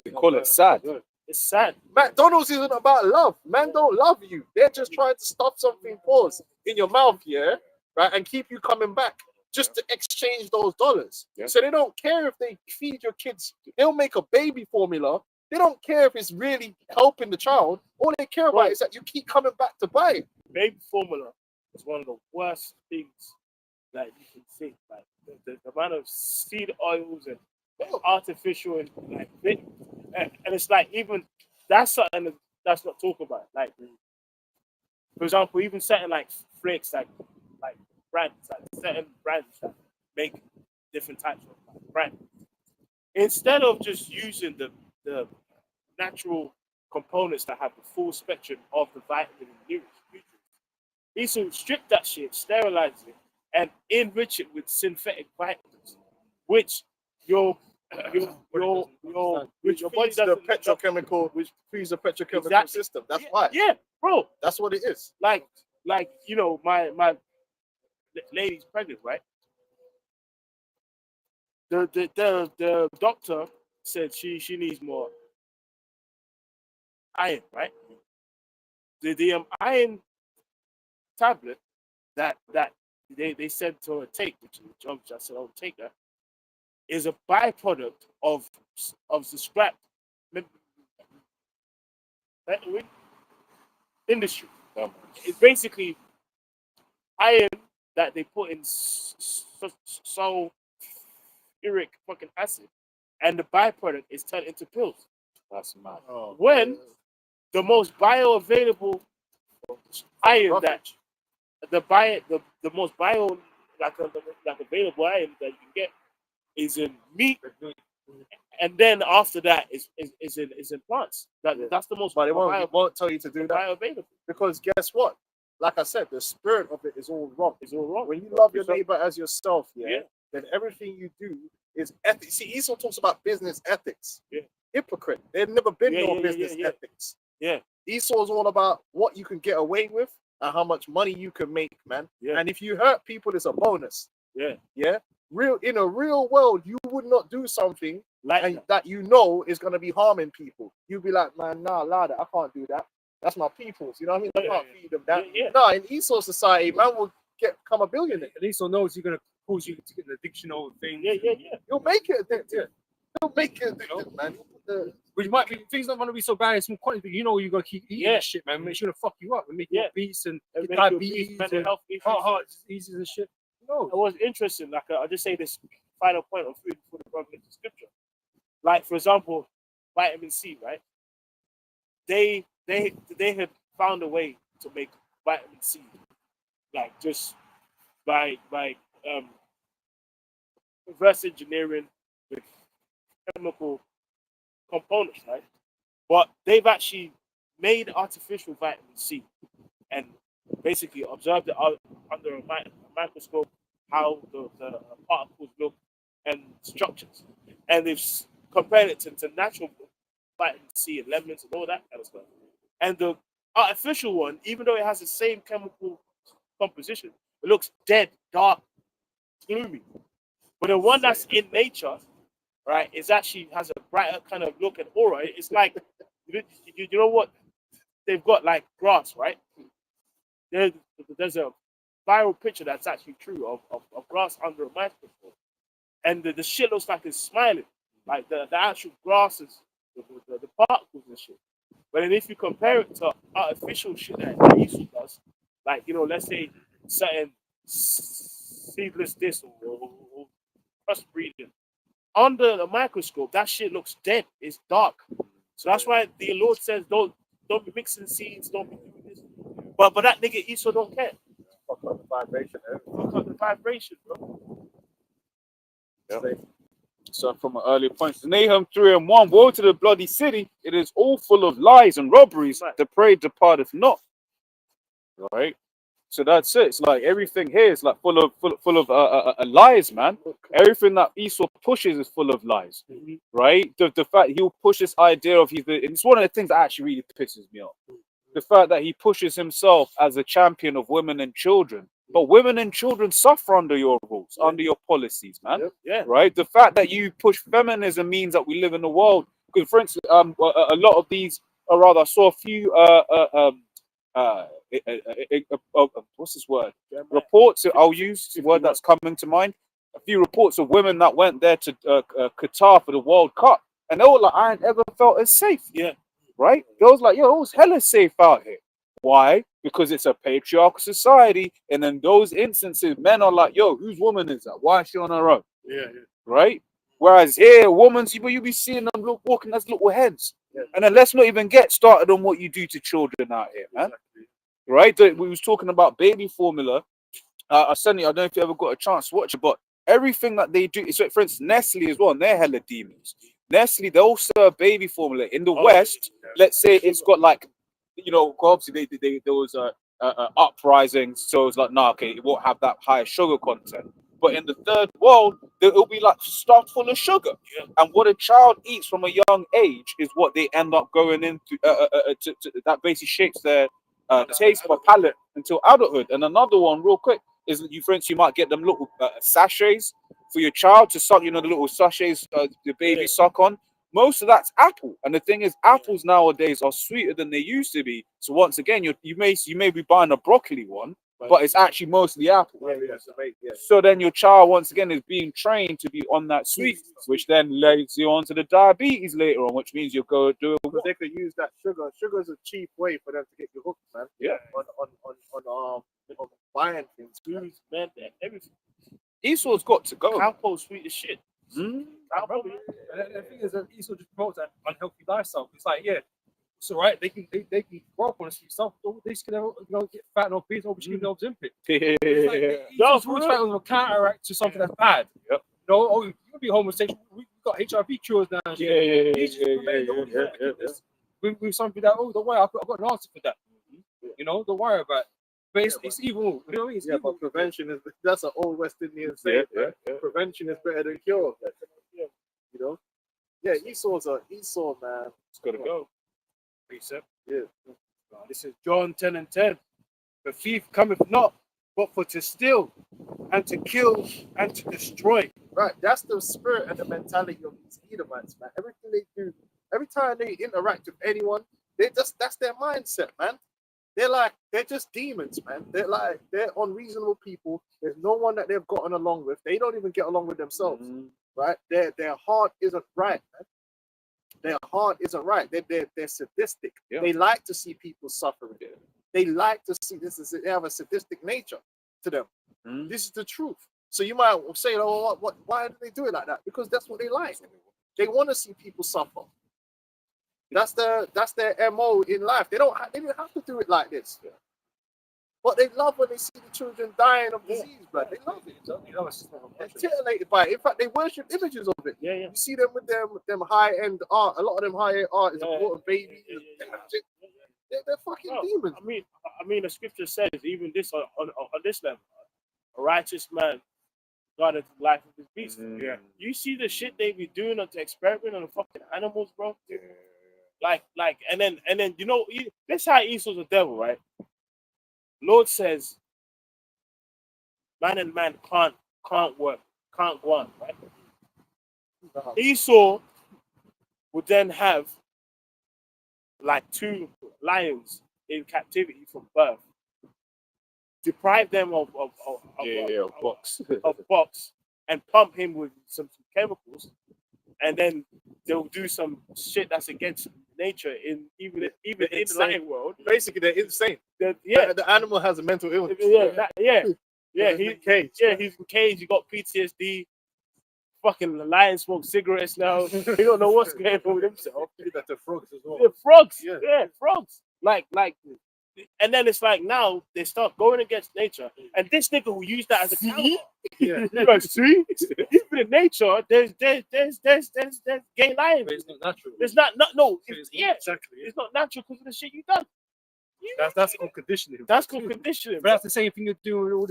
They call it sad. It's sad. McDonald's isn't about love. Man don't love you. They're just trying to stuff something pause in your mouth, yeah, right, and keep you coming back just to exchange those dollars. Yeah. So they don't care if they feed your kids. They'll make a baby formula. They don't care if it's really helping the child. All they care about is that you keep coming back to buy it. Baby formula is one of the worst things that you can think. Like the amount of seed oils and artificial and like, and it's like even that's something that's not talked about. Like for example, even certain like flakes, like brands, like certain brands that make different types of like, brand. Instead of just using the natural components that have the full spectrum of the vitamin and nutrients, these will strip that shit, sterilize it, and enrich it with synthetic vitamins, which your body the petrochemical, which feeds the petrochemical system. That's why. Yeah, bro. That's what it is. Like you know, my lady's pregnant, right? The doctor said she needs more iron, right? The iron tablet that they said to her take, which I said I'll take that, is a byproduct of the scrap industry. It's basically iron that they put in sulfuric fucking acid, and the byproduct is turned into pills. That's mad. When the most bioavailable iron that the most bio like available iron that you can get is in meat, and then after that is in plants. That's the most. But it won't tell you to do that bioavailable because guess what? Like I said, the spirit of it is all wrong. It's all wrong. When you love your neighbor as yourself, then everything you do is ethics. See, Esau talks about business ethics. Yeah. Hypocrite. There's never been no business ethics. Yeah. Esau is all about what you can get away with and how much money you can make, man. Yeah. And if you hurt people, it's a bonus. Yeah. Yeah. In a real world, you would not do something like that you know is going to be harming people. You'd be like, man, nah, lad, I can't do that. That's my people's. You know what I mean? I can't feed them that. No, in Esau society, man will become a billionaire. And Esau knows he's going to cause you to get an addiction over things. Yeah. You'll make it addictive. You'll make it addictive, man. Which might be things not going to be so bad in some quantity, but you know you got to keep eating this shit, man. It's going to fuck you up and make you obese and diabetes and heart diseases and shit. No. It was interesting. Like I'll just say this final point on food before the problem into scripture. Like for example, vitamin C, right? They had found a way to make vitamin C, like just by reverse engineering with chemical components, right? But they've actually made artificial vitamin C and basically observed it under a microscope how the particles look and structures, and they've compared it to natural vitamin C and lemons and all that kind of stuff. And the artificial one, even though it has the same chemical composition, it looks dead, dark, gloomy. But the one that's in nature, right, is actually has a brighter kind of look and aura. It's like, you know what? They've got like grass, right? There's a viral picture that's actually true of grass under a microscope. And the shit looks like it's smiling. Like the actual grasses, the particles and shit. But then if you compare it to artificial shit that Esau does, like, you know, let's say certain seedless this or crossbreeding, under the microscope, that shit looks dead. It's dark. So that's why the Lord says don't be mixing seeds, don't be doing this. But that nigga Esau don't care. Fuck up the vibration. Fuck up the vibration, bro. Yep. So from an earlier point, Nahum 3:1, woe to the bloody city, it is all full of lies and robberies, Right. the prey departeth not. Right? So that's it. It's like everything here is like full of lies, man. Everything that Esau pushes is full of lies, right? The fact he'll push this idea of it's one of the things that actually really pisses me off. The fact that he pushes himself as a champion of women and children, but women and children suffer under your rules, under your policies, man. Yeah. Right? The fact that you push feminism means that we live in a world. Because, for instance, a lot of these, or rather, I saw a few what's this word? Reports. I'll use the word that's coming to mind. A few reports of women that went there to Qatar for the World Cup, and they were like, "I ain't ever felt as safe." Yeah. Right? Girls like, "Yo, it was hella safe out here." Why? Because it's a patriarchal society, and in those instances, men are like, "Yo, whose woman is that? Why is she on her own?" Yeah. Right? Whereas here, women's, you be seeing them walking as little heads. Yeah. And then let's not even get started on what you do to children out here, man. Exactly. Right? We was talking about baby formula. I don't know if you ever got a chance to watch it, but everything that they do, so for instance, Nestle as well, and they're hella demons. Nestle, they'll serve baby formula in the West. Yeah. Let's say it's got like, you know, obviously there was a uprising, so it's like, nah, okay, it won't have that high sugar content. But in the third world, it'll be like stuffed full of sugar. Yeah. And what a child eats from a young age is what they end up going into. That basically shapes their taste for palate until adulthood. And another one, real quick, is that for instance, you might get them little sachets for your child to suck. You know, the little sachets the baby suck on. Most of that's apple, and the thing is, apples nowadays are sweeter than they used to be. So once again, you may be buying a broccoli one, but it's actually mostly apple. So then your child once again is being trained to be on that sweet, which then leads you on to the diabetes later on, which means you'll go do it. Because they could use that sugar. Sugar is a cheap way for them to get you hooked, man. Yeah. On buying things, foods, man, everything. Esau's got to go. Cowpole sweet as shit. The thing is that Esau just promotes that unhealthy lifestyle. It's like, yeah, it's all right. They can grow up on a sweet stuff. They just can get fat and obese, or just no Ozempic. Esau's rules will counteract to something that's bad. Yep. You know, oh, you can be homosexual. We got HIV cures now. With something that, oh, don't worry, I've got an answer for that. You know, don't worry about it. But it's evil. You know what I mean? It's evil. But prevention that's an old West Indian saying. Yeah. Prevention is better than cure. You know? Yeah, Esau, man. It's got to go. Precept. Yeah. This is John 10:10. The thief cometh not, but for to steal, and to kill, and to destroy. Right. That's the spirit and the mentality of these Edomites, man. Everything they do, every time they interact with anyone, that's their mindset, man. They're just demons, man. They're unreasonable people. There's no one that they've gotten along with. They don't even get along with themselves, right? Their heart isn't right, man. Their heart isn't right. They're sadistic. Yeah. They like to see people suffering. Yeah. They like to see they have a sadistic nature to them. This is the truth. So you might say, oh, why do they do it like that? Because that's what they like. They want to see people suffer. That's their MO in life. They didn't have to do it like this. Yeah. But they love when they see the children dying of disease, blood. They love it. They're titillated by it. In fact, they worship images of it. Yeah, yeah. You see them with them high-end art. A lot of them high-end art is important babies. They're fucking No, demons. I mean, the scripture says even this on this level, a righteous man guarded the life of his beast. Yeah. You see the shit they be doing to experiment on the fucking animals, bro. Like, and then you know, this how Esau's a devil, right? Lord says, man and man can't work, can't go on, right? Esau would then have like 2 lions in captivity from birth, deprive them of box, and pump him with some chemicals, and then they'll do some shit that's against nature in even in the lion world. Basically, they're insane. Yeah, The animal has a mental illness. Yeah, he's in cage. Yeah, he's in cage. He got PTSD. Fucking the lion smokes cigarettes now. He don't know what's going on with himself. That the frogs as well. Yeah, frogs. Yeah. Yeah, frogs. Like, and then it's like now they start going against nature, and this nigga will use that as a counter. Yeah. You guys see, even in nature, there's gay lions. But it's not natural. It's not no. Exactly. It's not natural because of the shit you done. That's called conditioning. That's called conditioning. But that's the same thing you're doing with all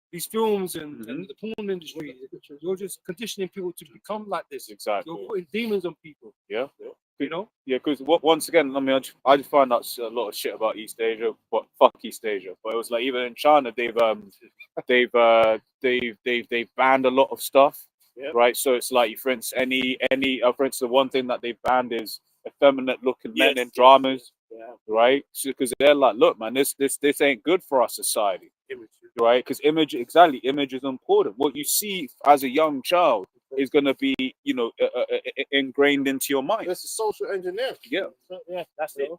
these films and the porn industry. You're just conditioning people to become like this. Exactly. You're putting demons on people. Yeah. You know? Yeah, because once again, I mean, I just find out a lot of shit about East Asia, but fuck East Asia. But it was like even in China, they've banned a lot of stuff, right? So it's like, for instance, for instance, the one thing that they banned is effeminate-looking men in dramas, right? Because they're like, look, man, this ain't good for our society, right? Because image is important. What you see as a young child is going to be, ingrained into your mind. This is social engineering. Yeah. That's it.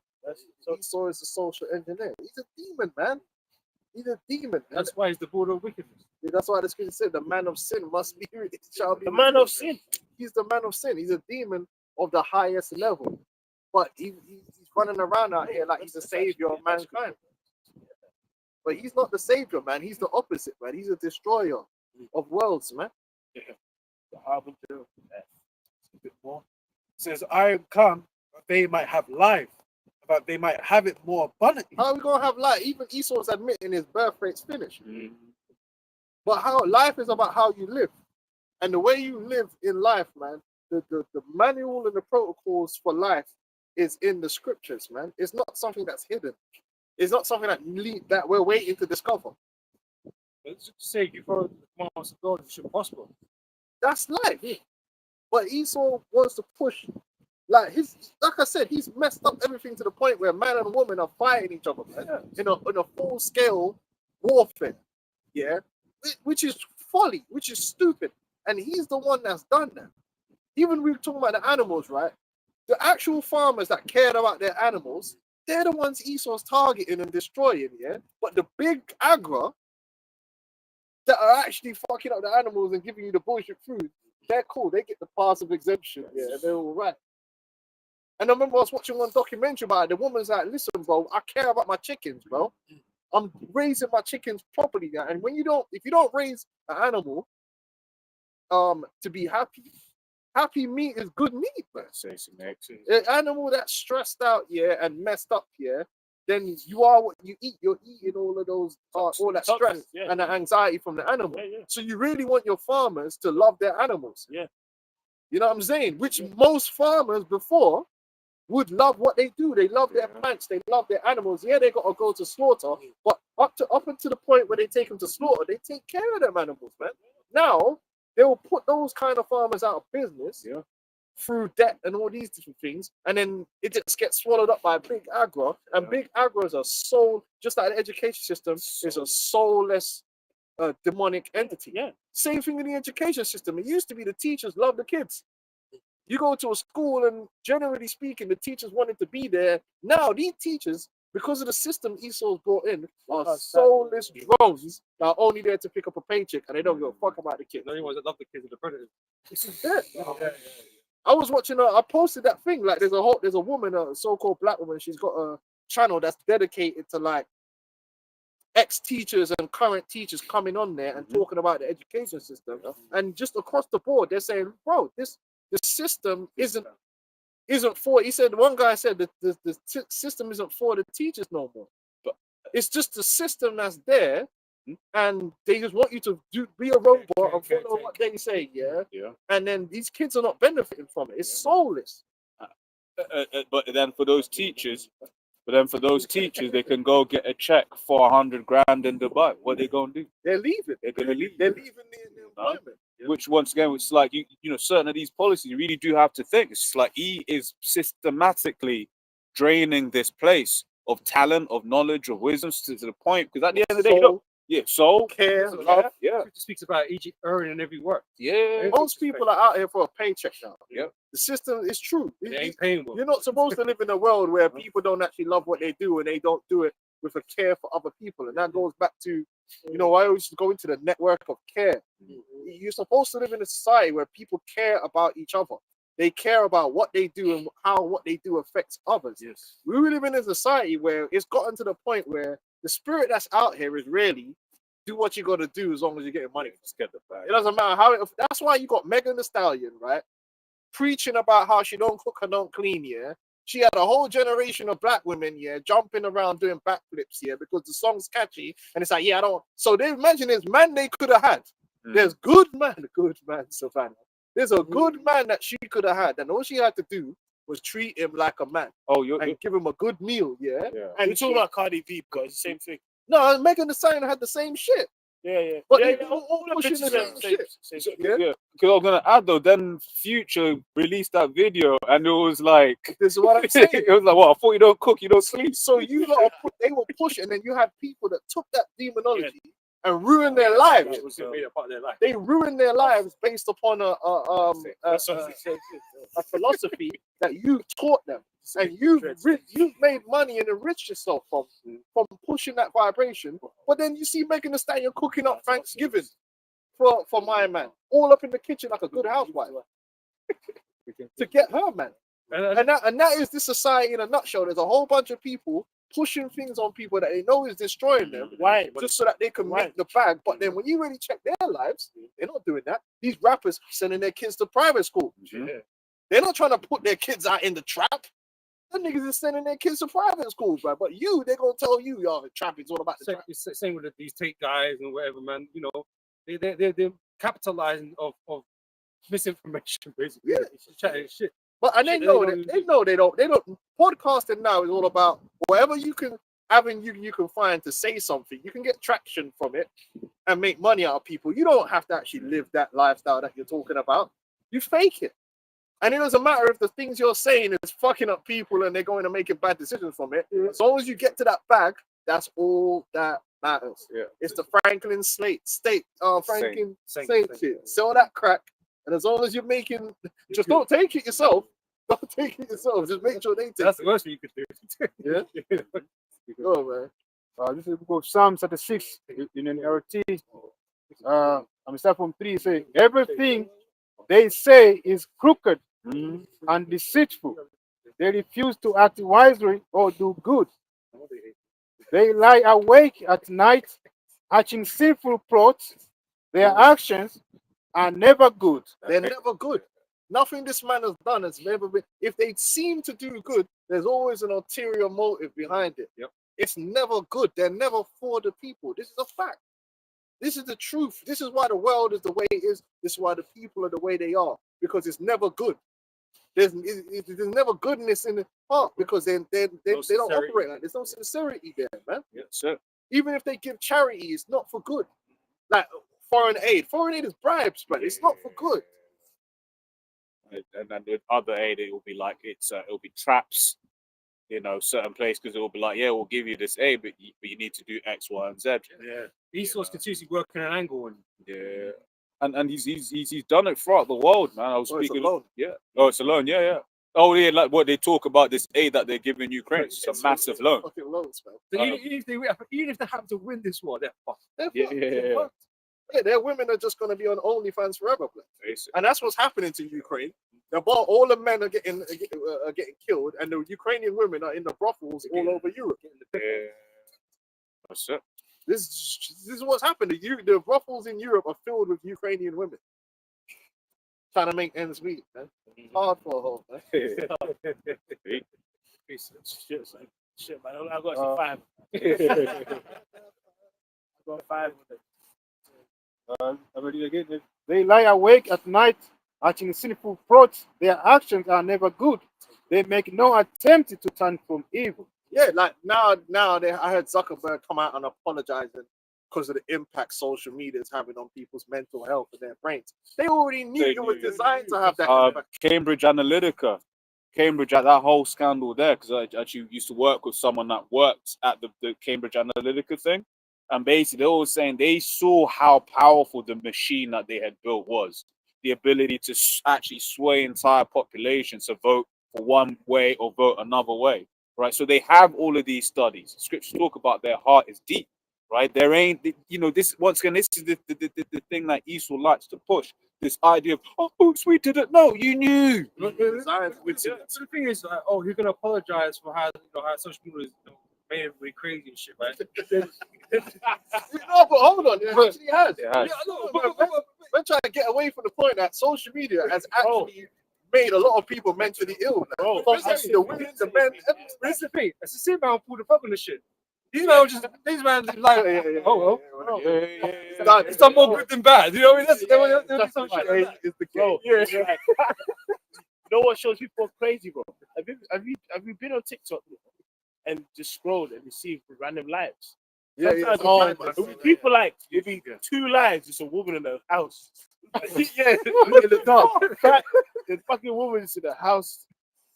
Esau is a social engineer. He's a demon, man. He's a demon. That's why he's the border of wickedness. That's why the scripture said the man of sin shall be The man of sin. He's the man of sin. He's a demon of the highest level. But he's running around out here like he's the savior of mankind. But he's not the savior, man. He's the opposite, man. He's a destroyer of worlds, man. The harbinger of death. A bit more. It says, I come that they might have life, but they might have it more abundantly. How are we gonna have life? Even Esau's admitting his birth rate's finished. But how life is about how you live. And the way you live in life, man, the manual and the protocols for life is in the scriptures, man. It's not something that's hidden. It's not something that we're waiting to discover. It's just to say, you follow the commandments of God, you should prosper. That's life. But Esau wants to push, like I said, he's messed up everything to the point where man and woman are fighting each other, man, in a full scale warfare. Yeah, which is folly, which is stupid, and he's the one that's done that. Even we were talking about the animals, right? The actual farmers that cared about their animals, they're the ones Esau's targeting and destroying. Yeah, but the big agra that are actually fucking up the animals and giving you the bullshit food, they're cool. They get the pass of exemption. Yeah, they're all right. And I remember I was watching one documentary about it. The woman's like, listen, bro, I care about my chickens, bro. I'm raising my chickens properly now. And if you don't raise an animal to be happy meat is good meat, bro. An animal that's stressed out, and messed up, then you are what you eat. You're eating all of those, all that stress and the anxiety from the animal. So you really want your farmers to love their animals. Yeah. You know what I'm saying? Which most farmers before would love what they do. They love their plants. They love their animals. Yeah, they got to go to slaughter, but up until the point where they take them to slaughter, they take care of them animals, man. Now they will put those kind of farmers out of business. Yeah. Through debt and all these different things, and then it just gets swallowed up by big agro, and big agro is a soul, just like the education system is a soulless demonic entity. Yeah. Same thing in the education system. It used to be the teachers love the kids. You go to a school and generally speaking, the teachers wanted to be there. Now these teachers, because of the system Esau's brought in, are soulless drones that are only there to pick up a paycheck, and they don't give a fuck about the kids. The only ones that love the kids are the predators. This is it. I was watching I posted that thing, like there's a woman, a so-called black woman, she's got a channel that's dedicated to like ex-teachers and current teachers coming on there and talking about the education system, and just across the board, they're saying, bro, the system isn't for. He said, one guy said that the system isn't for the teachers no more, but it's just the system that's there, and they just want you to be a robot and follow what they say, and then these kids are not benefiting from it. It's soulless. But then for those teachers, they can go get a check for 100 grand in Dubai. What are they gonna do? They're leaving. They're gonna leave. They're leaving the employment. Which once again, it's like you know, certain of these policies you really do have to think. It's like he is systematically draining this place of talent, of knowledge, of wisdom to the point. Because at the end of the day, soul, care, love, It speaks about Egypt earning every work. Most people are out here for a paycheck now. Yeah. The system is true. They ain't paying well. You're not supposed to live in a world where people don't actually love what they do and they don't do it with a care for other people. And that goes back to, I always go into the network of care. You're supposed to live in a society where people care about each other. They care about what they do and how what they do affects others. Yes. We live in a society where it's gotten to the point where the spirit that's out here is really do what you got to do as long as you're getting money. Just get the bag. It doesn't matter how. That's why you got Megan Thee Stallion, right? Preaching about how she don't cook and don't clean, She had a whole generation of black women, jumping around doing backflips, because the song's catchy. And it's like, I don't. So they imagine this man they could have had. There's good man, Savannah. There's a good man that she could have had. And all she had to do was treat him like a man. And give him a good meal, And you're talking about Cardi B, because it's the same thing. No, Megan Thee Stallion had the same shit. But they all pushing the same shit. Because I was gonna add though, then Future released that video, and it was like, this is what I'm saying. It was like, what? I thought you don't cook, you don't sleep. So they were pushing, and then you had people that took that demonology and ruined their lives. They ruined their lives based upon a philosophy that you taught them, and you've made money and enriched yourself from pushing that vibration. But then you see Megan Thee Stallion cooking up Thanksgiving for my man, all up in the kitchen like a good housewife to get her man. And that is this society in a nutshell. There's a whole bunch of people pushing things on people that they know is destroying them, just so that they can make the bag. But then when you really check their lives, they're not doing that. These rappers sending their kids to private school. They're not trying to put their kids out in the trap. The niggas is sending their kids to private schools, bro. But they're gonna tell you, the trap is all about the trap. It's the same with these take guys and whatever, man. They're capitalizing of misinformation, basically. Chatting shit. But and they know they don't. Podcasting now is all about whatever you can you can find to say something. You can get traction from it and make money out of people. You don't have to actually live that lifestyle that you're talking about. You fake it. And it doesn't matter if the things you're saying is fucking up people and they're going to make bad decisions from it. As long as you get to that bag, that's all that matters. It's the Franklin Saint shit. Sell that crack. And as long as you're making, just don't take it yourself. Don't take it yourself. Just make sure they take it. That's the worst thing you could do. Oh, man. This is book Psalm 36 in an RT. I'm start from 3. Say, everything they say is crooked and deceitful. They refuse to act wisely or do good. They lie awake at night, hatching sinful plots. Their actions are never good. They're never good. Nothing this man has done has never been. If they seem to do good, there's always an ulterior motive behind it. It's never good. They're never for the people. This is a fact. This is the truth. This is why the world is the way it is. This is why the people are the way they are. Because it's never good. There's never goodness in the heart because they don't operate like there's no sincerity there, man. Yeah, sir. Even if they give charity, it's not for good. Like foreign aid. Foreign aid is bribes, but it's not for good. And then the other aid, it will be like it'll be traps, certain place, because it will be like, we'll give you this aid, but you need to do X, Y, and Z. Esau's continuously working an angle on. And he's done it throughout the world, man. I was speaking. It's a loan. Oh, it's a loan. Oh, yeah, like what they talk about this aid that they're giving Ukraine. It's a massive loan. Fucking loans, man. So even if they happen to win this war, they're fucked. They're fucked. Their women are just going to be on OnlyFans forever, and that's what's happening to Ukraine. All the men are getting killed, and the Ukrainian women are in the brothels all over Europe. That's it. This is what's happened. The brothels in Europe are filled with Ukrainian women trying to make ends meet, man. Hard for a whole, man. Shit, man. I got to 5. I got 5 with it. They lie awake at night, acting sinful thoughts. Their actions are never good. They make no attempt to turn from evil. Yeah, like now I heard Zuckerberg come out and apologizing because of the impact social media is having on people's mental health and their brains. They already knew it was designed to have that impact. Cambridge Analytica, that whole scandal there, because I actually used to work with someone that worked at the Cambridge Analytica thing, and basically they were saying they saw how powerful the machine that they had built was, the ability to actually sway entire populations to vote for one way or vote another way, right? So they have all of these studies. Scriptures talk about their heart is deep, right? There ain't, this, once again, this is the thing that Esau likes to push. This idea of, oh, oops, we didn't know, you knew. The thing is, you're gonna apologize for how how social media is made everybody crazy and shit, right? No, but hold on, it actually has. It has. Yeah, no, we're trying to get away from the point that social media has actually made a lot of people mentally ill. Bro, The women, the men, That's the thing. It's the same man pulled the fuck on the shit. These man like, it's some more good than bad. You know what I mean? That's some shit like that. It's the bro. game. Yeah. You know what shows people crazy, bro? Have you been on TikTok and just scrolled and you see random lives? Sometimes people like it'd be 2 lives, it's a woman in a house. Yeah, in the dark. The fucking woman's in the house.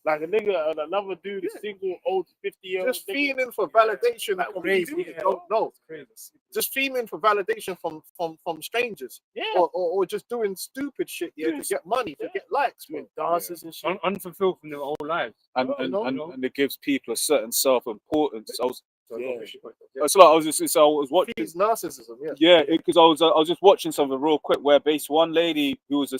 Like a nigga and another dude is single, old, 50-year-old. Just feeling for validation from crazy, people you don't know. Just feeling for validation from strangers. Yeah. Or just doing stupid shit to get money, to get likes. Doing dances and shit. Unfulfilled from their own lives. And it gives people a certain self-importance. I was watching. It's narcissism, Yeah, because I was just watching something real quick where basically one lady who was a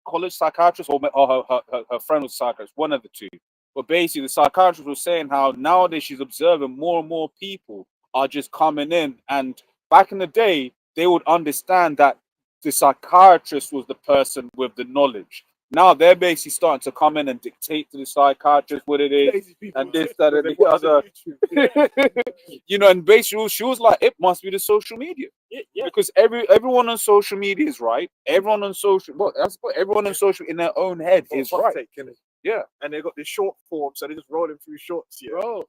college psychiatrist or her friend was a psychiatrist, one of the two. But basically the psychiatrist was saying how nowadays she's observing more and more people are just coming in, and back in the day they would understand that the psychiatrist was the person with the knowledge. Now they're basically starting to come in and dictate to the psychiatrist what it is, and this, that, and the other. And basically she was like, it must be the social media. Yeah. Because everyone on social media is right. Everyone on social, everyone on social in their own head is right. Yeah. And they got this short form, so they're just rolling through shorts. Yeah. Bro.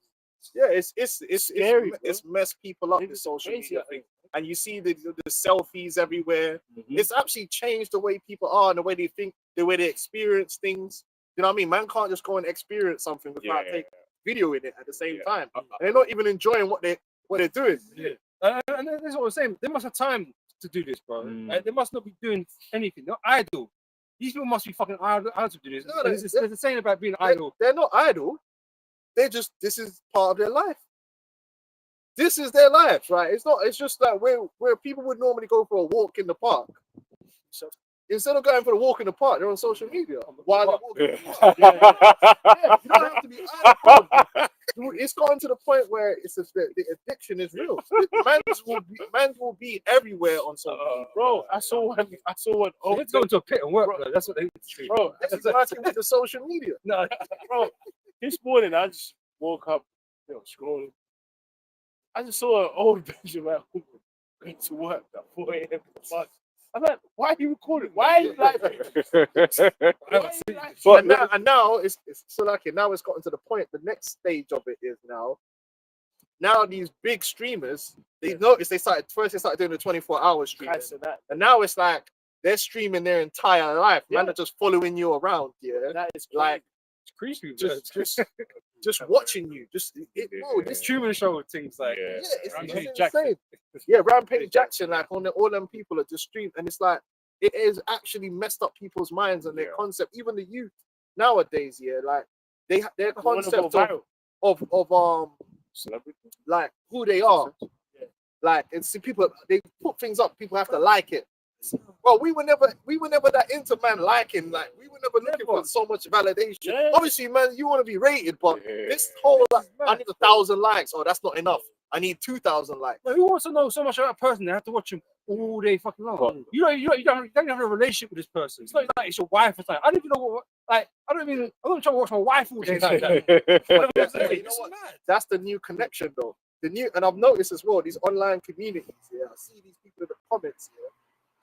Yeah, it's scary. It's messed people up, this social media thing. And you see the selfies everywhere. Mm-hmm. It's actually changed the way people are and the way they think, the way they experience things. You know what I mean? Man can't just go and experience something without taking video in it at the same time. And they're not even enjoying what they're doing. Yeah. And that's what I'm saying. They must have time to do this, bro. They must not be doing anything. They're idle. These people must be fucking idle to do this. No, there's a saying about being idle. They're not idle. This is part of their life. This is their life, right? It's just like where people would normally go for a walk in the park. So instead of going for a walk in the park, they're on social media while they're walking. Yeah, you don't have to be idle. It's gotten to the point where the addiction is real. Man will be everywhere on social media. Bro, I saw one. They go into a pit and work, bro. That's what they do. Bro, That's exactly with the social media. No, bro. This morning I just woke up, scrolling. I just saw an old Benjamin going to work at 4 a.m. I'm like, why are you recording? Why are you like that? And now it's so lucky. Now it's gotten to the point. The next stage of it is now these big streamers, they noticed they started doing the 24-hour streaming, and now it's like they're streaming their entire life. Man, are just following you around. Yeah, that is like creepy. Just watching you. This Truman Show things like it's Rampage insane. Yeah, Rampage Jackson, like all them people are just streamed, and it's like it is actually messed up people's minds and their concept. Even the youth nowadays, like their concept of celebrity, like who they are. Like it's people, they put things up, people have to like it. Well, we were never that into man liking. Like we were never looking for so much validation. Yeah. Obviously, man, you want to be rated, but this whole like, I need 1,000 likes. Oh, that's not enough. I need 2,000 likes. Like, who wants to know so much about that person? They have to watch him all day fucking long. You don't have a relationship with this person. It's not like it's your wife or something. I don't even know what. Like, I'm not trying to watch my wife all day. Like that. You know what? That's the new connection, though. And I've noticed as well, these online communities. Yeah, I see these people in the comments here,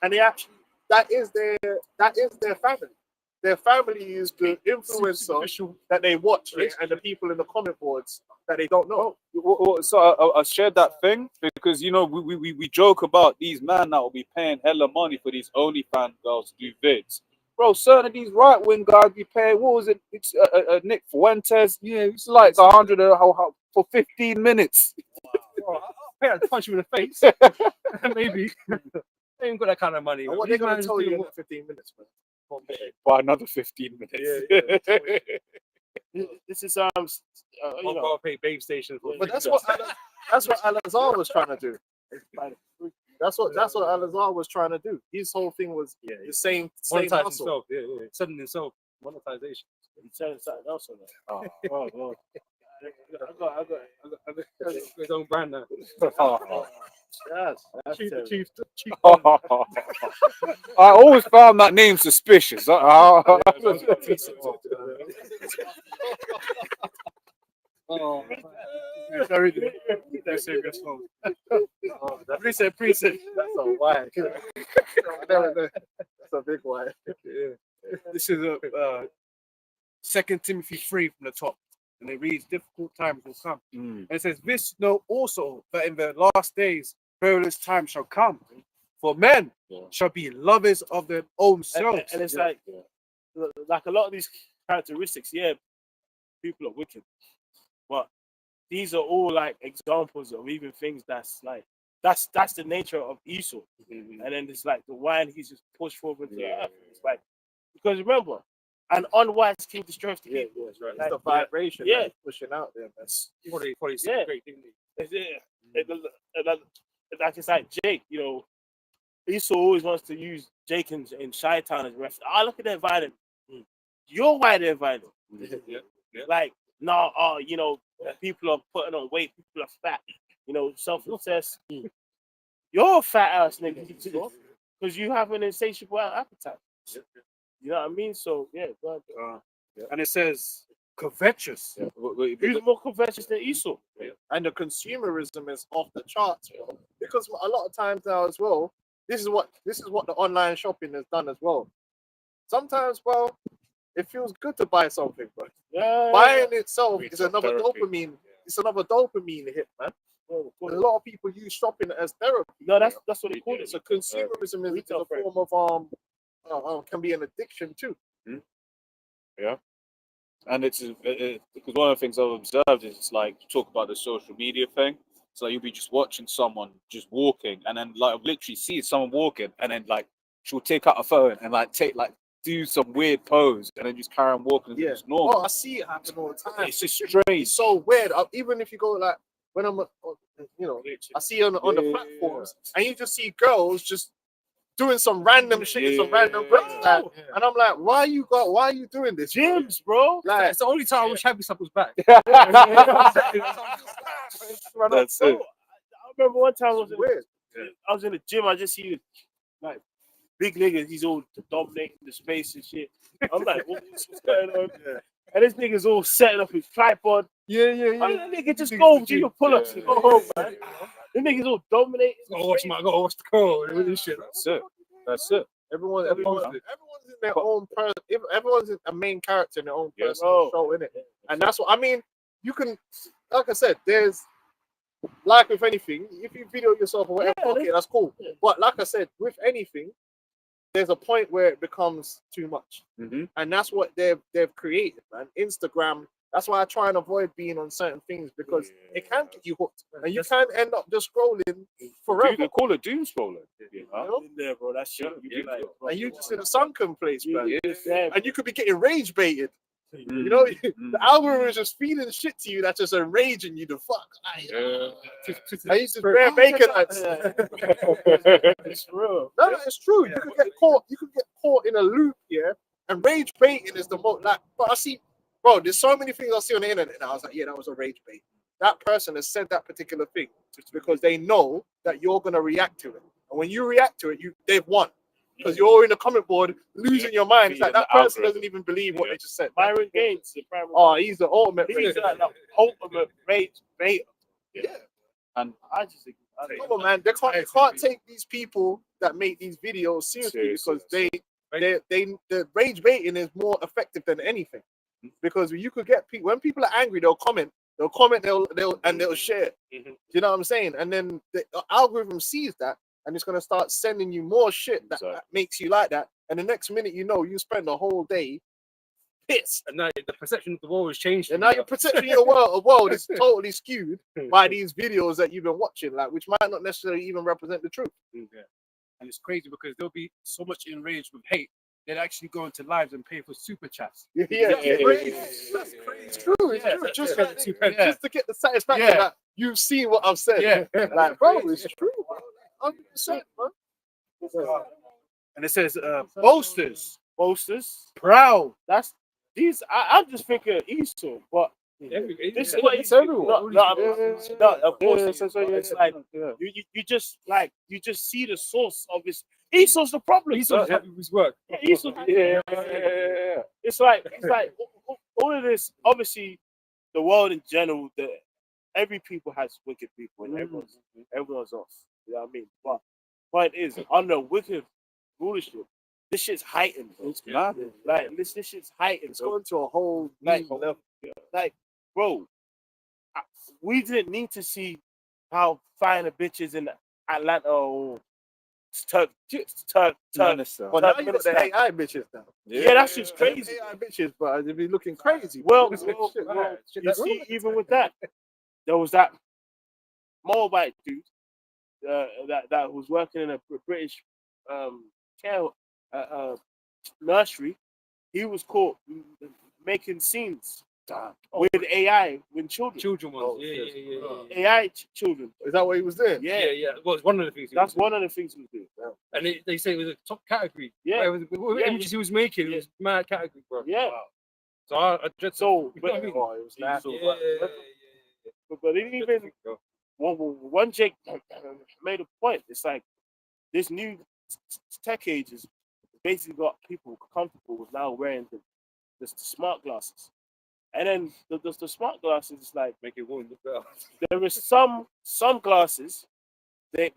and they actually that is their family. Their family is the influencer that they watch, yeah, and the people in the comment boards that they don't know. So I shared that thing because we joke about these men that will be paying hella money for these OnlyFans girls to do vids. Bro, certain of these right wing guys be paying. What was it? It's Nick Fuentes. Yeah, it's like 100 for 15 minutes. Wow. I'll pay to punch you in the face. Maybe. They ain't got that kind of money. And what they're gonna tell you in 15 minutes, man? By another 15 minutes. Yeah. This is pay babe station. But that's what Alazar was trying to do. That's what Alazar was trying to do. His whole thing was the same hustle. Selling himself. Monetization. He's selling something else on that. Oh, Lord. I got his own brand now. Yes, that's Chief. I always found that name suspicious. Precinct. That's a why. That's a big why. This is a 2 Timothy 3 from the top. And it reads, difficult times will come. And it says, this know also that in the last days, perilous times shall come. For men shall be lovers of their own selves. And it's like a lot of these characteristics, people are wicked. But these are all like examples of even things that's the nature of Esau. And then it's like the wine he's just pushed forward to the earth. It's like, because remember, an unwise king destroys the king. That's right. It's the vibration that's pushing out there, man. Probably great, didn't he? Like it's like Jake, Esau always wants to use Jake in Chi-Town as a reference. Look at that violent. You're why they're violent. Like, people are putting on weight, people are fat, self-obsessed. You're a fat ass nigga because you have an insatiable appetite. You know what I mean? So and it says covetous. Who's more covetous than Esau? And the consumerism is off the charts, bro. Because a lot of times now as well, this is what the online shopping has done as well. Sometimes, well, it feels good to buy something, bro. Buying itself is another dopamine. It's another dopamine hit, man. A lot of people use shopping as therapy. No, that's what they call it. So consumerism is a form of can be an addiction too. Yeah. And it's because one of the things I've observed is it's like you talk about the social media thing. So you'll be just watching someone just walking, and then like literally see someone walking, and then like she'll take out a phone and do some weird pose, and then just carry on walking. Yeah, it's normal. Oh, I see it happen all the time. It's just strange. It's so weird. Even if you go like when I'm, I see on the platforms, and you just see girls just doing some random shit, some random and I'm like, why are you doing this? Gyms, bro. Like, it's the only time I wish Happy Stuff was back. That's it. I remember one time I was in the gym. I just see like big niggas. He's all dominating the space and shit. I'm like, what's going on? And this nigga's all setting up his tripod. Yeah. That nigga just go do your pull-ups and go home, man. The niggas all dominating. Gotta watch the call and this shit. That's it. Everyone's in their own person. Everyone's a main character in their own personal show, innit? And that's what I mean. You can, like I said, there's like with anything, if you video yourself or whatever, okay, that's cool. Yeah. But like I said, with anything, there's a point where it becomes too much, and that's what they've created, man. Instagram. That's why I try and avoid being on certain things because it can get you hooked, and you can end up just scrolling forever. They call it doom scrolling. In there, bro. That's shit. And you just in a sunken place, man. And you could be getting rage baited. You know, the algorithm is just feeding shit to you that's just enraging you to fuck. I used to bear bacon. It's real. No, it's true. You could get caught in a loop, and rage baiting is the most but I see. Bro, there's so many things I see on the internet. And I was like, that was a rage bait. that person has said that particular thing because they know that you're gonna react to it. And when you react to it, they've won. Because you're in the comment board losing your mind. It's like that person doesn't even believe what they just said. Byron Gates, the primary. Oh, he's the ultimate. He's the ultimate rage baiter. Yeah. And I just think. Come on, man. They can't take these people that make these videos seriously because the rage baiting is more effective than anything. Because you could get people when people are angry, they'll comment, they'll share. You know what I'm saying? And then the algorithm sees that and it's gonna start sending you more shit that makes you like that. And the next minute, you know, you spend the whole day pissed. And now the perception of the world has changed. And now your perception of the world is totally skewed by these videos that you've been watching, like which might not necessarily even represent the truth. Yeah. And it's crazy because they'll be so much enraged with hate, they'd actually go into lives and pay for super chats. That's crazy. That's crazy. It's true. It's true. Just to get the satisfaction that you've seen what I've said. Yeah. Like, bro, it's true. 100%, bro. And it says, boasters, proud. That's these. I'm just thinking Esau, but this is what it's everyone. No, of course. It's like you just see the source of this. Esau's the problem. Esau's happy with his work. Esau. Yeah. It's like all of this. Obviously, the world in general, every people has wicked people, and everyone's off. You know what I mean? But point is, under wicked rulership, this shit's heightened. It's mad. Like this shit's heightened. It's going to a whole level. Like, bro, we didn't need to see how fine the bitches in Atlanta or Turk. But now you got the AI bitches now. Yeah, that's just crazy. AI bitches, but they'd be looking crazy. Well, you see, even with that, there was that Moabite dude that was working in a British care nursery. He was caught making scenes with AI with children. Children ones. Yeah. AI children. Is that what he was doing? Yeah. Well, it's one of the things. That's one of the things he was doing. And they say it was a top category. Yeah. What images he was making, it was mad category, bro. Yeah. Wow. So I dread so. But I mean, it was nasty. But even one Jake made a point. It's like this new tech age has basically got people comfortable with now wearing the smart glasses. And then the smart glasses is like make it one look better. There is some glasses, their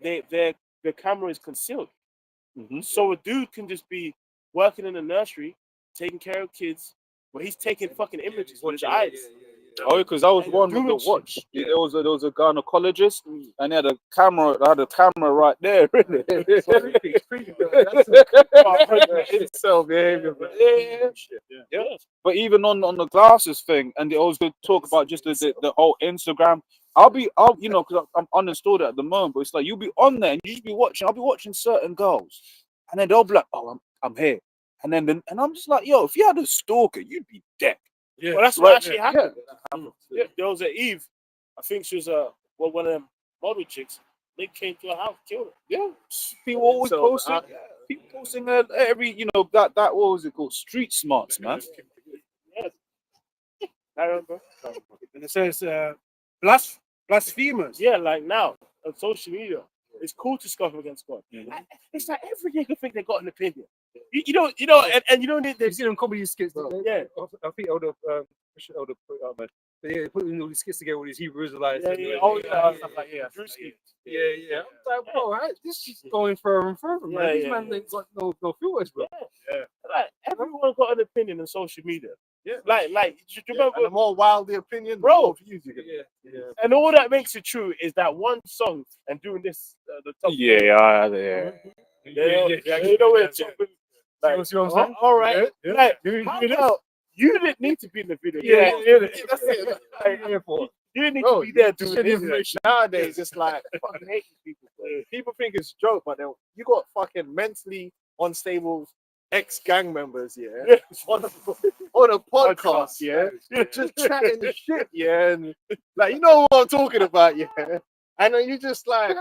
camera is concealed. So a dude can just be working in a nursery, taking care of kids, but he's taking fucking images with his eyes. Oh, because that was one with the watch. Yeah. There was a gynecologist, and he had a camera. I had a camera right there. But even on the glasses thing, and they always go talk about just the whole Instagram. Because I'm uninstalled at the moment, but it's like you'll be on there and you just be watching. I'll be watching certain girls, and then they'll be like, "Oh, I'm here," and I'm just like, "Yo, if you had a stalker, you'd be dead." Yeah, well, that's what actually happened. Yeah. There was an Eve, I think she was one of them model chicks. They came to her house, killed her. Yeah, people always posting. People posting every, that what was it called? Street smarts, man. Yes. I remember. And it says blasphemers. Yeah, like now on social media, it's cool to scoff against God. It's like every nigga think they got an opinion. You don't need You see them comedy skits. Yeah. I think Elder put it up, man. But yeah, putting all these skits together, all these Hebrew Israelites. Stuff like Yeah. I'm like, bro, this is going further and further, man. These man ain't got no filters, bro. Yeah. Like everyone got an opinion on social media. Yeah. Like you remember and the more wild the opinion, bro. Yeah. And all that makes it true is that one song and doing this the top. Yeah. You know where it's like, all right. Yeah. Like, you didn't need to be in the video. That's it. You didn't need to be there doing the information. Nowadays, it's like fucking hate people. Bro. People think it's a joke, but you got fucking mentally unstable ex-gang members, on a podcast, just chatting the shit, and like you know what I'm talking about, and then you just like,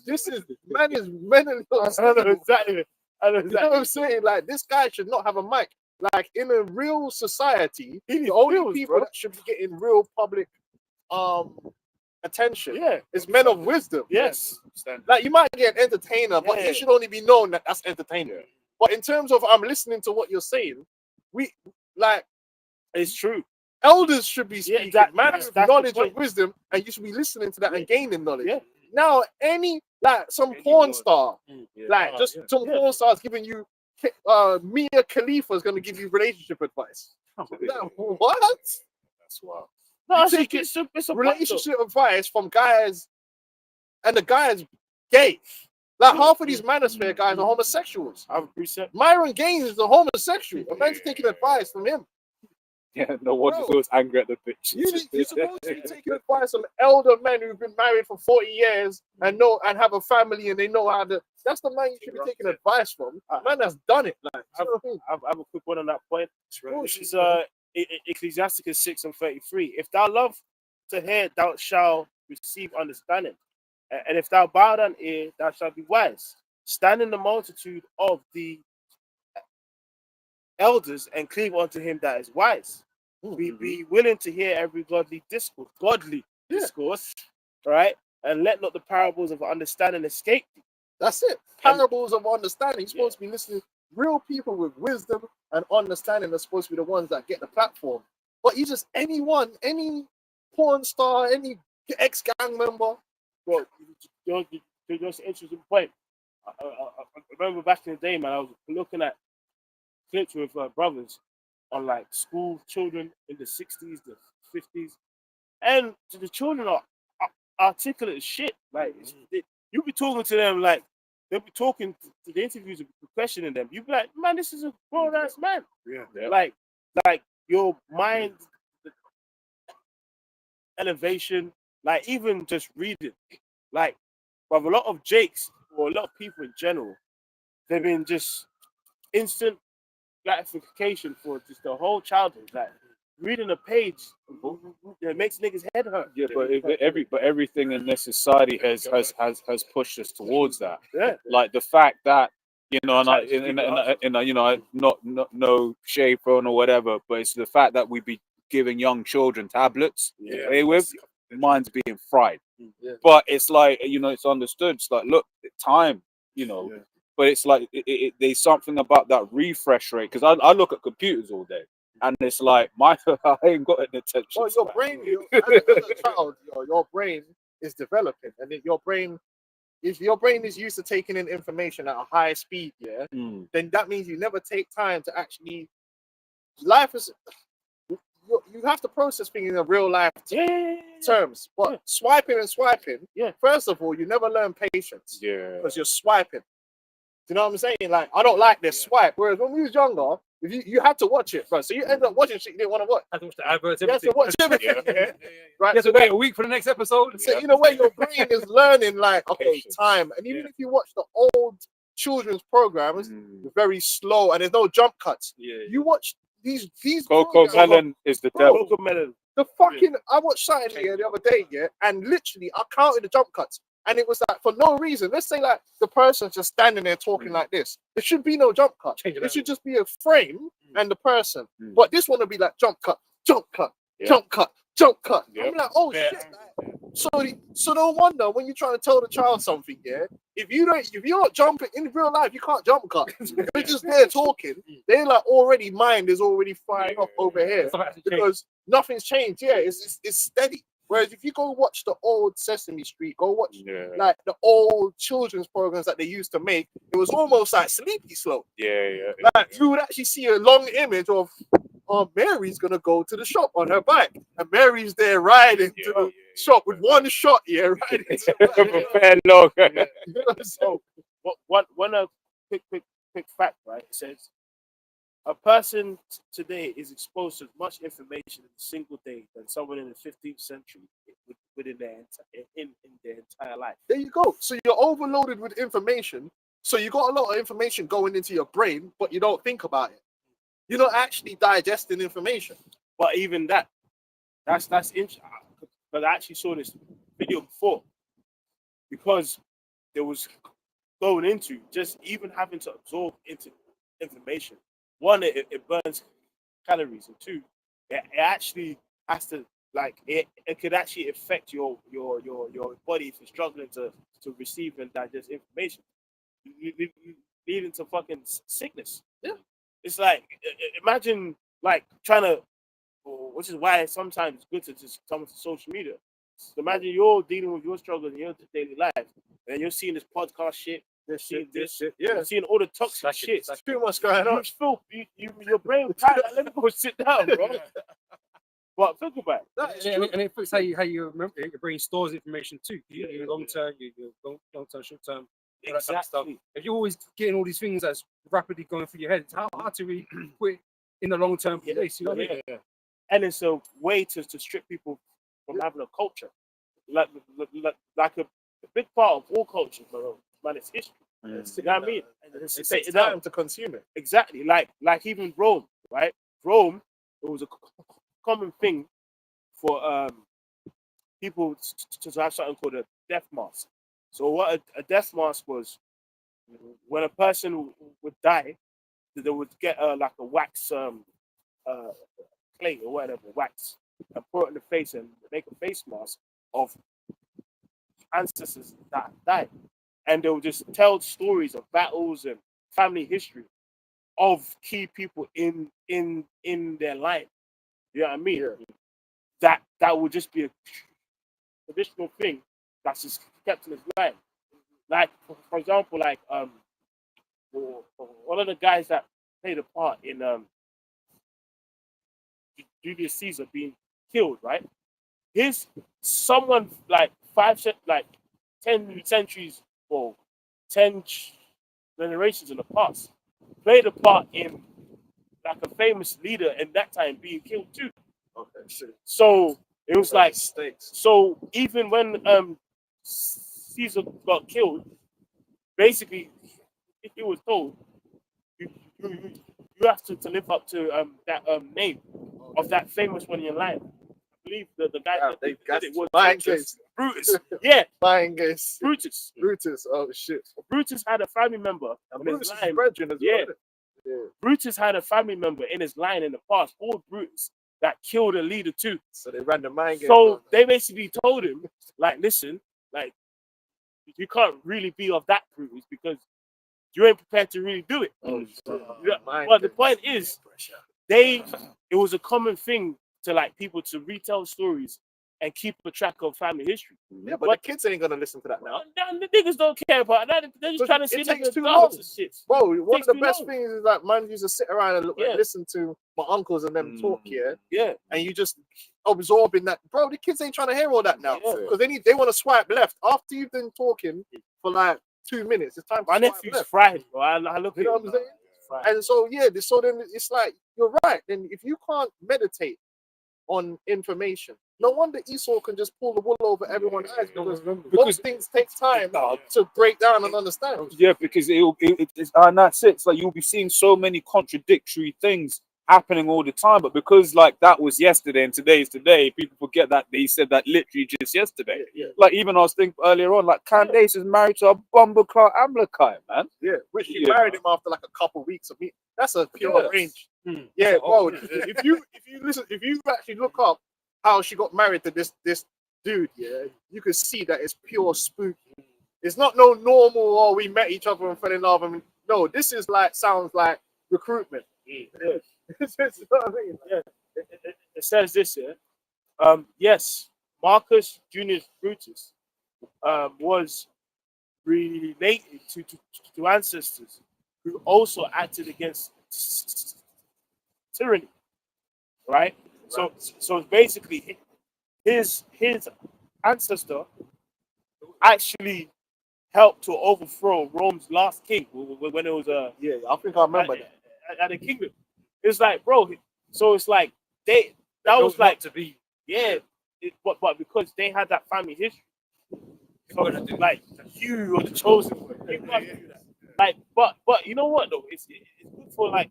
this is man is mentally unstable. I know exactly. You know what I'm saying? Like this guy should not have a mic. Like in a real society, the only people that should be getting real public attention. Yeah. It's men of wisdom. Yes. Like you might get an entertainer, but Yeah. it should only be known that that's entertainment. But in terms of I'm listening to what you're saying, we like It's true. elders should be speaking, man that's with the knowledge point. and wisdom, and you should be listening to that and gaining knowledge. Yeah. Now, some porn star, like just some Yeah. porn stars giving you Mia Khalifa is going to give you relationship advice. Like, what? That's wild. No, You it's take it's a point, though. Relationship advice from guys, and the guy's gay. Like half of these manosphere guys are homosexuals. I have a precept. Myron Gaines is a homosexual. A man's taking advice from him. Yeah, no wonder Bro. he was angry at the bitch. You're supposed to be taking advice from elder men who've been married for 40 years and have a family and they know how to. That's the man you should be taking advice from. Man that's done it. Like, I have a quick one on that point. Which is Ecclesiasticus 6:33. If thou love to hear, thou shalt receive understanding. And if thou bow down ear, thou shalt be wise. Stand in the multitude of the elders and cleave unto him that is wise. Be willing to hear every godly discourse, right? And let not the parables of understanding escape thee. That's it. Parables of understanding. You're supposed to be listening. Real people with wisdom and understanding are supposed to be the ones that get the platform. But you just any porn star, any ex-gang member. Well, just an interesting point. I remember back in the day, man, I was looking at clips with brothers on like school children in the 60s, the 50s, and the children are articulate as shit. Like you be talking to them like they'll be talking to the interviews, questioning them. You be like, man, this is a grown ass man. Yeah. Like your mind elevation, like even just reading, like, but a lot of Jakes or a lot of people in general, they've been just instant gratification for just the whole childhood. Like reading a page that makes niggas head hurt. Yeah, but everything in this society has pushed us towards that. Yeah. Like the fact that and you know, not no shade thrown or whatever, but it's the fact that we be giving young children tablets to play with. Mine's being fried. Yeah. But it's like, you know, it's understood. It's like, look, time, you know. Yeah. But it's like there's something about that refresh rate, because I look at computers all day, and it's like I ain't got an attention. Well, your brain, as a child, your brain is developing, and if your brain is used to taking in information at a high speed, then that means you never take time to actually. Life is. You have to process things in a real life terms, but swiping, first of all, you never learn patience because you're swiping. Do you know what I'm saying? Like, I don't like this swipe. Whereas when we was younger, if you had to watch it, bro. So you ended up watching shit you didn't want to watch. I had to watch the adverts. You had to watch everything. Right. You have to wait a week for the next episode. So in a way, your brain is learning, like, okay, time. And even if you watch the old children's programs, they're very slow and there's no jump cuts. You watch these Coco Melon is the devil. Coco Melon. The fucking I watched something here the other day, and literally I counted the jump cuts, and it was like for no reason. Let's say like the person's just standing there talking like this. There should be no jump cut. It should just be a frame and the person. But this one would be like jump cut, jump cut, jump cut, jump cut. I'm like, oh shit. Like, so no wonder when you're trying to tell the child something, if you're not jumping in real life, you can't jump cut. You're just there talking. They're like already mind is already firing off over here because nothing's changed. It's steady. Whereas if you go watch the old Sesame Street, go watch like the old children's programs that they used to make, it was almost like Sleepy Slow. Like you would actually see a long image of Mary's gonna go to the shop on her bike, and Mary's there riding to the shop with one shot, riding to the Fair long. So one quick fact, right? It says a person today is exposed to as much information in a single day than someone in the 15th century within in their entire life. There you go. So you're overloaded with information. So you got a lot of information going into your brain, but you don't think about it. You're not actually digesting information. But even that's interesting. But I actually saw this video before because there was going into just even having to absorb into information. One, it burns calories, and two, it actually has to like it could actually affect your body if you're struggling to receive and digest information, leading to fucking sickness. Yeah. It's like imagine like trying to, which is why sometimes it's good to just come to social media. So imagine you're dealing with your struggles in your daily life, and you're seeing this podcast shit, this shit. Yeah. you're seeing all the toxic shit. There's too much going on. You feel your brain tired. Let me go sit down, bro. But think about it. That is And true. it affects how you remember, your brain stores information too. Your long term, your long term, short term, all that kind of stuff. Exactly. If you're always getting all these things that's rapidly going through your head, it's hard to really put it in the long term place. You know what I mean? And it's a way to strip people from having a culture. Like a big part of all cultures, man, it's history. You know what I mean? It takes time to consume it. Exactly. Like even Rome, right? Rome, it was a common thing for people to have something called a death mask. So what a death mask was, when a person would die, they would get like a wax clay or whatever, wax, and pour it in the face and make a face mask of ancestors that died. And they would just tell stories of battles and family history of key people in their line. You know what I mean? Yeah. That would just be a traditional thing that's just kept in his line. Like for example, like one of the guys that played a part in Julius Caesar being killed, right? Someone like 10 centuries or 10 generations in the past played a part in like a famous leader in that time being killed too. Okay, shit. So it was like, stakes. so even when Caesar got killed, basically he was told you have to live up to that name of that famous one in your line. I believe the guy that did it was Brutus. Yeah, Brutus. Brutus. Oh shit. Brutus had a family member And in Brutus his is line. brethren as Yeah. well. Yeah. Brutus had a family member in his line in the past, called Brutus, that killed a leader too. So they ran the mind game. So they basically told him, like, listen, like, you can't really be of that Brutus because you ain't prepared to really do it. But the point is, it was a common thing to like people to retell stories and keep a track of family history. Yeah, but the kids ain't gonna listen to that now. The niggas don't care about that. They're just trying to see it takes niggas too dance long. and shit. Bro, one of the too best long. things is like man used to sit around and listen to my uncles and them talk, Yeah. and you just absorbing that. Bro, the kids ain't trying to hear all that now Yeah. because they want to swipe left after you've been talking for like 2 minutes. It's time to My swipe nephew's left. fried, bro. I look You at know him, what I'm saying? fried. And so so then it's like you're right. Then if you can't meditate on information, no wonder Esau can just pull the wool over everyone's eyes because most things take time to break down and understand. Yeah, because it's and that's it. It's like you'll be seeing so many contradictory things happening all the time, but because like that was yesterday and today is today, people forget that they said that literally just yesterday. Like even I was thinking earlier on, like Candace is married to a bumbleclad Amalekite, man. Yeah, which she married him after like a couple weeks of meeting. That's a pure range. Yeah, bro. If you actually look up how she got married to this dude, you can see that it's pure spooky. It's not no normal. Oh, we met each other and fell in love. I mean, no, this is like sounds like recruitment. Yeah. It's what I mean. Yeah. It says this here. Yes, Marcus Junius Brutus was related to ancestors who also acted against tyranny, right? So basically, his ancestor actually helped to overthrow Rome's last king when it was I think I remember that. at the kingdom. It's like, bro. So it's like that was like to be. but because they had that family history, so like you are the chosen one. You must do that. Like, but you know what though? It's good for like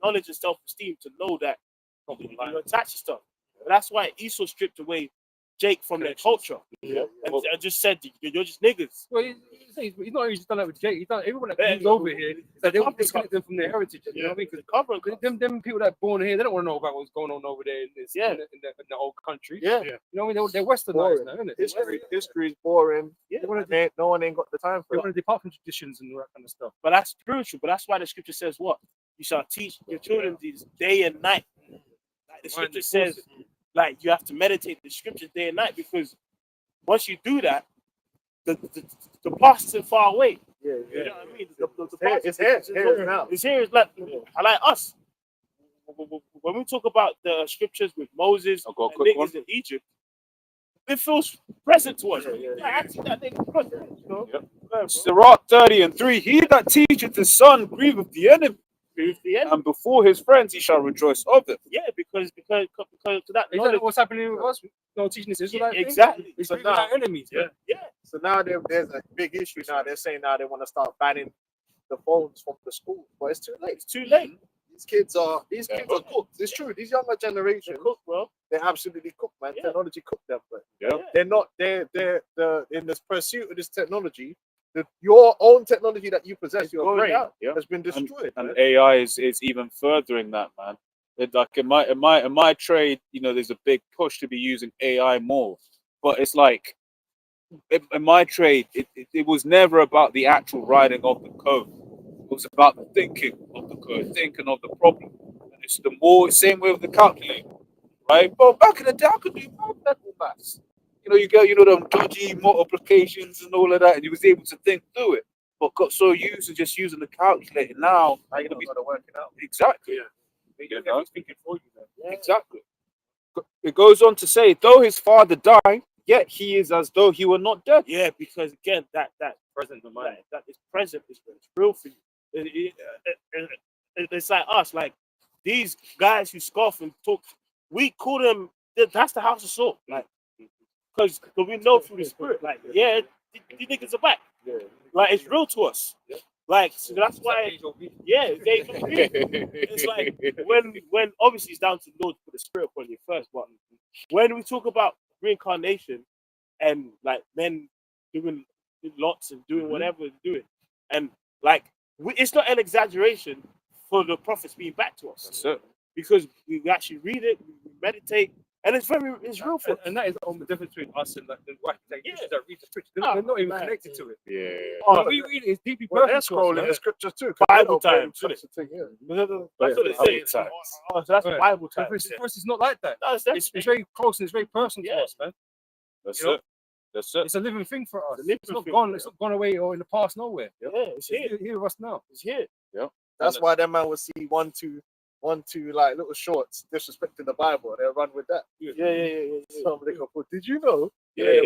knowledge and self-esteem to know that you attach to stuff. But that's why Esau stripped away Jake from their culture and just said you're just niggas. Well, saying he's not only just done that with Jake. He's done everyone that Yeah, comes over here. That they want to disconnect them from their heritage. You know what I mean? Because them people that are born here, they don't want to know about what's going on over there in this, in the old country. Yeah. You know what I mean? They're westernized now, isn't it? History is boring. Yeah. No one ain't got the time They for want to depart from traditions and all that kind of stuff. But that's spiritual. But that's why the scripture says what? You shall teach your children these day and night. Like the scripture says, like you have to meditate the scriptures day and night, because once you do that, the past isn't far away. Yeah. You know what I mean? The It's past here. It's here now. It's here. It's like us. When we talk about the scriptures with Moses I've got a and quick niggas in Egypt, it feels present to us. I see that nigga present, you know? Sirach 30:3. He that teacheth his son grieveth the enemy, and before his friends he shall rejoice of them. Yeah, because to that Is that what's happening with us? No teaching this Israelite thing? exactly. It's So grieving our enemies. Yeah. So now there's a big issue now. They're saying now they want to start banning the phones from the schools, but it's too late. It's too late. These kids are cooked. It's true. These younger They're generations, cooked, bro. they're absolutely cooked, man. Yeah. Technology cooked them, but Yeah. they're not. They're in this pursuit of this technology. Your own technology that you possess, your going brain, down. Yeah. has been destroyed. And man. AI is even furthering that, man. Like in my trade, you know, there's a big push to be using AI more, but it's like in my trade, it was never about the actual writing of the code. It was about the thinking of the code, thinking of the problem. And it's the more same way with the calculator, right? But back in the day, I could do mathematical maths. You know, you get them dodgy multiplications and all of that, and you was able to think through it. But got so used to just using the calculator now, Now you don't got to work it out. exactly. You know? Thinking for you, man. Exactly. It goes on to say, though his father died, yet he is as though he were not dead. Yeah, because again, that Present the mind. that is present is real for you. It's like us, like these guys who scoff and talk. We call them. That's the house of salt, like because we know through the spirit, like these niggas are back. Yeah. Like it's real to us. Like so that's why. Yeah, it's like when obviously it's down to the Lord to put the spirit upon you first, but when we talk about reincarnation and like men doing lots and doing whatever they're doing, and like it's not an exaggeration for the prophets being back to us. That's it. Because we actually read it, we meditate, and it's real for us. And that is the difference between us and like the white that read the scripture. Oh, They're not even man. connected to it. Yeah. When we read it, it's deeply Well, they're personal. scrolling the scriptures too. 'cause Bible they don't times, pay isn't it? attention to it. That's what it says. Oh, so that's Right. Bible So time. for us, it's not like that. No, it's It's very close and it's very personal Yeah. to us, man. That's You know? it. That's it. It's a living thing for us. It's a living It's not thing, gone. yeah. It's not gone away or in the past nowhere. Yeah, it's It's here. here with us now. It's here. That's why that man will see one, two, like little shorts disrespecting the Bible. They'll run with that. Yeah. Somebody go, "Did you know?" Yeah.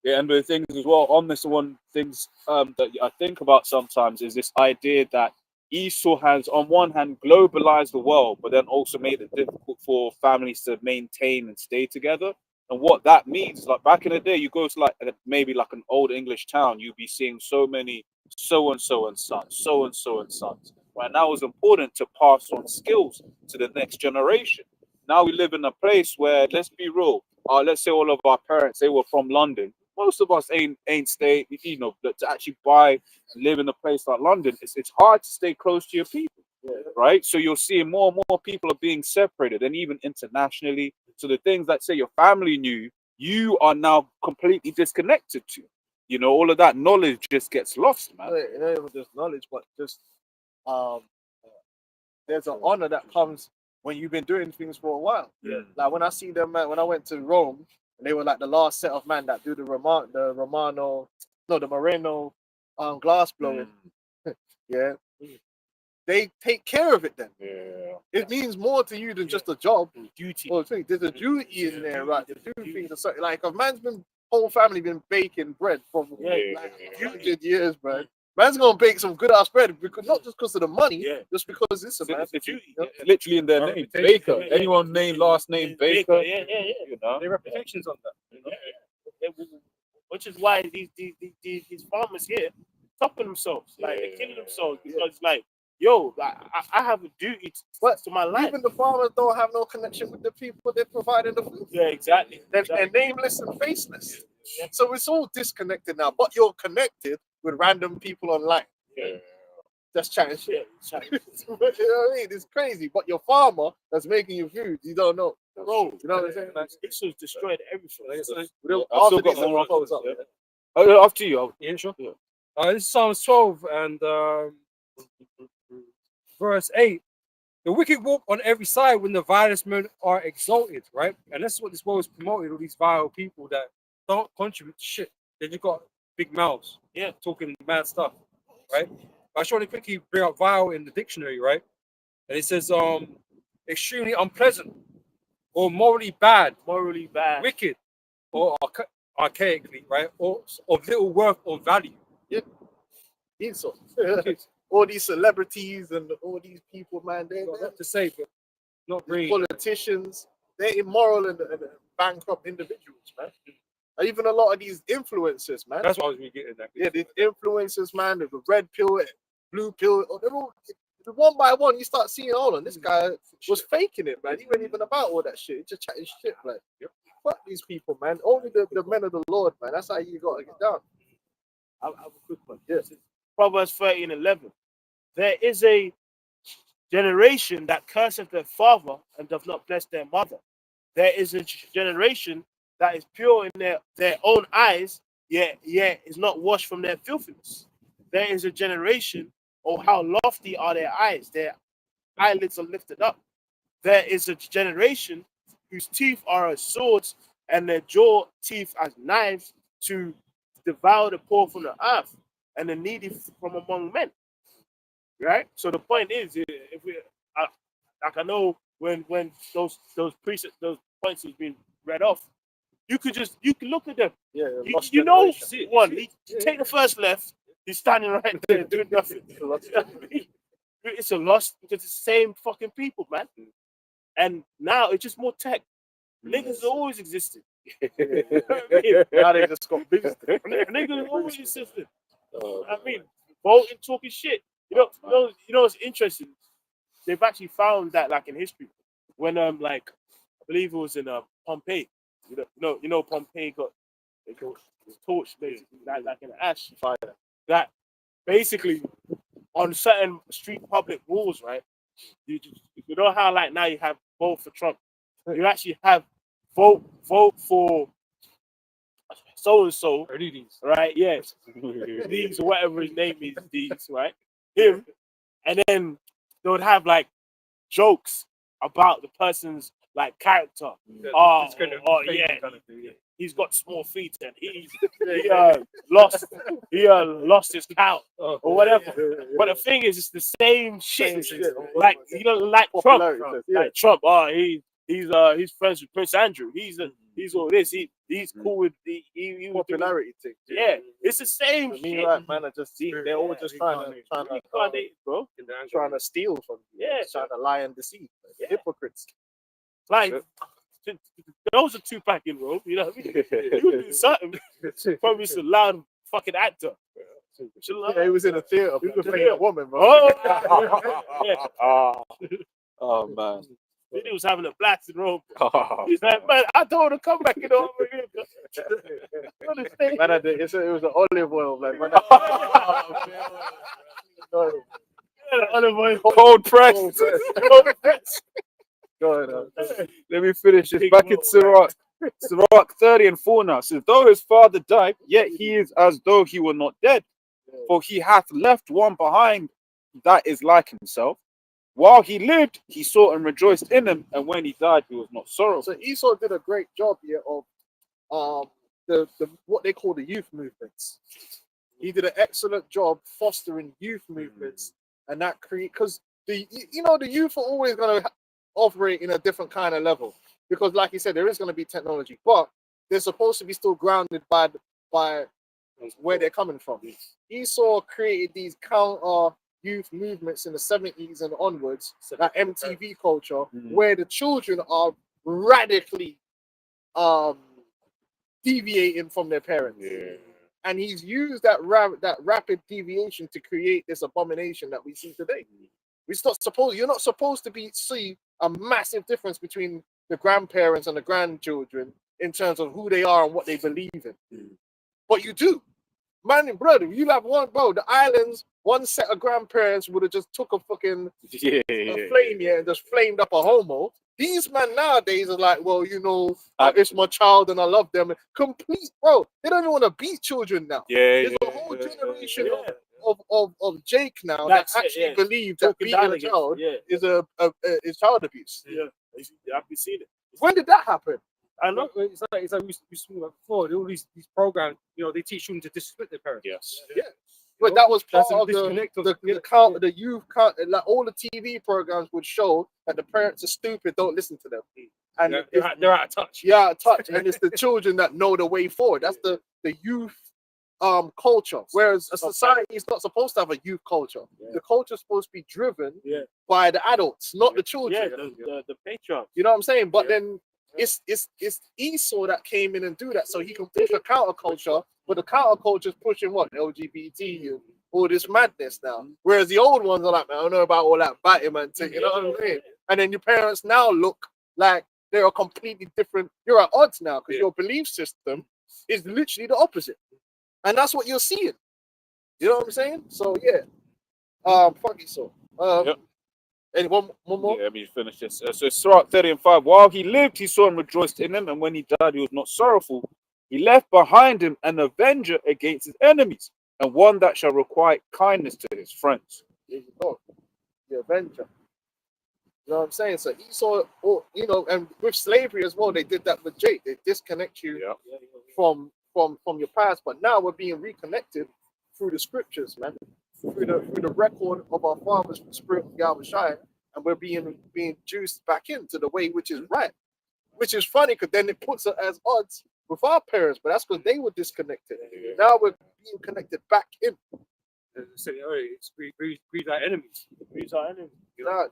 Yeah, And the things as well on this one, things that I think about sometimes is this idea that Esau has, on one hand, globalized the world, but then also made it difficult for families to maintain and stay together. And what that means is, like back in the day, you go to like maybe like an old English town, you'd be seeing so many so and so and sons. Right now, it's important to pass on skills to the next generation. Now we live in a place where, let's be real, let's say all of our parents, they were from London. Most of us ain't stay, you know, to actually buy and live in a place like London. It's hard to stay close to your people, right? So you're seeing more and more people are being separated, and even internationally. So the things that say your family knew, you are now completely disconnected to. You know, all of that knowledge just gets lost, man. It ain't even just knowledge, but just there's an honor that comes when you've been doing things for a while. Yeah. Like when I see them, when I went to Rome, and they were like the last set of men that do the Moreno glass blowing. Yeah. They take care of it then. Yeah. It means more to you than just a job. Duty. Well, there's a duty in there, right? To do things. Like a man's whole family been baking bread for like 100 years, man. Man's gonna bake some good ass bread because not just because of the money, just because it's a man. It's literally in their name, Baker. Anyone named last name Baker? Yeah. You know? There are reputations on that. Which is why these farmers here topping themselves, like they're killing themselves because, like, yo, like, I have a duty to my life. Even the farmers don't have no connection with the people they're providing the food. Yeah, exactly. They're nameless and faceless. So it's all disconnected now, but you're connected with random people online. Yeah. Just chatting shit. You know what I mean? It's crazy. But your farmer that's making you food, you don't know. Bro, You know what I'm saying? Like, Issues destroyed everything. I've still after got this, more I'll close up. yeah. Oh, after you. Yeah, sure. Yeah. This is Psalms 12 and verse 8. The wicked walk on every side when the vilest men are exalted, right? And that's what this world is promoting, all these vile people that don't contribute to shit. They just got big mouths, Yeah. talking mad stuff, right? I just want to quickly bring up vile in the dictionary, right? And it says extremely unpleasant or morally bad, wicked, or archaically, right? Or of little worth or value. Insult. All these celebrities and all these people, man, they're Not to say, but not really. politicians, they're immoral and bankrupt individuals, man. And even a lot of these influencers, man. That's what I was really getting at. Yeah, these influencers, man, the red pill, blue pill, they're all one by one. You start seeing, hold on, this guy was faking it, man. He wasn't even about all that shit. He just chatting shit, man. Fuck these people, man. Only the men of the Lord, man. That's how you got to get down. I have a quick one. Yes. Proverbs 13:11. There is a generation that curseth their father and doth not bless their mother. There is a generation that is pure in their own eyes, yet is not washed from their filthiness. There is a generation, oh, how lofty are their eyes. Their eyelids are lifted up. There is a generation whose teeth are as swords and their jaw teeth as knives to devour the poor from the earth and the needy from among men. Right? So the point is, if we, like I know when those precepts, those points has been read off, you can look at them. Yeah, you know, take the first left, he's standing right there doing nothing. It's a loss because it's the same fucking people, man. And now it's just more tech. Niggas always existed. Now they just got business. Niggas always existed. I mean, voting, talking shit. You know what's interesting? They've actually found that, like in history, when like I believe it was in Pompeii. You know, Pompeii got torched basically, like in ash fire. That basically on certain street public walls, right? You know how like now you have vote for Trump. You actually have vote for so and so, right? Yes, these or whatever his name is, these right? Him, and then they would have like jokes about the person's like character. He's got small feet and he lost his count or whatever. But the thing is, it's the same shit. Like like Trump. Like Trump. He's friends with Prince Andrew. He's all this. He's cool with the popularity thing. Yeah, it's the same shit. Me, right, man, they're all just trying to steal from you. Yeah, trying to lie and deceive. Yeah. Hypocrites. Like those are Tupac in Rome. You know what I mean? You do something. Probably just a loud fucking actor. Yeah, he was in a theater. He was playing a woman, bro. Oh man. He was having a blast in Rome. He's like, man, I told him to come back in over here. Man, it was an olive oil, man. Olive oil. Cold press. Go ahead. Let me finish this. Back in Sirach 30:4 now. Says, though his father died, yet he is as though he were not dead. For he hath left one behind that is like himself. While he lived, he saw and rejoiced in him, and when he died, he was not sorrowful. So Esau did a great job here of the what they call the youth movements. He did an excellent job fostering youth movements, and that because the youth are always going to operate in a different kind of level, because like you said, there is going to be technology, but they're supposed to be still grounded by where they're coming from. Esau created these counter youth movements in the 70s and onwards, that MTV culture, where the children are radically deviating from their parents. Yeah. And he's used that rapid deviation to create this abomination that we see today. You're not supposed to see a massive difference between the grandparents and the grandchildren in terms of who they are and what they believe in. But you do. Man and brother, you have one, bro, the islands, one set of grandparents would have just took a fucking a flame here and just flamed up a homo. These men nowadays are like, well, you know, it's my child and I love them. Complete, bro. They don't even want to beat children now. There's a whole generation of Jake now that actually believe that beating a child is child abuse. I've been seeing it. When did that happen? I know it's like we spoke about before. All these programs, you know, they teach children to disrespect their parents. Yeah. But that was part of the youth like all the TV programs would show that the parents are stupid, don't listen to them. And they're out of touch. Yeah, out of touch. And it's the children that know the way forward. That's the youth culture. Whereas a society is not supposed to have a youth culture. The culture is supposed to be driven by the adults, not the children. The patriarchs. You know what I'm saying? But then it's Esau that came in and do that, so he can push a counterculture, but the counterculture is pushing what? LGBT and all this madness now. Whereas the old ones are like, man, I don't know about all that batting man thing, you know what I'm saying? And then your parents now look like they're a completely different, you're at odds now because your belief system is literally the opposite. And that's what you're seeing. You know what I'm saying? So fuck Esau. And one more? Yeah, let me finish this. So Sirach 30:5. While he lived, he saw and rejoiced in him, and when he died, he was not sorrowful. He left behind him an avenger against his enemies, and one that shall requite kindness to his friends. There you go. The avenger. You know what I'm saying? So Esau, you know, and with slavery as well, they did that with Jake. They disconnect you from your past, but now we're being reconnected through the scriptures, man. Through the record of our fathers, the spirit of Yahweh, and we're being juiced back into the way which is right. Which is funny because then it puts us as odds with our parents, but that's because they were disconnected. Now we're being connected back in. Breed our enemies.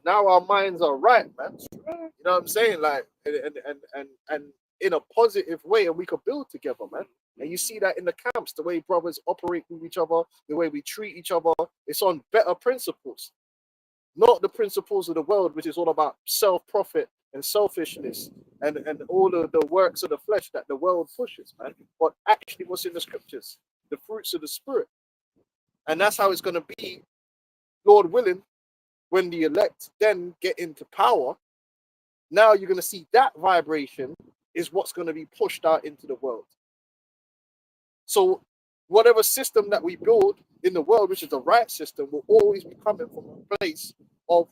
Now our minds are right, man. You know what I'm saying? Like and in a positive way, and we can build together, man. And you see that in the camps, the way brothers operate with each other, the way we treat each other, it's on better principles. Not the principles of the world, which is all about self-profit and selfishness and all of the works of the flesh that the world pushes, man. But actually what's in the scriptures, the fruits of the spirit. And that's how it's going to be, Lord willing, when the elect then get into power. Now you're going to see that vibration is what's going to be pushed out into the world. So whatever system that we build in the world, which is the right system, will always be coming from a place of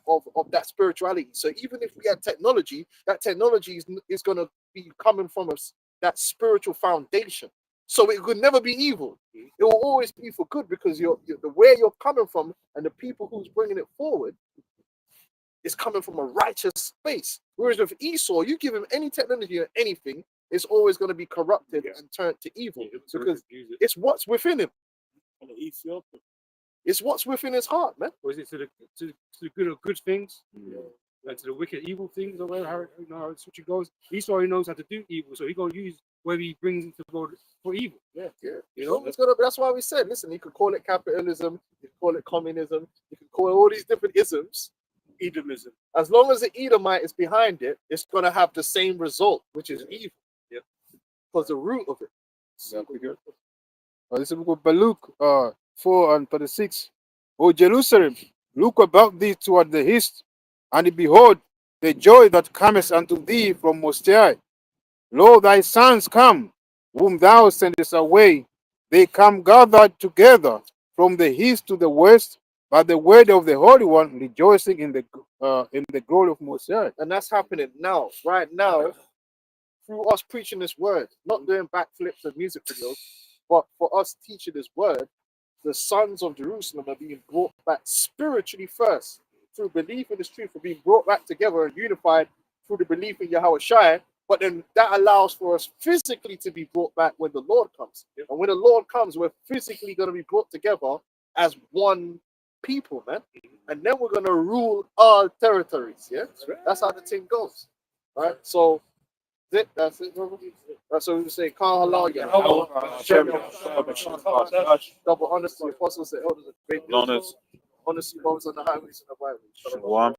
that spirituality. So even if we had technology, that technology is going to be coming from us, that spiritual foundation. So it could never be evil. It will always be for good because you're the where you're coming from and the people who's bringing it forward is coming from a righteous space. Whereas with Esau, you give him any technology or anything, it's always going to be corrupted and turned to evil because it's what's within him. It's what's within his heart, man. Or is it to the good things, and to the wicked evil things, or whatever, how it switch goes? Esau knows how to do evil, so he's going to use where he brings into the world for evil. You know, that's why we said, listen, you could call it capitalism, you could call it communism, you could call it all these different isms. Edomism. As long as the Edomite is behind it, it's going to have the same result, which is evil. Because the root of it. This is the book of Baruch 4:36. O Jerusalem, look about thee toward the east, and behold the joy that cometh unto thee from Most High. Lo, thy sons come, whom thou sendest away. They come gathered together from the east to the west, by the word of the Holy One, rejoicing in the glory of Most High. And that's happening now, right now, through us preaching this word, not doing backflips and music videos, but for us teaching this word, the sons of Jerusalem are being brought back spiritually first, through belief in this truth, are being brought back together and unified through the belief in Yahweh Shai. But then that allows for us physically to be brought back when the Lord comes. And when the Lord comes, we're physically going to be brought together as one people, man. And then we're going to rule our territories. That's how the thing goes. Right? So that's it. That's what we say. Khan halal, double honesty, apostles and elders, and great honesty, brothers on the highways and the byways.